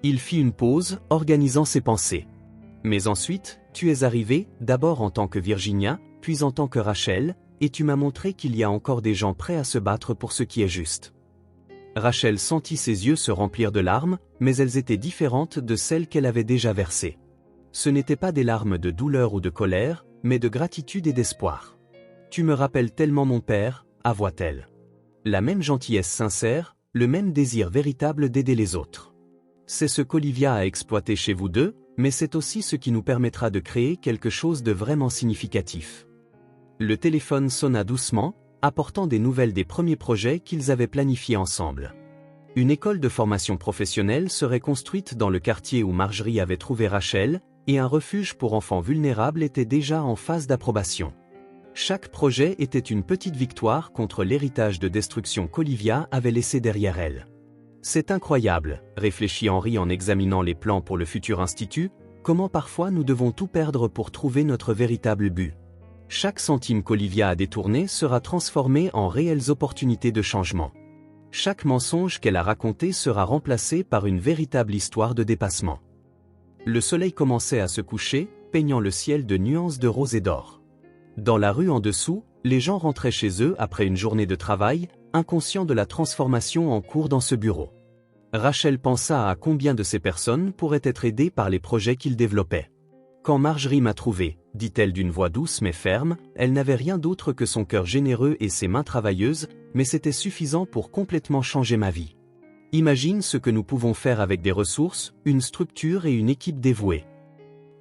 Il fit une pause, organisant ses pensées. « Mais ensuite, tu es arrivée, d'abord en tant que Virginia, puis en tant que Rachel, et tu m'as montré qu'il y a encore des gens prêts à se battre pour ce qui est juste. » Rachel sentit ses yeux se remplir de larmes, mais elles étaient différentes de celles qu'elle avait déjà versées. Ce n'étaient pas des larmes de douleur ou de colère, mais de gratitude et d'espoir. « Tu me rappelles tellement mon père », avoua-t-elle. La même gentillesse sincère, le même désir véritable d'aider les autres. C'est ce qu'Olivia a exploité chez vous deux, mais c'est aussi ce qui nous permettra de créer quelque chose de vraiment significatif. Le téléphone sonna doucement, apportant des nouvelles des premiers projets qu'ils avaient planifiés ensemble. Une école de formation professionnelle serait construite dans le quartier où Marjorie avait trouvé Rachel, et un refuge pour enfants vulnérables était déjà en phase d'approbation. Chaque projet était une petite victoire contre l'héritage de destruction qu'Olivia avait laissé derrière elle. C'est incroyable, réfléchit Henri en examinant les plans pour le futur institut, comment parfois nous devons tout perdre pour trouver notre véritable but. Chaque centime qu'Olivia a détourné sera transformé en réelles opportunités de changement. Chaque mensonge qu'elle a raconté sera remplacé par une véritable histoire de dépassement. Le soleil commençait à se coucher, peignant le ciel de nuances de rose et d'or. Dans la rue en dessous, les gens rentraient chez eux après une journée de travail, inconscients de la transformation en cours dans ce bureau. Rachel pensa à combien de ces personnes pourraient être aidées par les projets qu'il développait. Quand Marjorie m'a trouvé, dit-elle d'une voix douce mais ferme, elle n'avait rien d'autre que son cœur généreux et ses mains travailleuses, mais c'était suffisant pour complètement changer ma vie. Imagine ce que nous pouvons faire avec des ressources, une structure et une équipe dévouée.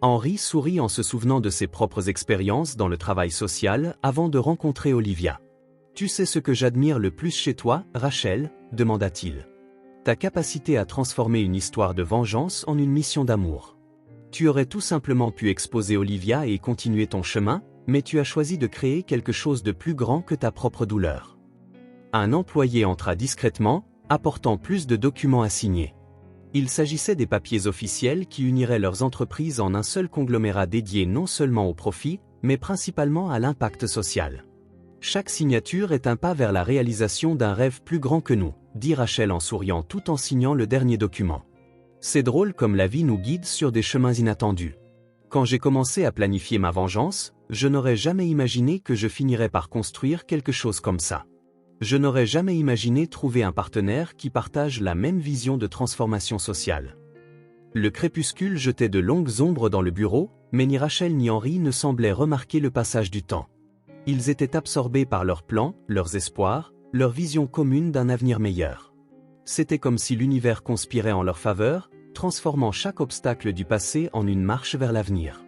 Henri sourit en se souvenant de ses propres expériences dans le travail social avant de rencontrer Olivia. « Tu sais ce que j'admire le plus chez toi, Rachel ?» demanda-t-il. « Ta capacité à transformer une histoire de vengeance en une mission d'amour. Tu aurais tout simplement pu exposer Olivia et continuer ton chemin, mais tu as choisi de créer quelque chose de plus grand que ta propre douleur. » Un employé entra discrètement, apportant plus de documents à signer. Il s'agissait des papiers officiels qui uniraient leurs entreprises en un seul conglomérat dédié non seulement au profit, mais principalement à l'impact social. Chaque signature est un pas vers la réalisation d'un rêve plus grand que nous, dit Rachel en souriant tout en signant le dernier document. C'est drôle comme la vie nous guide sur des chemins inattendus. Quand j'ai commencé à planifier ma vengeance, je n'aurais jamais imaginé que je finirais par construire quelque chose comme ça. Je n'aurais jamais imaginé trouver un partenaire qui partage la même vision de transformation sociale. Le crépuscule jetait de longues ombres dans le bureau, mais ni Rachel ni Henri ne semblaient remarquer le passage du temps. Ils étaient absorbés par leurs plans, leurs espoirs, leur vision commune d'un avenir meilleur. C'était comme si l'univers conspirait en leur faveur, transformant chaque obstacle du passé en une marche vers l'avenir.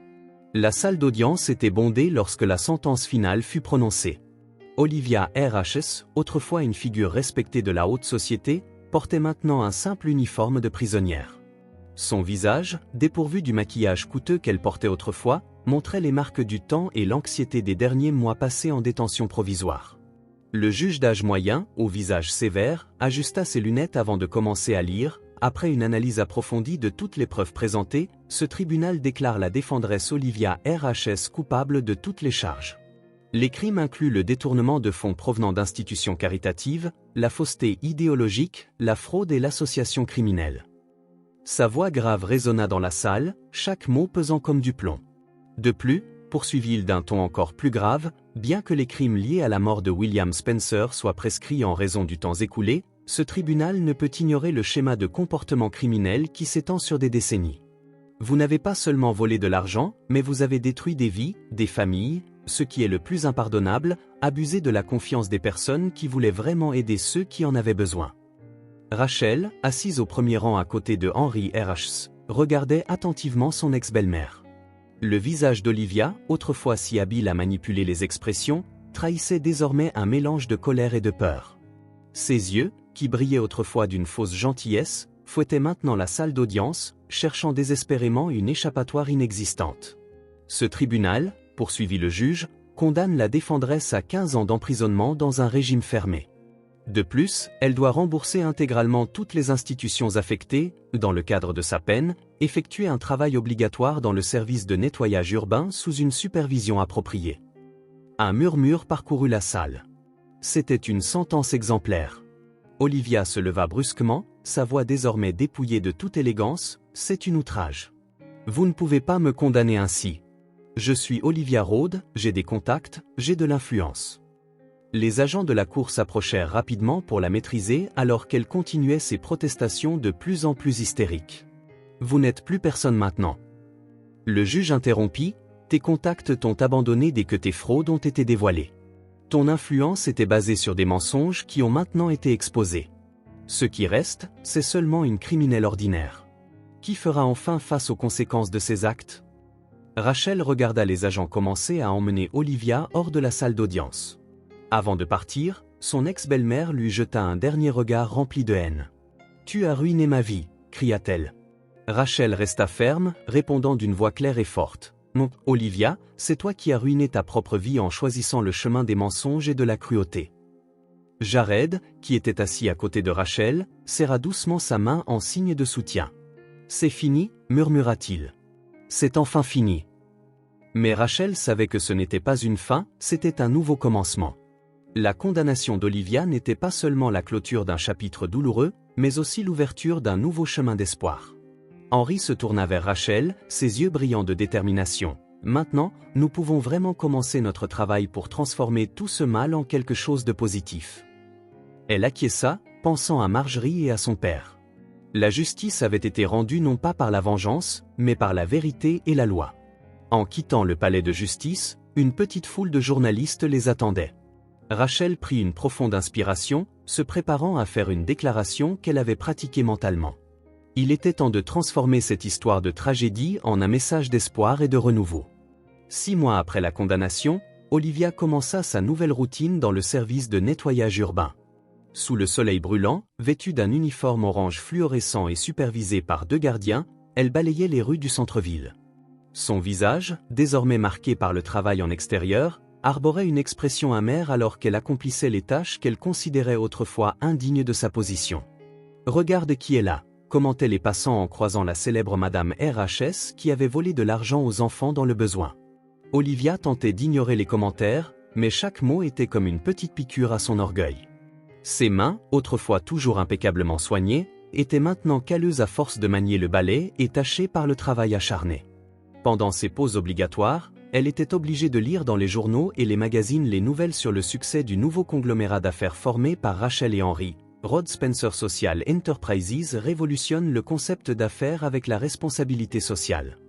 La salle d'audience était bondée lorsque la sentence finale fut prononcée. Olivia R.H.S., autrefois une figure respectée de la haute société, portait maintenant un simple uniforme de prisonnière. Son visage, dépourvu du maquillage coûteux qu'elle portait autrefois, montrait les marques du temps et l'anxiété des derniers mois passés en détention provisoire. Le juge d'âge moyen, au visage sévère, ajusta ses lunettes avant de commencer à lire. Après une analyse approfondie de toutes les preuves présentées, ce tribunal déclare la défenderesse Olivia R.H.S. coupable de toutes les charges. Les crimes incluent le détournement de fonds provenant d'institutions caritatives, la fausseté idéologique, la fraude et l'association criminelle. Sa voix grave résonna dans la salle, chaque mot pesant comme du plomb. De plus, poursuivit-il d'un ton encore plus grave, bien que les crimes liés à la mort de William Spencer soient prescrits en raison du temps écoulé, ce tribunal ne peut ignorer le schéma de comportement criminel qui s'étend sur des décennies. Vous n'avez pas seulement volé de l'argent, mais vous avez détruit des vies, des familles, ce qui est le plus impardonnable, abusé de la confiance des personnes qui voulaient vraiment aider ceux qui en avaient besoin. Rachel, assise au premier rang à côté de Henri R.H., regardait attentivement son ex-belle-mère. Le visage d'Olivia, autrefois si habile à manipuler les expressions, trahissait désormais un mélange de colère et de peur. Ses yeux, qui brillaient autrefois d'une fausse gentillesse, fouettaient maintenant la salle d'audience, cherchant désespérément une échappatoire inexistante. Ce tribunal, poursuivit le juge, condamne la défendresse à 15 ans d'emprisonnement dans un régime fermé. De plus, elle doit rembourser intégralement toutes les institutions affectées, dans le cadre de sa peine, effectuer un travail obligatoire dans le service de nettoyage urbain sous une supervision appropriée. Un murmure parcourut la salle. C'était une sentence exemplaire. Olivia se leva brusquement, sa voix désormais dépouillée de toute élégance. « C'est une outrage. Vous ne pouvez pas me condamner ainsi. Je suis Olivia Rhodes, j'ai des contacts, j'ai de l'influence. » Les agents de la cour s'approchèrent rapidement pour la maîtriser alors qu'elle continuait ses protestations de plus en plus hystériques. « Vous n'êtes plus personne maintenant. » Le juge interrompit. « Tes contacts t'ont abandonné dès que tes fraudes ont été dévoilées. Ton influence était basée sur des mensonges qui ont maintenant été exposés. Ce qui reste, c'est seulement une criminelle ordinaire. Qui fera enfin face aux conséquences de ses actes ?» Rachel regarda les agents commencer à emmener Olivia hors de la salle d'audience. Avant de partir, son ex-belle-mère lui jeta un dernier regard rempli de haine. « Tu as ruiné ma vie » cria-t-elle. Rachel resta ferme, répondant d'une voix claire et forte. « Non, Olivia, c'est toi qui as ruiné ta propre vie en choisissant le chemin des mensonges et de la cruauté. » Jared, qui était assis à côté de Rachel, serra doucement sa main en signe de soutien. « C'est fini » murmura-t-il. « C'est enfin fini. » Mais Rachel savait que ce n'était pas une fin, c'était un nouveau commencement. La condamnation d'Olivia n'était pas seulement la clôture d'un chapitre douloureux, mais aussi l'ouverture d'un nouveau chemin d'espoir. Henry se tourna vers Rachel, ses yeux brillants de détermination. « Maintenant, nous pouvons vraiment commencer notre travail pour transformer tout ce mal en quelque chose de positif. » Elle acquiesça, pensant à Marjorie et à son père. La justice avait été rendue non pas par la vengeance, mais par la vérité et la loi. En quittant le palais de justice, une petite foule de journalistes les attendait. Rachel prit une profonde inspiration, se préparant à faire une déclaration qu'elle avait pratiquée mentalement. Il était temps de transformer cette histoire de tragédie en un message d'espoir et de renouveau. 6 mois après la condamnation, Olivia commença sa nouvelle routine dans le service de nettoyage urbain. Sous le soleil brûlant, vêtue d'un uniforme orange fluorescent et supervisée par 2 gardiens, elle balayait les rues du centre-ville. Son visage, désormais marqué par le travail en extérieur, arborait une expression amère alors qu'elle accomplissait les tâches qu'elle considérait autrefois indignes de sa position. « Regarde qui est là », commentaient les passants en croisant la célèbre Madame RHS qui avait volé de l'argent aux enfants dans le besoin. Olivia tentait d'ignorer les commentaires, mais chaque mot était comme une petite piqûre à son orgueil. Ses mains, autrefois toujours impeccablement soignées, étaient maintenant calleuses à force de manier le balai et tachées par le travail acharné. Pendant ses pauses obligatoires, elle était obligée de lire dans les journaux et les magazines les nouvelles sur le succès du nouveau conglomérat d'affaires formé par Rachel et Henry. Rhodes Spencer Social Enterprises révolutionne le concept d'affaires avec la responsabilité sociale.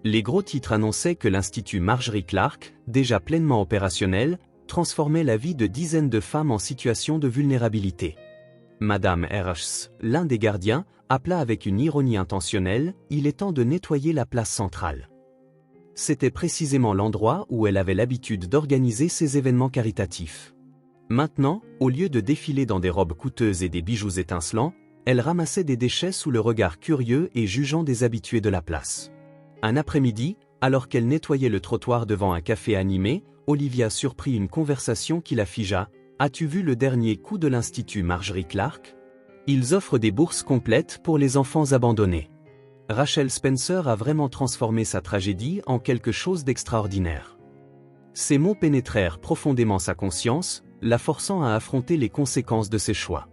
Les gros titres annonçaient que l'Institut Marjorie Clark, déjà pleinement opérationnel, transformait la vie de dizaines de femmes en situation de vulnérabilité. Madame RHS, l'un des gardiens, appela avec une ironie intentionnelle, il est temps de nettoyer la place centrale. C'était précisément l'endroit où elle avait l'habitude d'organiser ses événements caritatifs. Maintenant, au lieu de défiler dans des robes coûteuses et des bijoux étincelants, elle ramassait des déchets sous le regard curieux et jugeant des habitués de la place. Un après-midi, alors qu'elle nettoyait le trottoir devant un café animé, Olivia surprit une conversation qui la figea. « As-tu vu le dernier coup de l'Institut Marjorie Clark ? Ils offrent des bourses complètes pour les enfants abandonnés. » Rachel Spencer a vraiment transformé sa tragédie en quelque chose d'extraordinaire. Ces mots pénétrèrent profondément sa conscience, la forçant à affronter les conséquences de ses choix.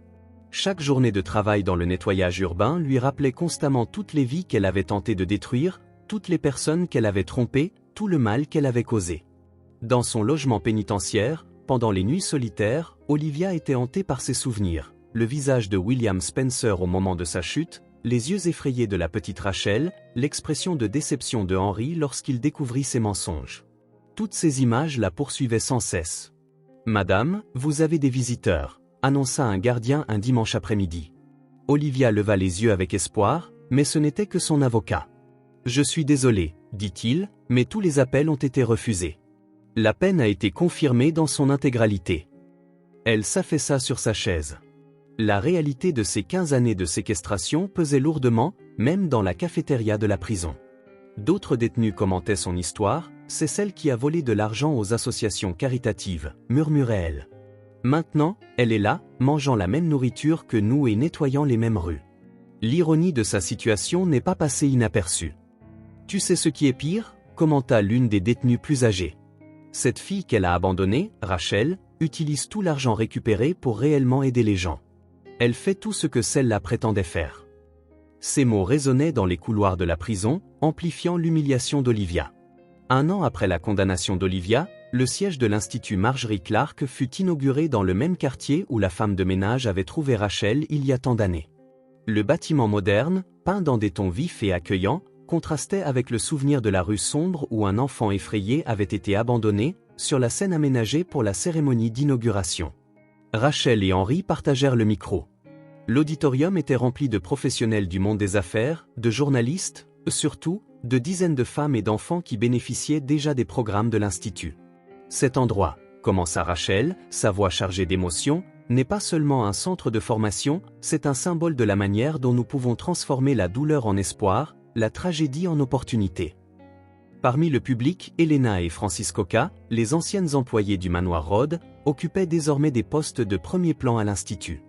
Chaque journée de travail dans le nettoyage urbain lui rappelait constamment toutes les vies qu'elle avait tenté de détruire, toutes les personnes qu'elle avait trompées, tout le mal qu'elle avait causé. Dans son logement pénitentiaire, pendant les nuits solitaires, Olivia était hantée par ses souvenirs. Le visage de William Spencer au moment de sa chute, les yeux effrayés de la petite Rachel, l'expression de déception de Henry lorsqu'il découvrit ses mensonges. Toutes ces images la poursuivaient sans cesse. « Madame, vous avez des visiteurs », annonça un gardien un dimanche après-midi. Olivia leva les yeux avec espoir, mais ce n'était que son avocat. « Je suis désolé, dit-il, mais tous les appels ont été refusés. » La peine a été confirmée dans son intégralité. Elle s'affaissa sur sa chaise. La réalité de ces 15 années de séquestration pesait lourdement, même dans la cafétéria de la prison. D'autres détenus commentaient son histoire, c'est celle qui a volé de l'argent aux associations caritatives, murmurait-elle. Maintenant, elle est là, mangeant la même nourriture que nous et nettoyant les mêmes rues. L'ironie de sa situation n'est pas passée inaperçue. Tu sais ce qui est pire, commenta l'une des détenues plus âgées. Cette fille qu'elle a abandonnée, Rachel, utilise tout l'argent récupéré pour réellement aider les gens. Elle fait tout ce que celle-là prétendait faire. Ces mots résonnaient dans les couloirs de la prison, amplifiant l'humiliation d'Olivia. 1 an après la condamnation d'Olivia, le siège de l'Institut Marjorie Clark fut inauguré dans le même quartier où la femme de ménage avait trouvé Rachel il y a tant d'années. Le bâtiment moderne, peint dans des tons vifs et accueillants, contrastait avec le souvenir de la rue sombre où un enfant effrayé avait été abandonné, sur la scène aménagée pour la cérémonie d'inauguration. Rachel et Henri partagèrent le micro. L'auditorium était rempli de professionnels du monde des affaires, de journalistes, surtout, de dizaines de femmes et d'enfants qui bénéficiaient déjà des programmes de l'Institut. Cet endroit, commença Rachel, sa voix chargée d'émotion, n'est pas seulement un centre de formation, c'est un symbole de la manière dont nous pouvons transformer la douleur en espoir, la tragédie en opportunité. Parmi le public, Elena et Francis Coca, les anciennes employées du manoir Rhodes, occupaient désormais des postes de premier plan à l'Institut.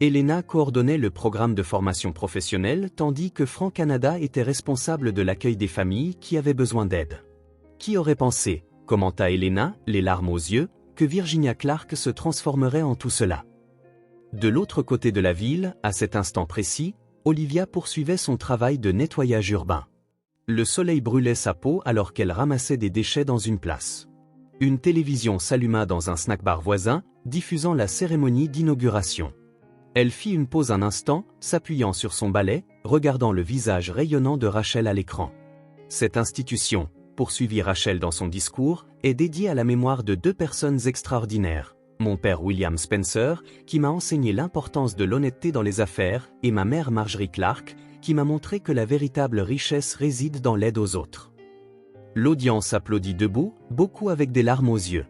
Elena coordonnait le programme de formation professionnelle tandis que Frank Canada était responsable de l'accueil des familles qui avaient besoin d'aide. Qui aurait pensé, commenta Elena, les larmes aux yeux, que Virginia Clark se transformerait en tout cela. De l'autre côté de la ville, à cet instant précis, Olivia poursuivait son travail de nettoyage urbain. Le soleil brûlait sa peau alors qu'elle ramassait des déchets dans une place. Une télévision s'alluma dans un snack-bar voisin, diffusant la cérémonie d'inauguration. Elle fit une pause un instant, s'appuyant sur son balai, regardant le visage rayonnant de Rachel à l'écran. Cette institution, poursuivit Rachel dans son discours, est dédiée à la mémoire de 2 personnes extraordinaires. Mon père William Spencer, qui m'a enseigné l'importance de l'honnêteté dans les affaires, et ma mère Marjorie Clark, qui m'a montré que la véritable richesse réside dans l'aide aux autres. L'audience applaudit debout, beaucoup avec des larmes aux yeux.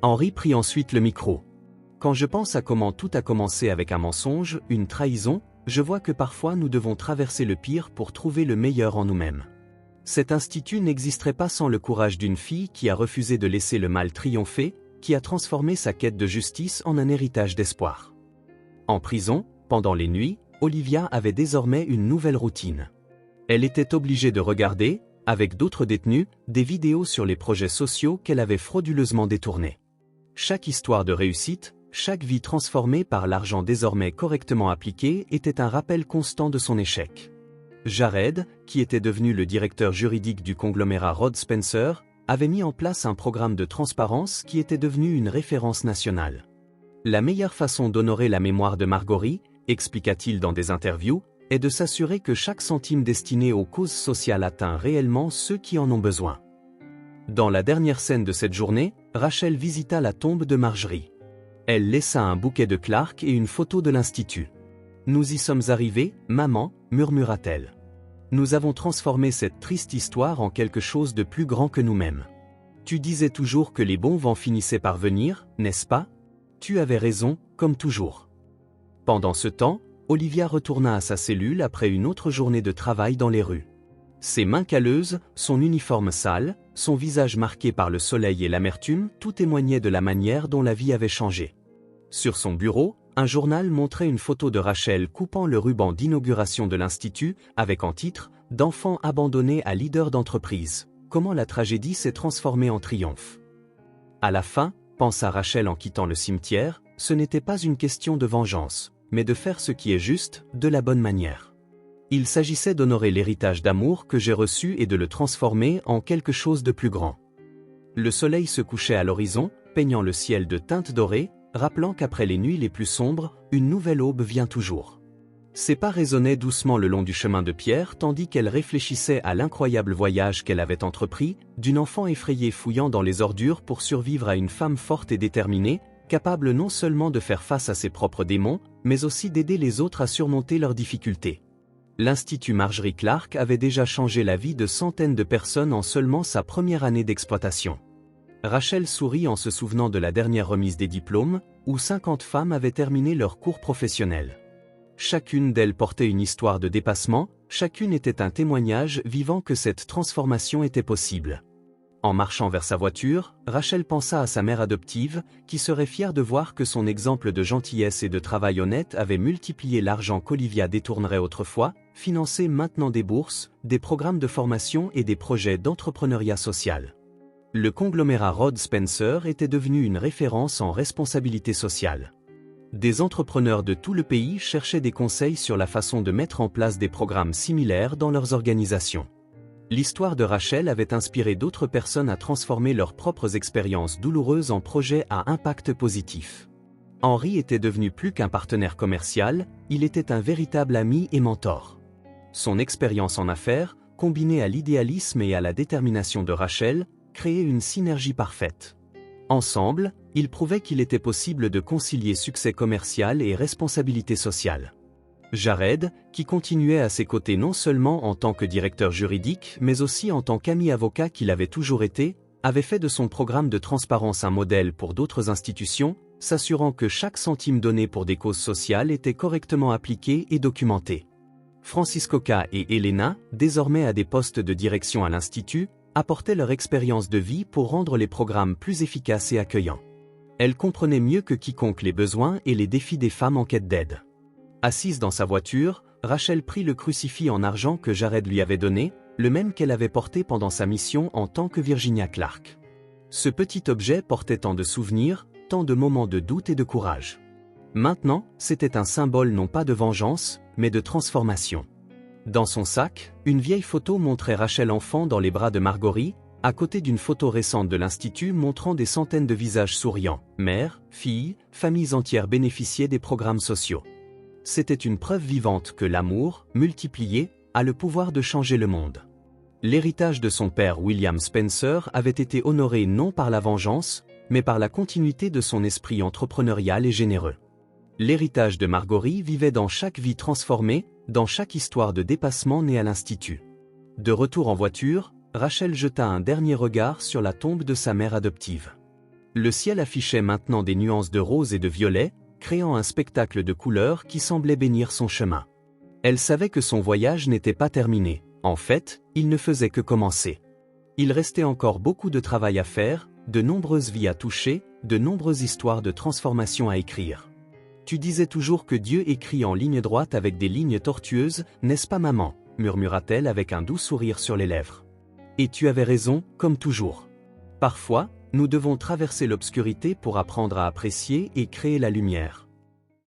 Henri prit ensuite le micro. Quand je pense à comment tout a commencé avec un mensonge, une trahison, je vois que parfois nous devons traverser le pire pour trouver le meilleur en nous-mêmes. Cet institut n'existerait pas sans le courage d'une fille qui a refusé de laisser le mal triompher, qui a transformé sa quête de justice en un héritage d'espoir. En prison, pendant les nuits, Olivia avait désormais une nouvelle routine. Elle était obligée de regarder, avec d'autres détenus, des vidéos sur les projets sociaux qu'elle avait frauduleusement détournés. Chaque histoire de réussite, chaque vie transformée par l'argent désormais correctement appliqué était un rappel constant de son échec. Jared, qui était devenu le directeur juridique du conglomérat Rhodes Spencer, avait mis en place un programme de transparence qui était devenu une référence nationale. La meilleure façon d'honorer la mémoire de Marjorie, expliqua-t-il dans des interviews, est de s'assurer que chaque centime destiné aux causes sociales atteint réellement ceux qui en ont besoin. Dans la dernière scène de cette journée, Rachel visita la tombe de Marjorie. Elle laissa un bouquet de Clark et une photo de l'Institut. « Nous y sommes arrivés, maman », murmura-t-elle. « Nous avons transformé cette triste histoire en quelque chose de plus grand que nous-mêmes. Tu disais toujours que les bons vents finissaient par venir, n'est-ce pas? Tu avais raison, comme toujours. » Pendant ce temps, Olivia retourna à sa cellule après une autre journée de travail dans les rues. Ses mains calleuses, son uniforme sale, son visage marqué par le soleil et l'amertume, tout témoignait de la manière dont la vie avait changé. Sur son bureau, un journal montrait une photo de Rachel coupant le ruban d'inauguration de l'Institut, avec en titre « D'enfants abandonnés à leader d'entreprise. Comment la tragédie s'est transformée en triomphe ». À la fin, pensa Rachel en quittant le cimetière, ce n'était pas une question de vengeance, mais de faire ce qui est juste, de la bonne manière. Il s'agissait d'honorer l'héritage d'amour que j'ai reçu et de le transformer en quelque chose de plus grand. Le soleil se couchait à l'horizon, peignant le ciel de teintes dorées, rappelant qu'après les nuits les plus sombres, une nouvelle aube vient toujours. Ses pas résonnaient doucement le long du chemin de pierre tandis qu'elle réfléchissait à l'incroyable voyage qu'elle avait entrepris, d'une enfant effrayée fouillant dans les ordures pour survivre à une femme forte et déterminée, capable non seulement de faire face à ses propres démons, mais aussi d'aider les autres à surmonter leurs difficultés. L'Institut Marjorie Clark avait déjà changé la vie de centaines de personnes en seulement sa première année d'exploitation. Rachel sourit en se souvenant de la dernière remise des diplômes, où 50 femmes avaient terminé leur cours professionnel. Chacune d'elles portait une histoire de dépassement, chacune était un témoignage vivant que cette transformation était possible. En marchant vers sa voiture, Rachel pensa à sa mère adoptive, qui serait fière de voir que son exemple de gentillesse et de travail honnête avait multiplié l'argent qu'Olivia détournerait autrefois, finançait maintenant des bourses, des programmes de formation et des projets d'entrepreneuriat social. Le conglomérat Rod Spencer était devenu une référence en responsabilité sociale. Des entrepreneurs de tout le pays cherchaient des conseils sur la façon de mettre en place des programmes similaires dans leurs organisations. L'histoire de Rachel avait inspiré d'autres personnes à transformer leurs propres expériences douloureuses en projets à impact positif. Henry était devenu plus qu'un partenaire commercial, il était un véritable ami et mentor. Son expérience en affaires, combinée à l'idéalisme et à la détermination de Rachel, créait une synergie parfaite. Ensemble, ils prouvaient qu'il était possible de concilier succès commercial et responsabilité sociale. Jared, qui continuait à ses côtés non seulement en tant que directeur juridique mais aussi en tant qu'ami avocat qu'il avait toujours été, avait fait de son programme de transparence un modèle pour d'autres institutions, s'assurant que chaque centime donné pour des causes sociales était correctement appliqué et documenté. Franciscoka et Elena, désormais à des postes de direction à l'Institut, apportaient leur expérience de vie pour rendre les programmes plus efficaces et accueillants. Elles comprenaient mieux que quiconque les besoins et les défis des femmes en quête d'aide. Assise dans sa voiture, Rachel prit le crucifix en argent que Jared lui avait donné, le même qu'elle avait porté pendant sa mission en tant que Virginia Clark. Ce petit objet portait tant de souvenirs, tant de moments de doute et de courage. Maintenant, c'était un symbole non pas de vengeance, mais de transformation. Dans son sac, une vieille photo montrait Rachel enfant dans les bras de Margorie, à côté d'une photo récente de l'Institut montrant des centaines de visages souriants, mères, filles, familles entières bénéficiaient des programmes sociaux. C'était une preuve vivante que l'amour, multiplié, a le pouvoir de changer le monde. L'héritage de son père William Spencer avait été honoré non par la vengeance, mais par la continuité de son esprit entrepreneurial et généreux. L'héritage de Margorie vivait dans chaque vie transformée, dans chaque histoire de dépassement née à l'Institut. De retour en voiture, Rachel jeta un dernier regard sur la tombe de sa mère adoptive. Le ciel affichait maintenant des nuances de rose et de violet, créant un spectacle de couleurs qui semblait bénir son chemin. Elle savait que son voyage n'était pas terminé. En fait, il ne faisait que commencer. Il restait encore beaucoup de travail à faire, de nombreuses vies à toucher, de nombreuses histoires de transformation à écrire. Tu disais toujours que Dieu écrit en ligne droite avec des lignes tortueuses, n'est-ce pas maman ? Murmura-t-elle avec un doux sourire sur les lèvres. Et tu avais raison, comme toujours. Parfois, nous devons traverser l'obscurité pour apprendre à apprécier et créer la lumière.